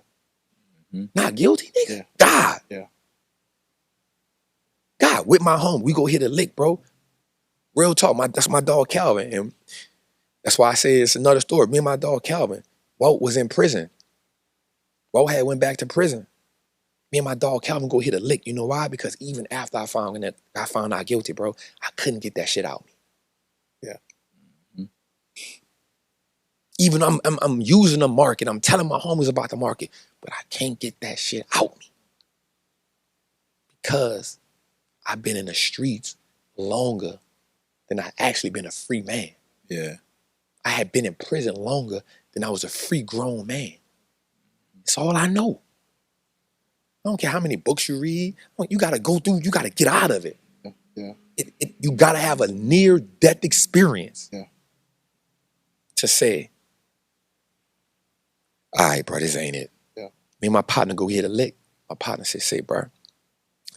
Not guilty, nigga. Yeah. God. Yeah. God, with my home, we go hit a lick, bro. Real talk, that's my dog Calvin. And that's why I say it's another story. Me and my dog Calvin, Walt was in prison. Walt had went back to prison. Me and my dog Calvin go hit a lick. You know why? Because even after I found out guilty, bro, I couldn't get that shit out of me. Yeah. Even I'm using the market. I'm telling my homies about the market, but I can't get that shit out of me. Because I've been in the streets longer than I actually been a free man. Yeah. I had been in prison longer than I was a free grown man. It's all I know. I don't care how many books you read. You gotta go through, you gotta get out of it. Yeah. You gotta have a near-death experience to say, all right, bro, this ain't it. Yeah. Me and my partner go hit a lick. My partner said, say, bro,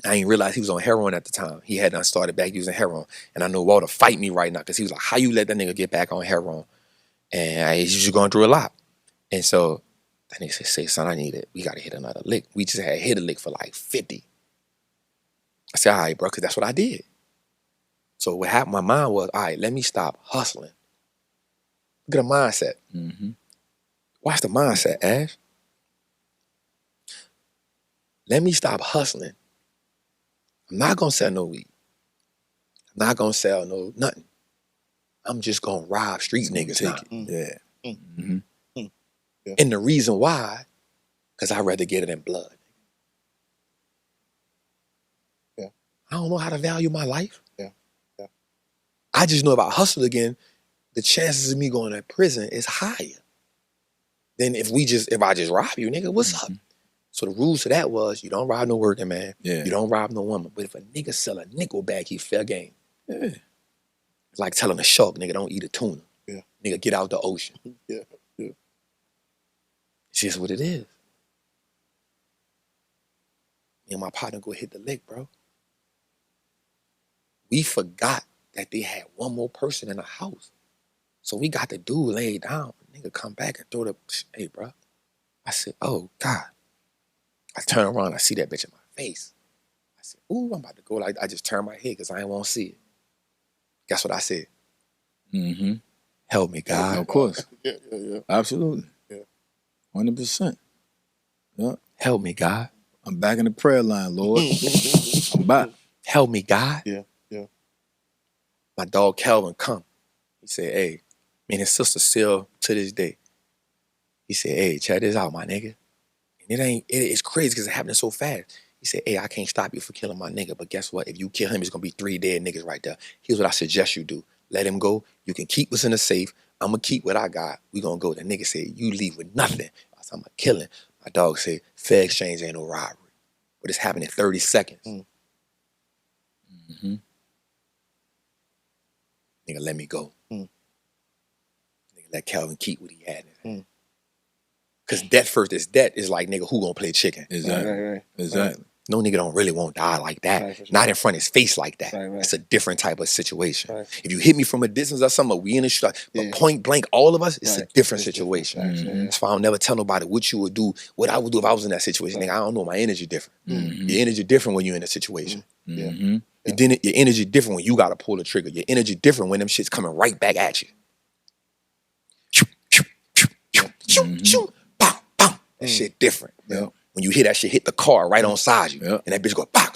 I didn't realize he was on heroin at the time. He had done started back using heroin. And I know Walter fight me right now because he was like, how you let that nigga get back on heroin? And he's just going through a lot. And so that nigga said, say, son, I need it. We got to hit another lick. We just had hit a lick for like 50. I said, all right, bro, because that's what I did. So what happened, my mind was, all right, let me stop hustling. Look at the mindset. Watch the mindset, Ash. Let me stop hustling. I'm not going to sell no weed. I'm not going to sell no nothing. I'm just going to rob street niggas now. Yeah. Yeah. And the reason why, because I'd rather get it in blood. Yeah. I don't know how to value my life. Yeah. Yeah. I just know if I hustle again, the chances of me going to prison is higher than if I just rob you, nigga, what's up? So the rules to that was, you don't rob no working man. Yeah. You don't rob no woman. But if a nigga sell a nickel bag, he fair game. Yeah. It's like telling a shark, nigga, don't eat a tuna. Yeah. Nigga, get out the ocean. Yeah. Yeah. It's just what it is. Me and my partner go hit the lick, bro. We forgot that they had one more person in the house. So we got the dude laid down. Nigga come back and throw the, hey, bro. I said, oh, God. I turn around, I see that bitch in my face. I said, ooh, I'm about to go. Like, I just turned my head because I ain't want to see it. Guess what I said? Help me, God. Of course. Yeah. Absolutely. Yeah. 100%. Yeah. Help me, God. I'm back in the prayer line, Lord. I'm back. Help me, God. Yeah. My dog Calvin come. He said, hey, me and his sister still to this day. He said, hey, check this out, my nigga. And it's crazy because it happened so fast. He said, hey, I can't stop you for killing my nigga, but guess what? If you kill him, it's going to be 3 dead niggas right there. Here's what I suggest you do. Let him go. You can keep what's in the safe. I'm going to keep what I got. We going to go. The nigga said, you leave with nothing. I said, I'm going to kill him. My dog said, fair exchange ain't no robbery. But it's happening in 30 seconds. Nigga, let me go. Nigga, let Calvin keep what he had in his hand. Because death first is death is like, nigga, who gonna play chicken? Exactly. Right. Exactly. No nigga don't really want to die like that. Right, for sure. Not in front of his face like that. Right. It's a different type of situation. Right. If you hit me from a distance or something, we in a shot, but point blank, all of us, it's a different situation. That's why I'll never tell nobody what you would do, what I would do if I was in that situation. Nigga, I don't know, my energy different. Your energy different when you're in a situation. Your energy different when you gotta pull the trigger. Your energy different when them shit's coming right back at you. That shit different. Yep. When you hear that shit hit the car right on side you, Yep. and that bitch go, pow,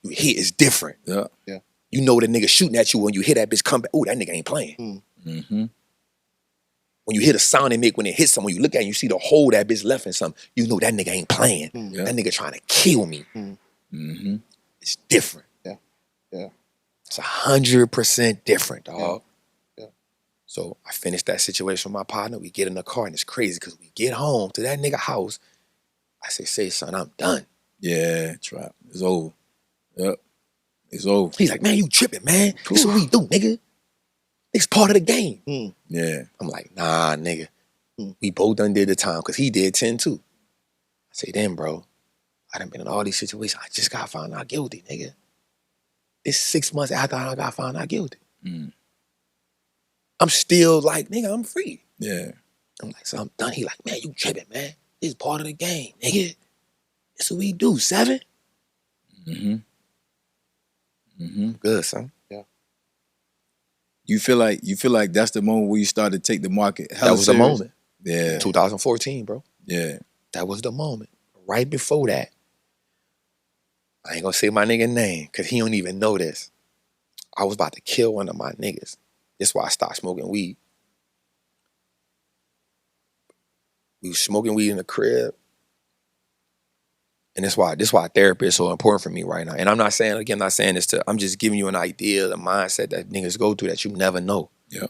you hear it's different. Yeah. You know the nigga shooting at you when you hear that bitch come back. Ooh, that nigga ain't playing. When you hear the sound they make when it hits someone, you look at it, you see the hole that bitch left in something, you know that nigga ain't playing. That nigga trying to kill me. It's different. Yeah. It's 100% different, dog. Yeah. So I finished that situation with my partner. We get in the car and it's crazy because we get home to that nigga house. I say, son, I'm done. Yeah, trap. It's over. Yep. It's over. He's like, man, you tripping, man. This is what we do, nigga. It's part of the game. Yeah. I'm like, nah, nigga. We both done did the time because he did 10 too. I say, damn, bro. I done been in all these situations. I just got found out guilty, nigga. It's 6 months after I got found out guilty. I'm still like, nigga, I'm free. Yeah. I'm like, so I'm done. He like, man, you tripping, man. This is part of the game, nigga. That's what we do, 7. Good, son. Yeah. You feel like that's the moment where you started to take the market. That was the moment. Yeah. 2014, bro. Yeah. That was the moment. Right before that, I ain't gonna say my nigga name because he don't even know this. I was about to kill one of my niggas. That's why I stopped smoking weed. We was smoking weed in the crib. And that's why therapy is so important for me right now. And I'm not saying this I'm just giving you an idea of the mindset that niggas go through that you never know. Yeah.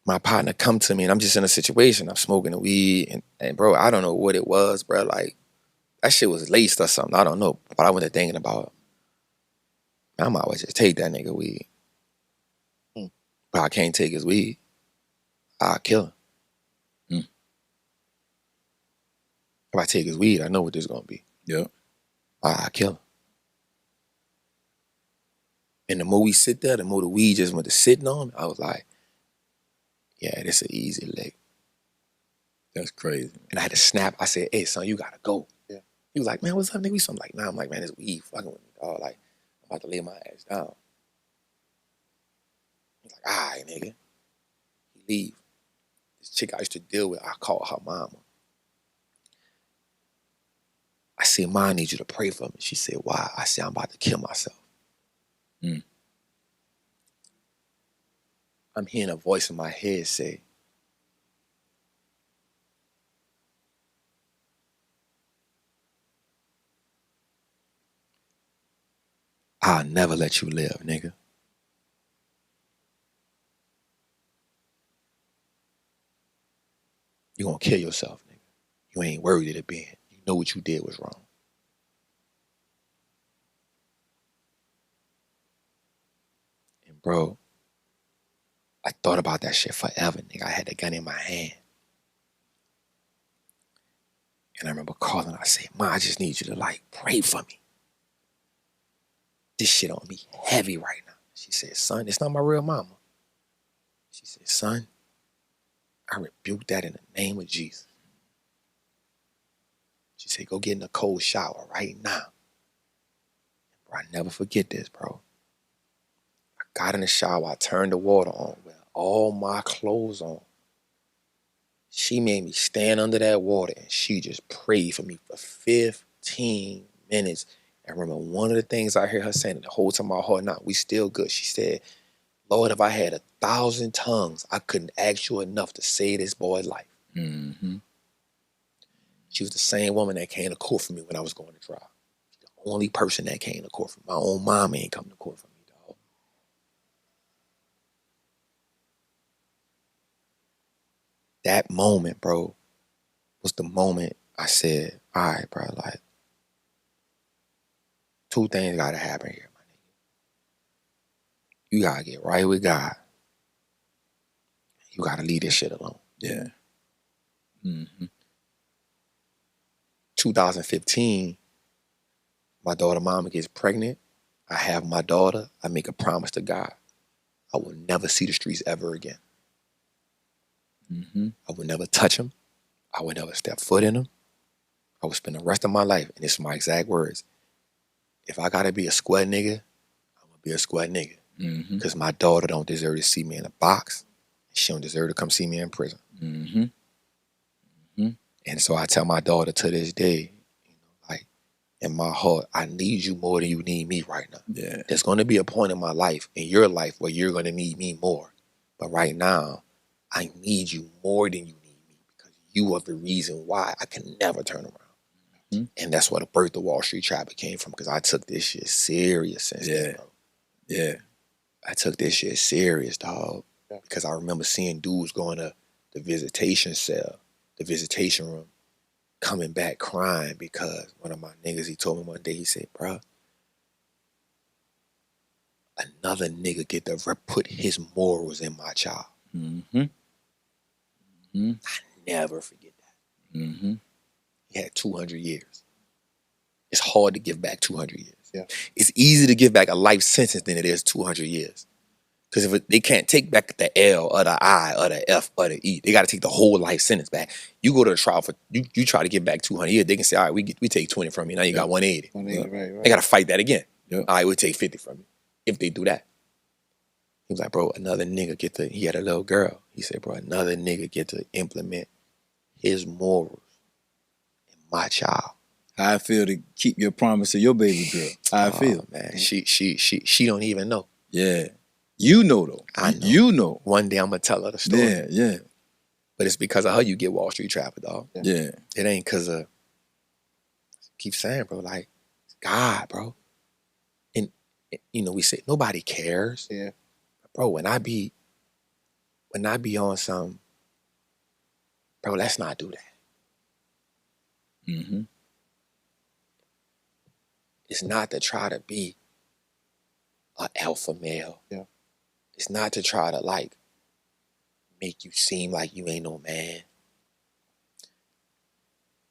My partner come to me and I'm just in a situation. I'm smoking the weed and bro, I don't know what it was, bro. Like, that shit was laced or something. I don't know. But I wasn't thinking about, man, I might as well just take that nigga weed. But I can't take his weed. I'll kill him. If I take his weed, I know what this is gonna be. Yeah. I'll kill him. And the more we sit there, the more the weed just went to sitting on me, I was like, yeah, this an easy lick. That's crazy. And I had to snap. I said, hey, son, you gotta go. Yeah. He was like, man, what's up, nigga? So I'm like, nah. I'm like, man, this weed fucking with me, dog. Like, I'm about to lay my ass down. He's like, all right, nigga. He leave. This chick I used to deal with, I call her mama. I said, Ma, I need you to pray for me. She said, why? I said, I'm about to kill myself. I'm hearing a voice in my head say, I'll never let you live, nigga. You gonna kill yourself, nigga. You ain't worthy to be in. You know what you did was wrong. And bro, I thought about that shit forever, nigga. I had the gun in my hand. And I remember calling, I said, Ma, I just need you to like pray for me. This shit on me heavy right now. She said, son, it's not my real mama. She said, son, I rebuke that in the name of Jesus. She said, go get in a cold shower right now. Bro, I never forget this, bro. I got in the shower, I turned the water on with all my clothes on. She made me stand under that water and she just prayed for me for 15 minutes. I remember one of the things I heard her saying the whole time my heart, nah, we still good. She said, Lord, if I had 1,000 tongues, I couldn't ask you enough to save this boy's life. She was the same woman that came to court for me when I was going to trial. She's the only person that came to court for me. My own mom ain't come to court for me, dog. That moment, bro, was the moment I said, all right, bro, like, 2 things gotta happen here, my nigga. You gotta get right with God. You gotta leave this shit alone. Yeah. 2015, my daughter mama gets pregnant. I have my daughter. I make a promise to God. I will never see the streets ever again. I will never touch them. I will never step foot in them. I will spend the rest of my life, and this is my exact words, if I gotta be a square nigga, I'm gonna be a square nigga. Because my daughter don't deserve to see me in a box. She don't deserve to come see me in prison. And so I tell my daughter to this day, you know, like, in my heart, I need you more than you need me right now. Yeah. There's gonna be a point in my life, in your life, where you're gonna need me more. But right now, I need you more than you need me because you are the reason why I can never turn around. Mm-hmm. And that's where the birth of Wallstreet Trapper came from because I took this shit serious since then, bro. Yeah. I took this shit serious, dog. Yeah. Because I remember seeing dudes going to the visitation cell, the visitation room, coming back crying because one of my niggas, he told me one day, he said, bro, another nigga get to put his morals in my child. Mm-hmm. Mm-hmm. I never forget that. Mm-hmm. He had 200 years. It's hard to give back 200 years. Yeah. It's easier to give back a life sentence than it is 200 years. Because if they can't take back the L or the I or the F or the E, they got to take the whole life sentence back. You go to a trial for, you try to give back 200 years, they can say, all right, we take 20 from you, now you got 180. 180, right. They got to fight that again. Yep. All right, we'll take 50 from you, if they do that. He was like, bro, another nigga he had a little girl. He said, bro, another nigga get to implement his morals in my child. How I feel to keep your promise to your baby girl. How I feel. Man, she don't even know. Yeah. You know though. I know. You know. One day I'm gonna tell her the story. Yeah, yeah. But it's because of her you get Wallstreet Trapper, dog. Yeah. It ain't because of, keep saying, bro, like, God, bro. And, you know, we say, nobody cares. Yeah. Bro, when I be on some, bro, let's not do that. Mm-hmm. It's not to try to be an alpha male. Yeah. It's not to try to, like, make you seem like you ain't no man.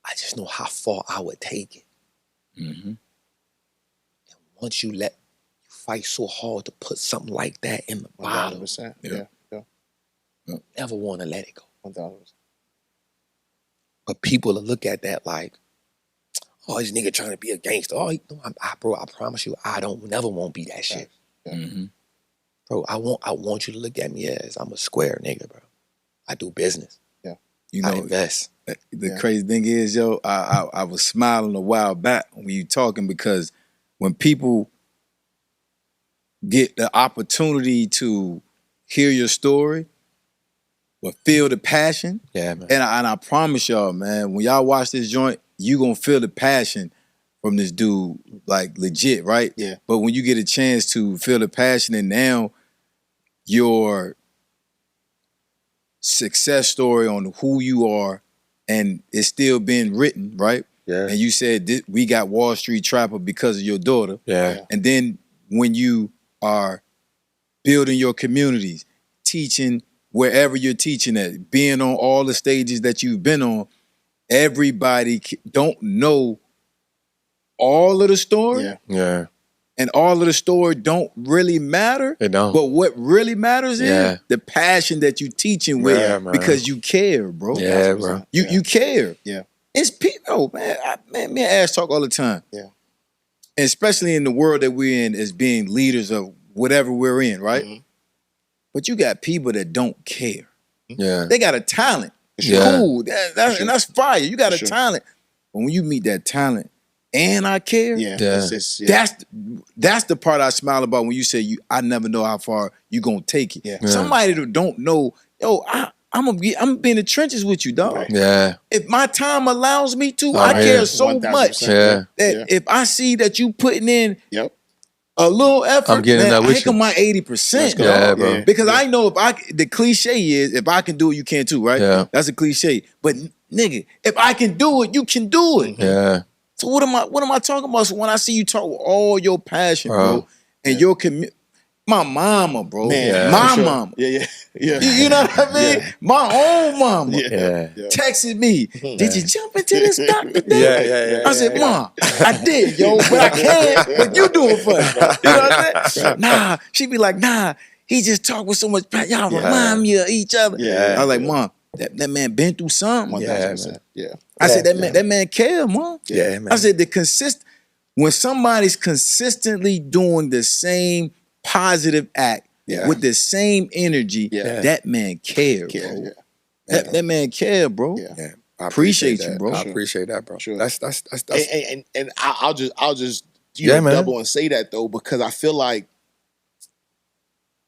I just know how far I would take it. Mm-hmm. And once you fight so hard to put something like that in the bottle, 100%. Yeah. never want to let it go. 1,000%. But people will look at that like, oh, this nigga trying to be a gangster. Oh, bro, I promise you, I never won't be that shit. Yeah. Mm-hmm. Bro, I want you to look at me as I'm a square nigga, bro. I do business. Yeah. You know, I invest. The crazy thing is, yo, I was smiling a while back when you talking because when people get the opportunity to hear your story or feel the passion, Yeah, man. and I promise y'all, man, when y'all watch this joint, you gonna feel the passion from this dude, like legit, right? Yeah. But when you get a chance to feel the passion and now your success story on who you are and it's still being written, right? Yeah. And you said we got Wallstreet Trapper because of your daughter. Yeah. And then when you are building your communities, teaching wherever you're teaching at, being on all the stages that you've been on, everybody don't know all of the story. Yeah. Yeah. And all of the story don't really matter. It don't. But what really matters Yeah. is the passion that you teaching with man. because you care, bro. Yeah, bro. You care. Yeah. It's people, man, me and Ash talk all the time. Yeah. And especially in the world that we're in as being leaders of whatever we're in, right? Mm-hmm. But you got people that don't care. Yeah. They got a talent. It's Yeah. cool. And that's fire. You got a Sure. talent. But when you meet that talent and I care, Yeah. Yeah. that's the part I smile about when you say I never know how far you gonna take it. Yeah. Yeah. Somebody that don't know, yo, I'm gonna be in the trenches with you, dog. Right. Yeah. If my time allows me to, Oh, I yeah. care so 1,000%. much Yeah. that if I see that you putting in Yep. a little effort, I'm getting that I with think you. of my 80%. Let's go. Yeah, dog. bro. Because I know the cliche is if I can do it, you can too, right? Yeah. That's a cliche. But nigga, if I can do it, you can do it. Yeah. So what am I talking about? So when I see you talk with all your passion, bro, and your community, my mama, bro, Man, Yeah. my for sure. mama, Yeah. you know what I mean? Yeah. My own mama Yeah. texted me, did you jump into this stock today? Yeah. I said, Mom, I did, yo, but I can't. But you do it for me. You know what I'm saying? Nah, she be like, nah, he just talk with so much passion. Y'all remind me of each other. Yeah. I was like, Mom, that man been through something. 1,000%. Yeah. I said, that man care, Mom. Yeah, man. I said, when somebody's consistently doing the same positive act with the same energy, that man care, bro. Yeah. That man care, bro. Yeah. Yeah. I Appreciate you, that. bro. I appreciate that, bro. Sure. That's And I'll just Yeah, man. double and say that though, because I feel like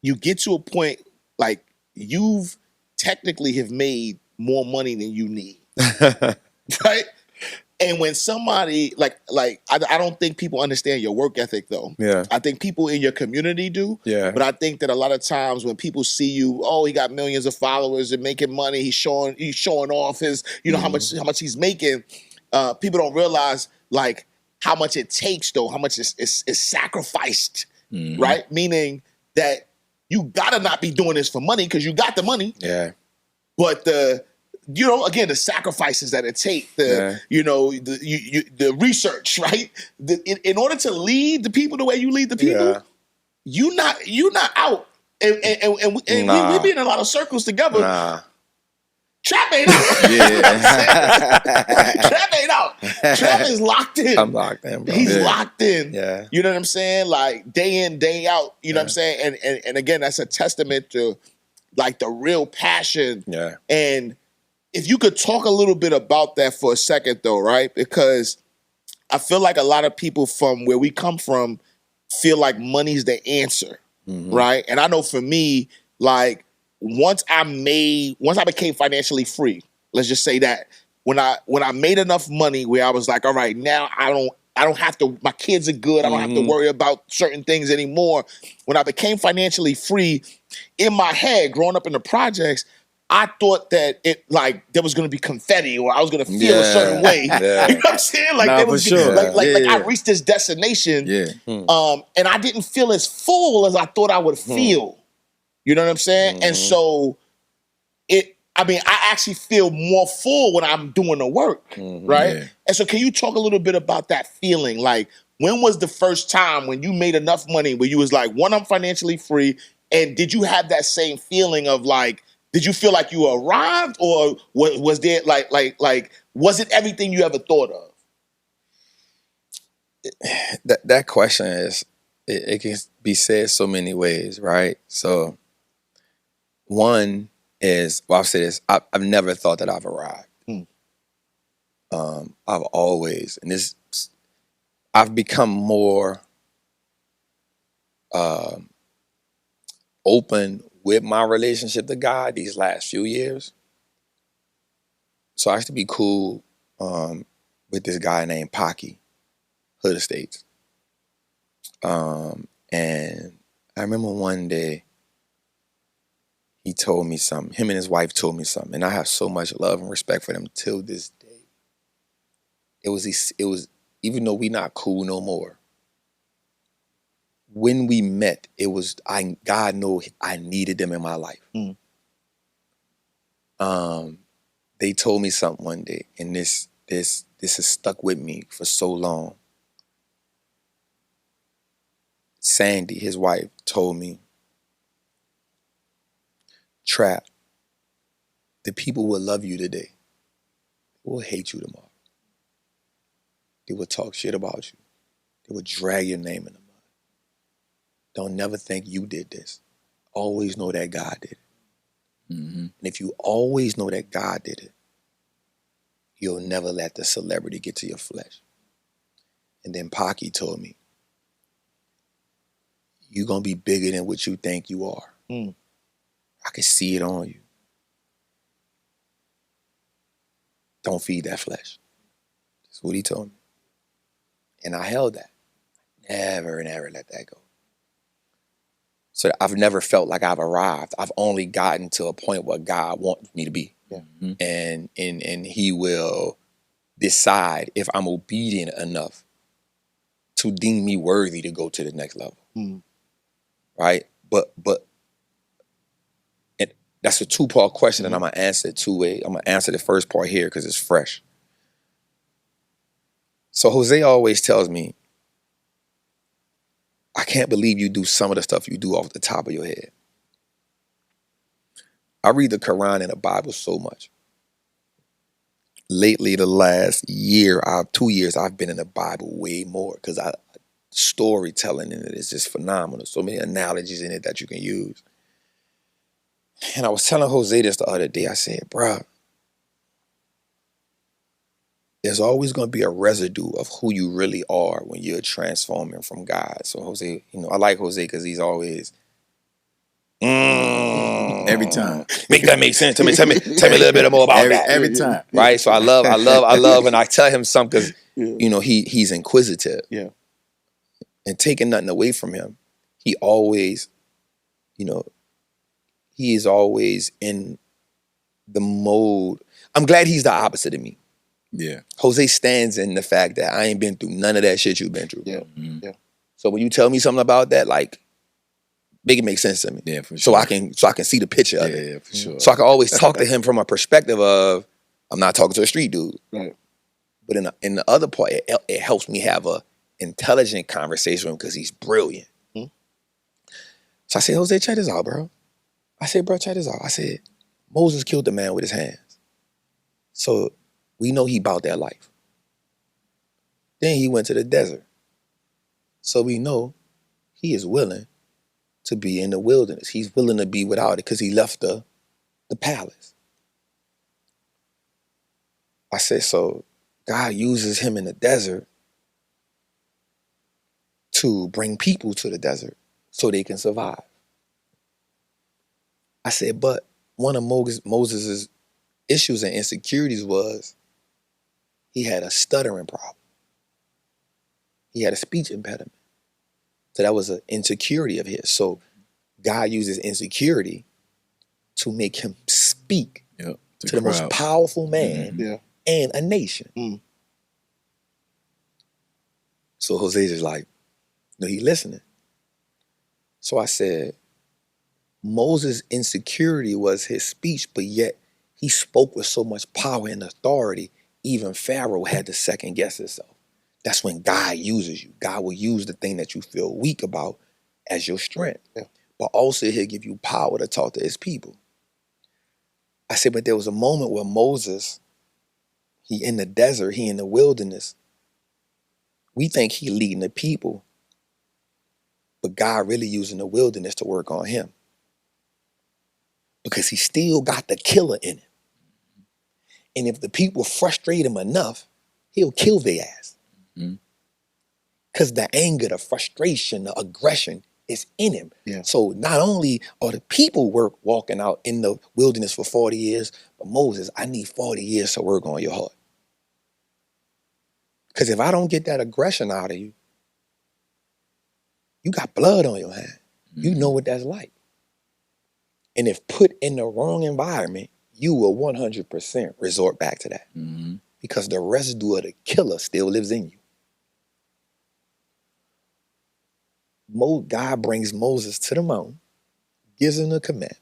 you get to a point like you've technically have made more money than you need. Right? And when somebody I don't think people understand your work ethic though. Yeah. I think people in your community do. Yeah. But I think that a lot of times when people see you, oh, he got millions of followers and making money, he's showing off his, how much he's making. People don't realize like how much it takes though, how much is sacrificed, right? Meaning that you gotta not be doing this for money because you got the money. Yeah. But again, the sacrifices that it takes, the research, right? In order to lead the people the way you lead the people, you not out. And we be in a lot of circles together. Nah. Trap ain't out. Yeah. Trap ain't out. Trap is locked in. I'm locked in, bro. He's locked in. Yeah. You know what I'm saying? Like day in, day out. You know what I'm saying? And again, that's a testament to like the real passion. Yeah. And if you could talk a little bit about that for a second though, right? Because I feel like a lot of people from where we come from feel like money's the answer, right? And I know for me, like once I became financially free, let's just say that, when I made enough money where I was like, all right, now I don't have to, my kids are good, I don't have to worry about certain things anymore. When I became financially free, in my head, growing up in the projects, I thought that it like there was gonna be confetti or I was gonna feel a certain way. Yeah. You know what I'm saying? Like there was like I reached this destination. Yeah. And I didn't feel as full as I thought I would feel. You know what I'm saying? And so I actually feel more full when I'm doing the work. Right? Yeah. And so can you talk a little bit about that feeling? Like when was the first time when you made enough money where you was like, one, I'm financially free, and did you have that same feeling of like, did you feel like you arrived, or was there like was it everything you ever thought of? That question is it can be said so many ways, right? So one is, well, I'll say this: I've never thought that I've arrived. I've always, and I've become more open with my relationship to God these last few years. So I used to be cool with this guy named Pocky, Hood Estates. And I remember one day he told me something. Him and his wife told me something, and I have so much love and respect for them till this day. It was even though we not cool no more. When we met, it was God knew I needed them in my life. They told me something one day, and this has stuck with me for so long. Sandy, his wife, told me, Trap, the people will love you today. They will hate you tomorrow. They will talk shit about you. They will drag your name in the mud. Don't never think you did this. Always know that God did it. And if you always know that God did it, you'll never let the celebrity get to your flesh. And then Pocky told me, you're going to be bigger than what you think you are. I can see it on you. Don't feed that flesh. That's what he told me. And I held that. Never let that go. So I've never felt like I've arrived. I've only gotten to a point where God wants me to be. And he will decide if I'm obedient enough to deem me worthy to go to the next level. Right? But and that's a two-part question, and I'm gonna answer it two ways. I'm gonna answer the first part here because it's fresh. So Jose always tells me, I can't believe you do some of the stuff you do off the top of your head. I read the Quran and the Bible so much. Lately, the last 2 years, I've been in the Bible way more because storytelling in it is just phenomenal. So many analogies in it that you can use. And I was telling Jose this the other day. I said, bruh, there's always going to be a residue of who you really are when you're transforming from God. So Jose, I like Jose because he's always, and Every time. Make that make sense to me. Tell me a little bit more about that. Every time. Right? So I love, and I tell him something because, he's inquisitive. Yeah. And taking nothing away from him, he always, he is always in the mode. I'm glad he's the opposite of me. Yeah. Jose stands in the fact that I ain't been through none of that shit you've been through. Yeah. Yeah. So when you tell me something about that, like, make it make sense to me. Yeah, for So sure. I can see the picture of it. Yeah, for sure. So I can always talk to him from a perspective of, I'm not talking to a street dude. Right. But in the other part, it helps me have a intelligent conversation with him because he's brilliant. Mm-hmm. So I said, Jose, check this out, bro. I said, bro, check this out. I said, Moses killed the man with his hands. So we know he about that life. Then he went to the desert. So we know he is willing to be in the wilderness. He's willing to be without it because he left the palace. I said, so God uses him in the desert to bring people to the desert so they can survive. I said, but one of Moses' issues and insecurities was he had a stuttering problem. He had a speech impediment. So that was an insecurity of his. So God uses insecurity to make him speak to the most powerful man and a nation. Mm. So Jose's just like, he listening. So I said, Moses' insecurity was his speech, but yet he spoke with so much power and authority, even Pharaoh had to second guess himself. That's when God uses you. God will use the thing that you feel weak about as your strength. Yeah. But also he'll give you power to talk to his people. I said, but there was a moment where Moses, he in the desert, he in the wilderness. We think he leading the people, but God really using the wilderness to work on him. Because he still got the killer in him. And if the people frustrate him enough, he'll kill their ass. Because the anger, the frustration, the aggression is in him. Yeah. So not only are the people walking out in the wilderness for 40 years, but Moses, I need 40 years to work on your heart. Because if I don't get that aggression out of you, you got blood on your hand. You know what that's like. And if put in the wrong environment, you will 100% resort back to that. Because the residue of the killer still lives in you. God brings Moses to the mountain, gives him the command,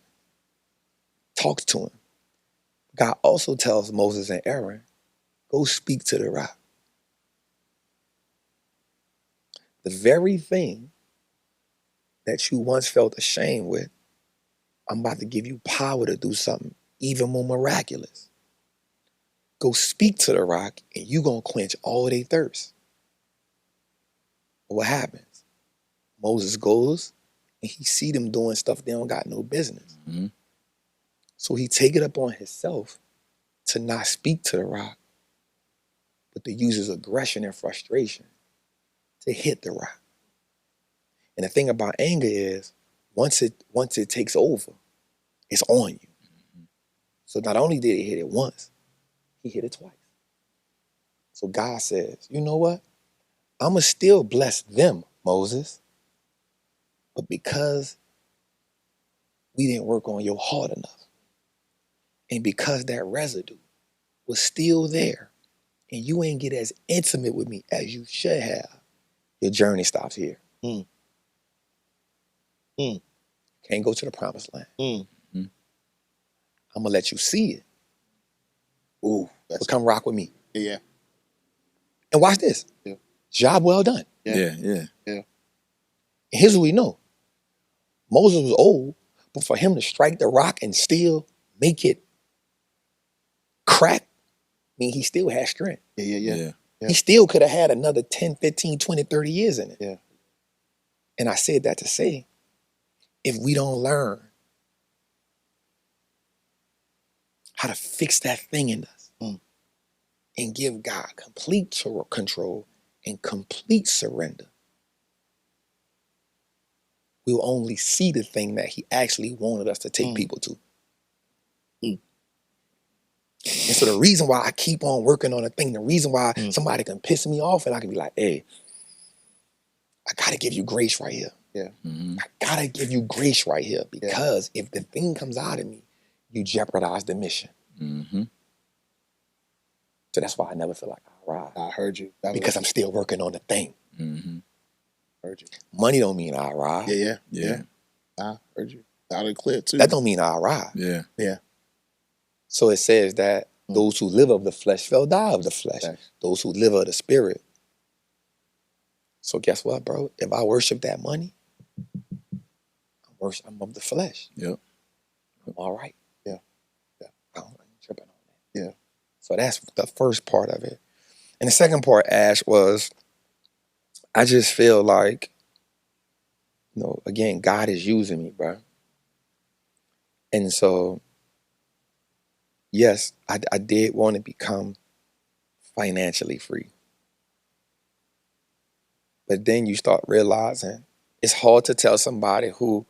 talks to him. God also tells Moses and Aaron, go speak to the rock. The very thing that you once felt ashamed with, I'm about to give you power to do something even more miraculous. Go speak to the rock and you're going to quench all their thirst. But what happens? Moses goes and he see them doing stuff they don't got no business. So he take it up on himself to not speak to the rock, but to use his aggression and frustration to hit the rock. And the thing about anger is, once it takes over, it's on you. So not only did he hit it once, he hit it twice. So God says, you know what? I'm going to still bless them, Moses. But because we didn't work on your heart enough, and because that residue was still there, and you ain't get as intimate with me as you should have, your journey stops here. Can't go to the promised land. I'm going to let you see it. Ooh, but come rock with me. Yeah. And watch this. Yeah. Job well done. Yeah. And here's what we know. Moses was old, but for him to strike the rock and still make it crack, I mean, he still had strength. Yeah. He still could have had another 10, 15, 20, 30 years in it. Yeah. And I said that to say, if we don't learn how to fix that thing in us and give God complete control and complete surrender, we'll only see the thing that he actually wanted us to take people to. And so the reason why I keep on working on a thing, the reason why somebody can piss me off and I can be like, hey, I gotta give you grace right here. Yeah. I gotta give you grace right here because if the thing comes out of me, you jeopardize the mission. So that's why I never feel like I arrived. I heard you. Because I'm still working on the thing. Heard you. Money don't mean I arrived. Yeah. I heard you. Loud and clear too. That don't mean I arrived. Yeah. So it says that those who live of the flesh shall die of the flesh. Thanks. Those who live of the spirit. So guess what, bro? If I worship that money, I'm of the flesh. Yep. I'm all right. Yeah. I ain't tripping on that. Yeah. So that's the first part of it. And the second part, Ash, was I just feel like, you know, again, God is using me, bro. And so, yes, I did want to become financially free. But then you start realizing it's hard to tell somebody who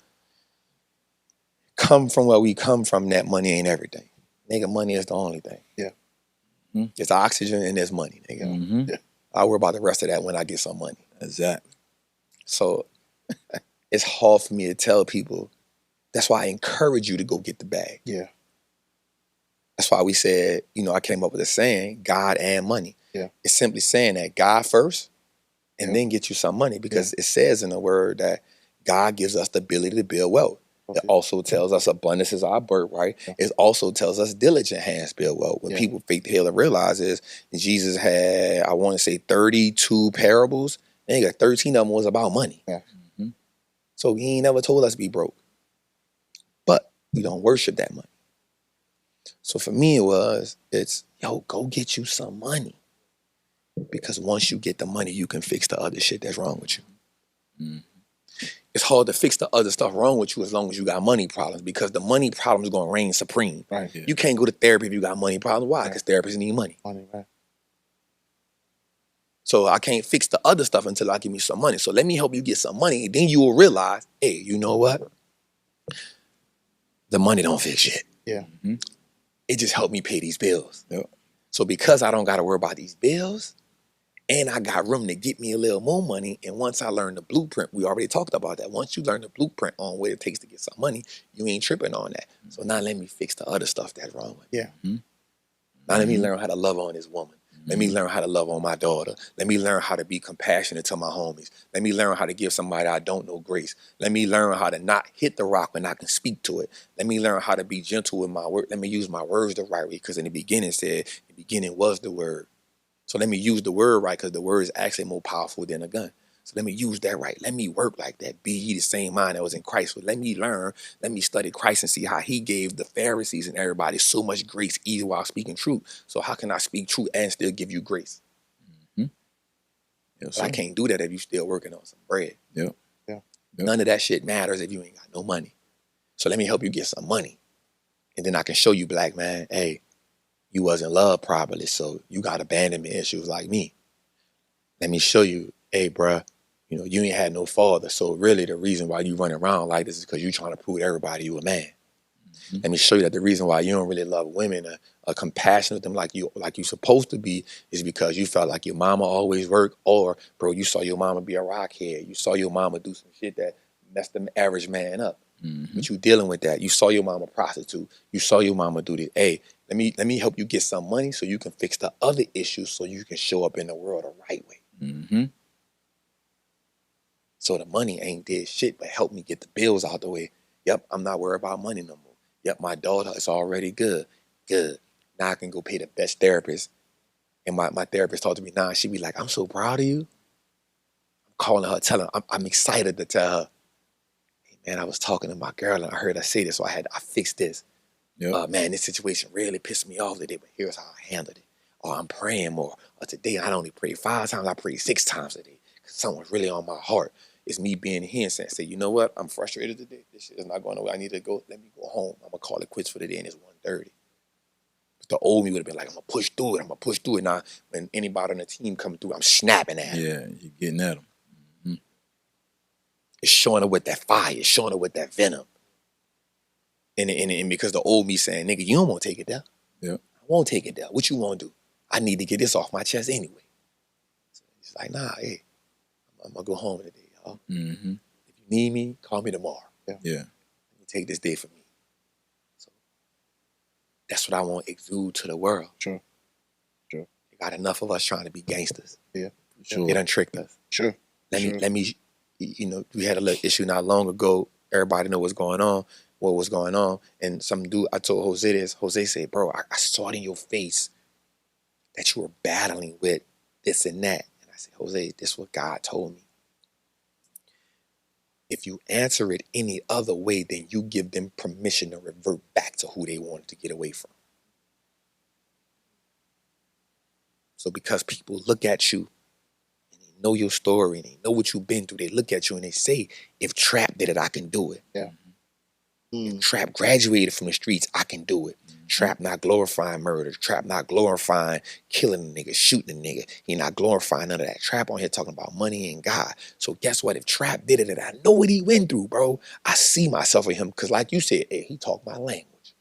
come from where we come from that money ain't everything. Nigga, money is the only thing. Yeah. It's oxygen and there's money, nigga. I'll worry about the rest of that when I get some money. Exactly. So it's hard for me to tell people. That's why I encourage you to go get the bag. Yeah. That's why we said, you know, I came up with a saying, God and money. Yeah. It's simply saying that God first and then get you some money because it says in the word that God gives us the ability to build wealth. It also tells us abundance is our birthright. It also tells us diligent hands build wealth. When people fail to realize is Jesus had, I want to say 32 parables. And 13 of them was about money. Yeah. So he ain't never told us to be broke. But we don't worship that money. So for me it's, yo, go get you some money. Because once you get the money, you can fix the other shit that's wrong with you. It's hard to fix the other stuff wrong with you as long as you got money problems because the money problem is going to reign supreme. Right. You can't go to therapy if you got money problems. Why? Because therapists need money. Right. So I can't fix the other stuff until I give me some money. So let me help you get some money. And then you will realize, hey, you know what? The money don't fix shit. Yeah. It just helped me pay these bills. So because I don't got to worry about these bills, and I got room to get me a little more money. And once I learned the blueprint, we already talked about that. Once you learn the blueprint on what it takes to get some money, you ain't tripping on that. So now let me fix the other stuff that's wrong with me. Now let me learn how to love on this woman. Let me learn how to love on my daughter. Let me learn how to be compassionate to my homies. Let me learn how to give somebody I don't know grace. Let me learn how to not hit the rock when I can speak to it. Let me learn how to be gentle with my word. Let me use my words the right way because in the beginning said, the beginning was the word. So let me use the word right because the word is actually more powerful than a gun. So let me use that right. Let me work like that. Be ye the same mind that was in Christ. So let me learn. Let me study Christ and see how he gave the Pharisees and everybody so much grace even while speaking truth. So how can I speak truth and still give you grace? But I can't do that if you still working on some bread. None of that shit matters if you ain't got no money. So let me help you get some money. And then I can show you, black man, hey, you wasn't loved properly, so you got abandonment issues like me. Let me show you, hey, bruh, you know, you ain't had no father, so really the reason why you running around like this is because you trying to prove to everybody you a man. Let me show you that the reason why you don't really love women or compassionate with them like you supposed to be is because you felt like your mama always worked, or, bro, you saw your mama be a rockhead. You saw your mama do some shit that messed the average man up. But you dealing with that. You saw your mama prostitute. You saw your mama do this. Hey, let me help you get some money so you can fix the other issues so you can show up in the world the right way. So the money ain't did shit but help me get the bills out the way. Yep, I'm not worried about money no more. Yep, my daughter is already good. Good. Now I can go pay the best therapist. And my therapist talked to me now. She be like, I'm so proud of you. I'm calling her, telling her, I'm excited to tell her, man, I was talking to my girl and I heard her say this, so I fixed this. Man, this situation really pissed me off today, but here's how I handled it. Or I'm praying more. Or today I only pray 5 times, I pray 6 times a day. Because something's really on my heart. It's me being here and saying, you know what? I'm frustrated today. This shit is not going away. I need to go. Let me go home. I'm going to call it quits for the day and it's 1:30. But the old me would have been like, I'm going to push through it. I'm going to push through it. Now, when anybody on the team come through, I'm snapping at them. Yeah, you're getting at them. It's showing up with that fire. It's showing up with that venom. And because the old me saying, nigga, you don't want to take it there. Yeah. I won't take it there. What you want to do? I need to get this off my chest anyway. So he's like, nah, hey, I'm going to go home today, y'all. Mm-hmm. If you need me, call me tomorrow. Yeah. Let me take this day for me. So that's what I want to exude to the world. Sure. They got enough of us trying to be gangsters. Yeah. Sure. They done tricked us. Sure. Let me, you know, we had a little issue not long ago. Everybody know what was going on. And some dude, I told Jose this. Jose said, bro, I saw it in your face that you were battling with this and that. And I said, Jose, this is what God told me. If you answer it any other way, then you give them permission to revert back to who they wanted to get away from. So because people look at you and they know your story and they know what you've been through, they look at you and they say, if Trap did it, I can do it. Yeah. If Trap graduated from the streets, I can do it. Trap not glorifying murder. Trap not glorifying killing a nigga, shooting a nigga. He not glorifying none of that. Trap on here talking about money and God. So guess what? If Trap did it and I know what he went through, bro, I see myself in him. Because like you said, hey, he talk my language.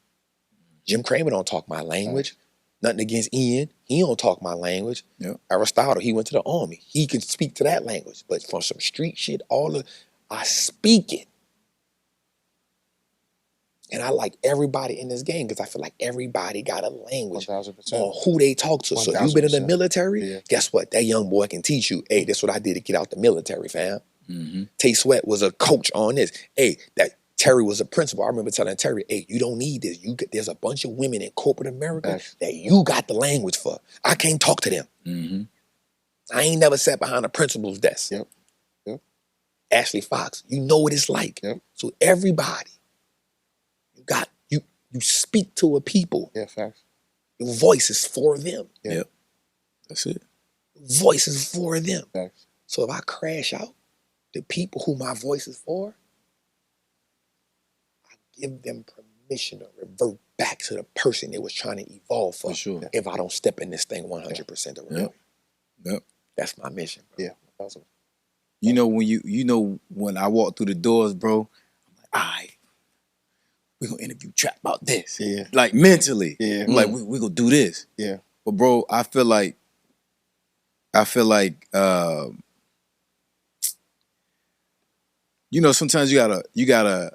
Jim Cramer don't talk my language. Nothing against Ian. He don't talk my language. Yep. Aristotle, he went to the army. He can speak to that language. But from some street shit, I speak it. And I like everybody in this game because I feel like everybody got a language 1000%. on who they talk to. So if you've been in the military, guess what? That young boy can teach you, hey, this is what I did to get out the military, fam. Mm-hmm. Tay Sweat was a coach on this. Hey, that Terry was a principal. I remember telling Terry, hey, you don't need this. There's a bunch of women in corporate America that you got the language for. I can't talk to them. Mm-hmm. I ain't never sat behind a principal's desk. Yep. Ashley Fox, you know what it's like. Yep. So everybody, you speak to a people. Yeah, facts. Your voice is for them. Yep. That's it. Voice is for them. Facts. So if I crash out, the people who my voice is for, I give them permission to revert back to the person they was trying to evolve for. sure. If I don't step in this thing 100% of the way. Yep. That's my mission, bro. Yeah. Awesome. You know when I walk through the doors, bro, I'm like, all right, we're gonna interview Trap about this. Yeah. Like mentally. Yeah. I'm like, we gonna do this. Yeah. But bro, I feel like you know, sometimes you gotta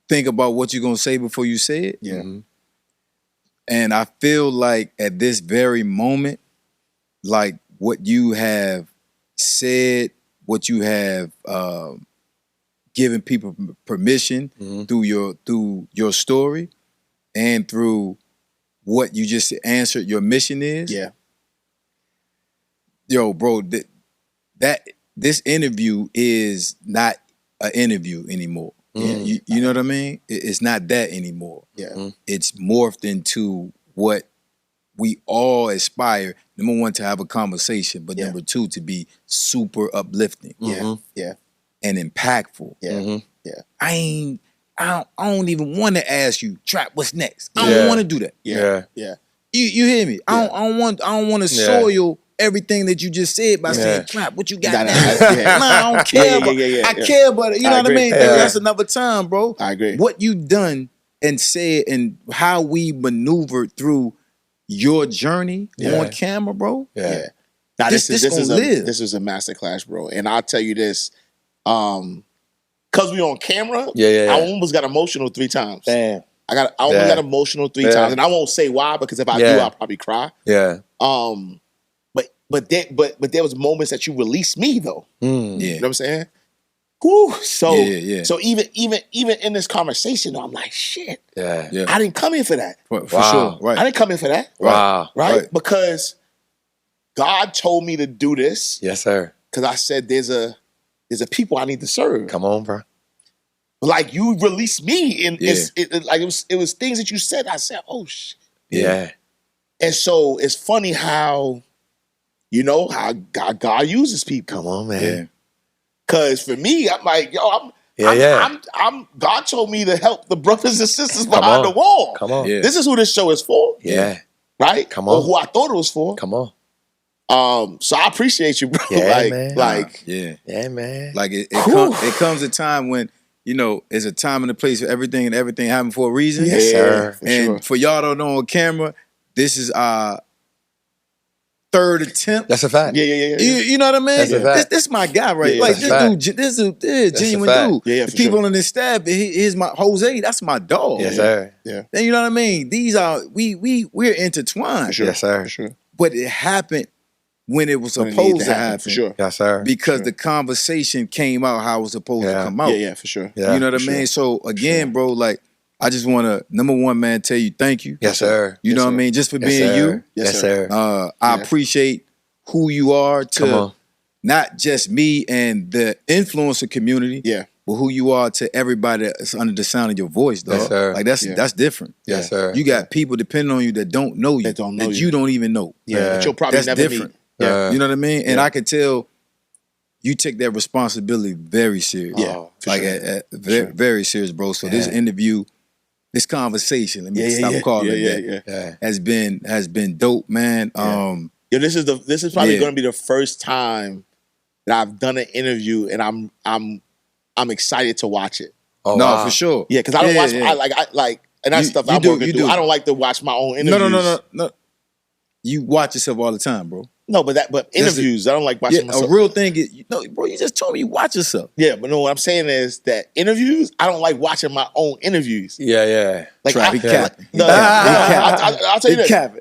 think about what you're gonna say before you say it. Yeah. Mm-hmm. And I feel like at this very moment, like what you have said, what you have given people permission through your story and through what you just answered your mission is. Yeah. Yo, bro, this interview is not an interview anymore. Yeah. You know what I mean? It's not that anymore. Yeah. It's morphed into what we all aspire. Number one, to have a conversation, but number two, to be super uplifting. Yeah. Yeah. And impactful. Yeah. Yeah. I don't even want to ask you, Trap, what's next? I don't want to do that. Yeah. Yeah. You hear me? I don't want to soil everything that you just said by saying, Trap, what you got now? Nah, I don't care. I care, but you know what I mean? That's another time, bro. I agree. What you done and said and how we maneuvered through your journey on camera, bro. Yeah. Now this is a masterclass, bro. And I'll tell you this, cause we on camera, I almost got emotional 3 times. Damn. I almost got emotional 3 times, and I won't say why because if I do, I'll probably cry. Yeah. But there was moments that you released me though. Yeah. You know what I'm saying? Whew. So so even in this conversation, I'm like, shit. Yeah. I didn't come here for that. For sure. Right. I didn't come here for that. Wow. Right? Because God told me to do this. Yes, sir. Because I said there's a people I need to serve. Come on, bro. Like you released me, and it was things that you said. I said, oh shit. Yeah. And so it's funny how, you know, how God uses people. Come on, man. Yeah. Cause for me, I'm like, yo, I'm God told me to help the brothers and sisters behind the wall. Come on. Yeah. This is who this show is for. Yeah. Right? Come on. Or who I thought it was for. Come on. So I appreciate you, bro. Yeah, man. Yeah. Yeah, man. Like it comes a time when, you know, there's a time and a place for everything, and everything happened for a reason. Yes, sir. And for y'all don't know on camera, this is our third attempt. That's a fact. Yeah. You know what I mean? That's a fact. This my guy, right? Yeah, like that's this dude is a genuine dude. Yeah, the for people sure. in this stab, here's my Jose. That's my dog. Yes, sir. Yeah. And you know what I mean? These are we're intertwined. For sure. Yes, sir. For sure. But it happened when it was When it supposed needed to happen. For sure. Yes, sir. Because the conversation came out how it was supposed to come out. Yeah, for sure. Yeah. You know what I For mean? sure. So again, bro, like I just want to, number one, man, tell you thank you. Yes, sir. You know what I mean? Just for being you. Yes, sir. I appreciate who you are Come to on. not just me and the influencer community, Yeah. but who you are to everybody that's under the sound of your voice, dog. Yes, sir. Like that's different. Yes, sir. You got people depending on you that don't know you, That don't know you. you don't even know. Yeah. That you'll probably That's never different. meet. Yeah. You know what I mean? And Yeah. I could tell you take that responsibility very serious. Yeah, for Like sure. very serious, bro. So this interview, this conversation, let me stop calling it that, has been dope, man. Yeah, this is probably Yeah. going to be the first time that I've done an interview, and I'm excited to watch it. Oh, no, wow. for sure. Yeah, because I don't watch. Yeah. I like, and that's You- stuff you I'm do, working you through. do. I don't like to watch my own interviews. No. You watch yourself all the time, bro. No, but interviews, I don't like watching Yeah, myself. a real thing is, bro, you just told me you watch yourself. Yeah, but no, what I'm saying is that interviews, I don't like watching my own interviews. Yeah. Like He capping. I'll tell you He this. capping.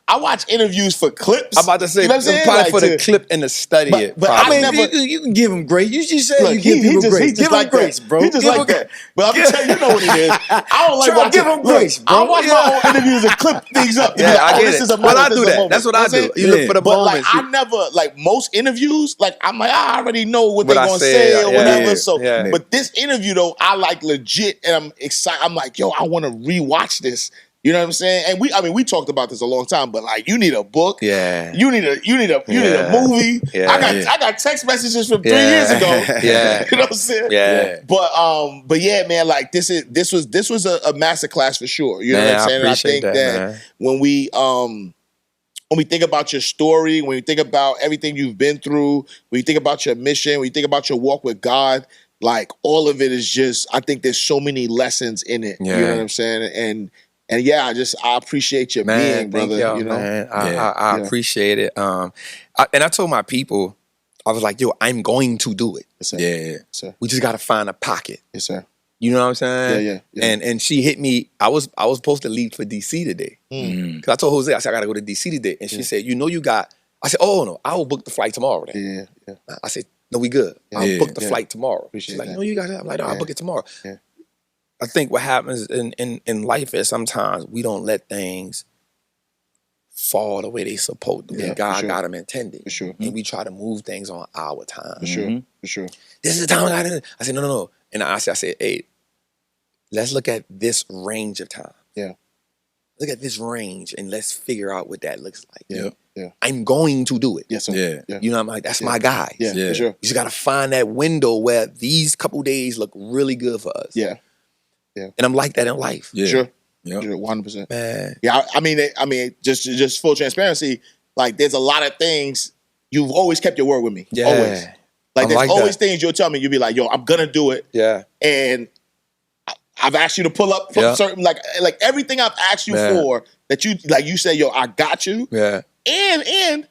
I watch interviews for clips. I'm about to say, You know what I'm saying? probably Like for the to- clip and the study But- it. but I probably. never- you can give him grace. You said Look, you give people grace. Give him like grace, that. bro. He just Give like him- that. But I'm telling you know what it is. I don't like Try to watching. give him grace, bro. I watch my own interviews and clip things up. Yeah, I get this it. is a Well, moment, I this do is a that. moment. That's what You know I do. saying? You look for the But like moments. I never like most interviews. Like I'm like I already know what What they're I gonna say, say or yeah, whatever. yeah, So, yeah. but this interview though, I like legit, and I'm excited. I'm like, yo, I want to rewatch this. You know what I'm saying? And we talked about this a long time, but like you need a book. Yeah. You need a movie. Yeah. I got text messages from 3 years ago. Yeah. You know what I'm saying? Yeah. But yeah, man, like this was a masterclass for sure. You know Man, what I'm saying? I And I appreciate think that, man. when we think about your story, when you think about everything you've been through, when you think about your mission, when you think about your walk with God, like all of it is just, I think there's so many lessons in it. You know what I'm saying? And yeah, I appreciate your being, brother. Thank y'all, you know, man. I appreciate it. And I told my people, I was like, yo, I'm going to do it. Yes, sir. Yeah. Yes, sir. We just got to find a pocket. Yes, sir. You know what I'm saying? Yeah. And she hit me. I was supposed to leave for DC today. Because I told Jose, I said, I got to go to DC today. And she said, you got, I said, oh, no, I will book the flight tomorrow then. Yeah. I said, no, we good. I'll book the yeah. flight tomorrow. Appreciate She's like, that. no, you got it. I'm like, no, I'll book it tomorrow. Yeah. I think what happens in life is sometimes we don't let things fall the way they supposed to. Yeah, When for God sure. got them intended. For sure. And we try to move things on our time. For sure. For sure. This is the time I got it. I said, no. And I said, hey, let's look at this range of time. Yeah. Look at this range and let's figure out what that looks like. Yeah. I'm going to do it. Yes, sir. Yeah. You know, I'm like, that's my guy. Yeah. Yeah. For sure. You just got to find that window where these couple days look really good for us. Yeah. And I'm like that in life. Yeah. Sure. Yep. 100%. Man. Yeah, I mean, just full transparency. Like, there's a lot of things you've always kept your word with me. Yeah. Always. Like, I'm there's like always that. things you'll tell me. You'll be like, "Yo, I'm gonna do it," Yeah. and I've asked you to pull up from Yeah. certain like everything I've asked you Man. for that you say, "Yo, I got you," Yeah. and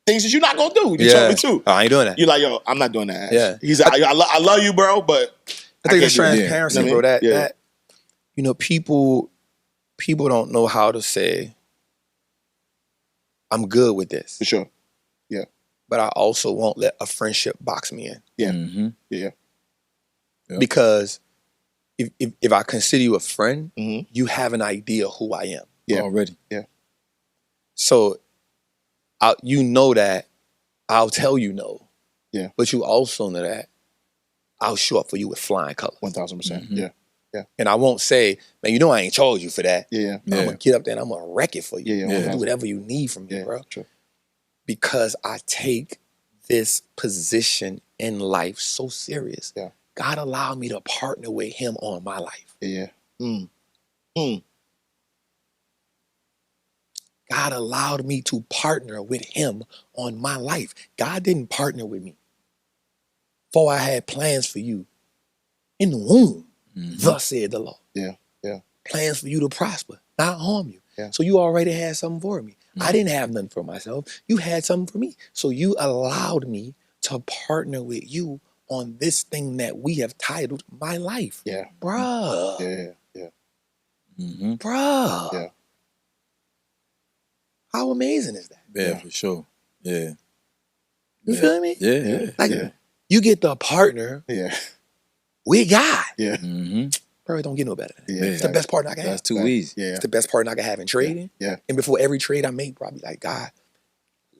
things that you're not gonna do. You Yeah. told me too. Oh, I ain't doing that. You're like, "Yo, I'm not doing that." Yeah. He's like, I love you, bro, but I think can't it's do that. transparency, You know bro. what I mean? That you know, people don't know how to say, I'm good with this. for sure. But I also won't let a friendship box me in. Yeah. Mm-hmm. Yeah. Yep. Because if I consider you a friend, Mhm. you have an idea who I am. Yeah. Already. So you know that I'll tell you no. Yeah. But you also know that I'll show up for you with flying colors. 1,000%. Mhm. Yeah. And I won't say, man, you know I ain't charged you for that. Yeah. I'm gonna get up there and I'm gonna wreck it for you. Yeah. I'm gonna Yeah. do whatever you need from me, Yeah. bro. Sure. Because I take this position in life so serious. Yeah. God allowed me to partner with him on my life. Yeah. God allowed me to partner with him on my life. God didn't partner with me before I had plans for you in the womb. Thus said the Lord. Yeah. Plans for you to prosper, not harm you. Yeah. So you already had something for me. I didn't have nothing for myself. You had something for me. So you allowed me to partner with you on this thing that we have titled my life. Yeah. Bruh. Yeah. Bruh. Yeah. How amazing is that? Yeah, for sure. Yeah. You feel me? Yeah. Like, you get the partner with God. Yeah. Bro, it don't get no better than that. Yeah. It's the best partner I can have. That's too easy. Yeah. It's the best partner I can have in trading. Yeah. And before every trade I make, bro, I be like, God,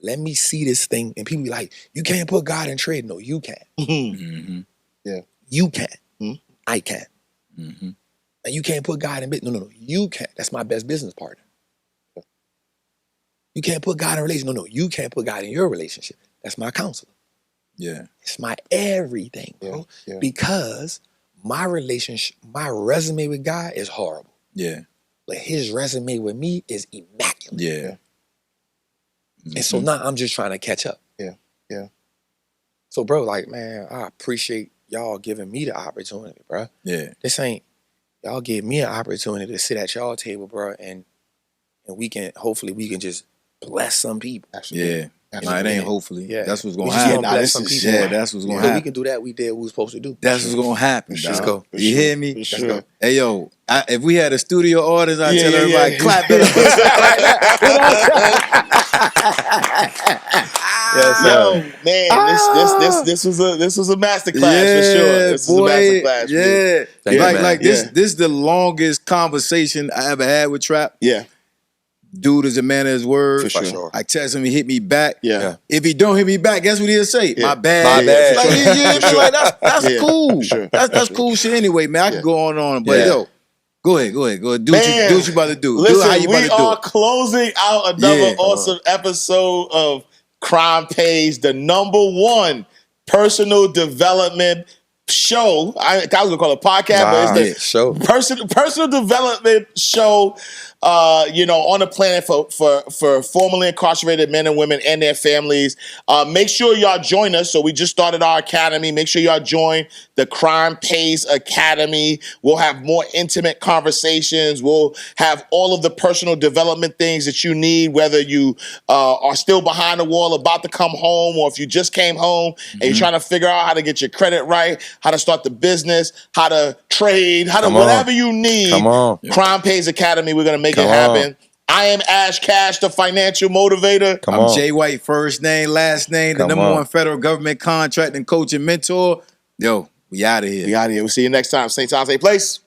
let me see this thing. And people be like, you can't put God in trade. No, you can. Yeah. You can. I can. And you can't put God in business. No. You can. That's my best business partner. You can't put God in a relationship. No. You can't put God in your relationship. That's my counselor. Yeah. It's my everything, bro. Yeah. Because my relationship, my resume with God is horrible. Yeah. But his resume with me is immaculate. Yeah. And so now I'm just trying to catch up. Yeah. So, bro, like, man, I appreciate y'all giving me the opportunity, bro. Yeah. This ain't, y'all give me an opportunity to sit at y'all table, bro, and hopefully we can just bless some people. Yeah. Nah, it ain't hopefully. Yeah. That's what's We gonna just happen. gonna bless some people. Yeah, that's what's gonna If we happen. can do that, we did what we were supposed to do. That's what's gonna happen. Let's dog. go. You hear me? For sure. Hey yo, if we had a studio audience, I'd tell Yeah, everybody yeah. clap it up. Yo, man, this was a masterclass for sure. This was a masterclass. This is the longest conversation I ever had with Trap. Yeah. Dude is a man of his word. For sure. I text him, he hit me back. Yeah. If he don't hit me back, guess what he'll say? Yeah. My bad. My bad. Like, you hear me? Like, that's Yeah. cool. For sure. That's cool shit anyway, man. I can go on. But Yeah. yo, go ahead. Do what you about to do. Listen, do it how you about we to do are it. closing out another awesome episode of Crime Pays, the #1 personal development show. I was gonna call it a podcast, but it's the show. personal development show. On the planet for formerly incarcerated men and women and their families. Make sure y'all join us. So we just started our academy. Make sure y'all join the Crime Pays Academy. We'll have more intimate conversations. We'll have all of the personal development things that you need, whether you are still behind the wall, about to come home, or if you just came home and you're trying to figure out how to get your credit right, how to start the business, how to trade, whatever you need. Come on. Crime Pays Academy. We're going to make it happen. I am Ash Cash, the financial motivator. I'm Jay White, first name, last name, the #1 federal government contracting coach and mentor. Yo, we out of here. We'll see you next time. Same time, same place.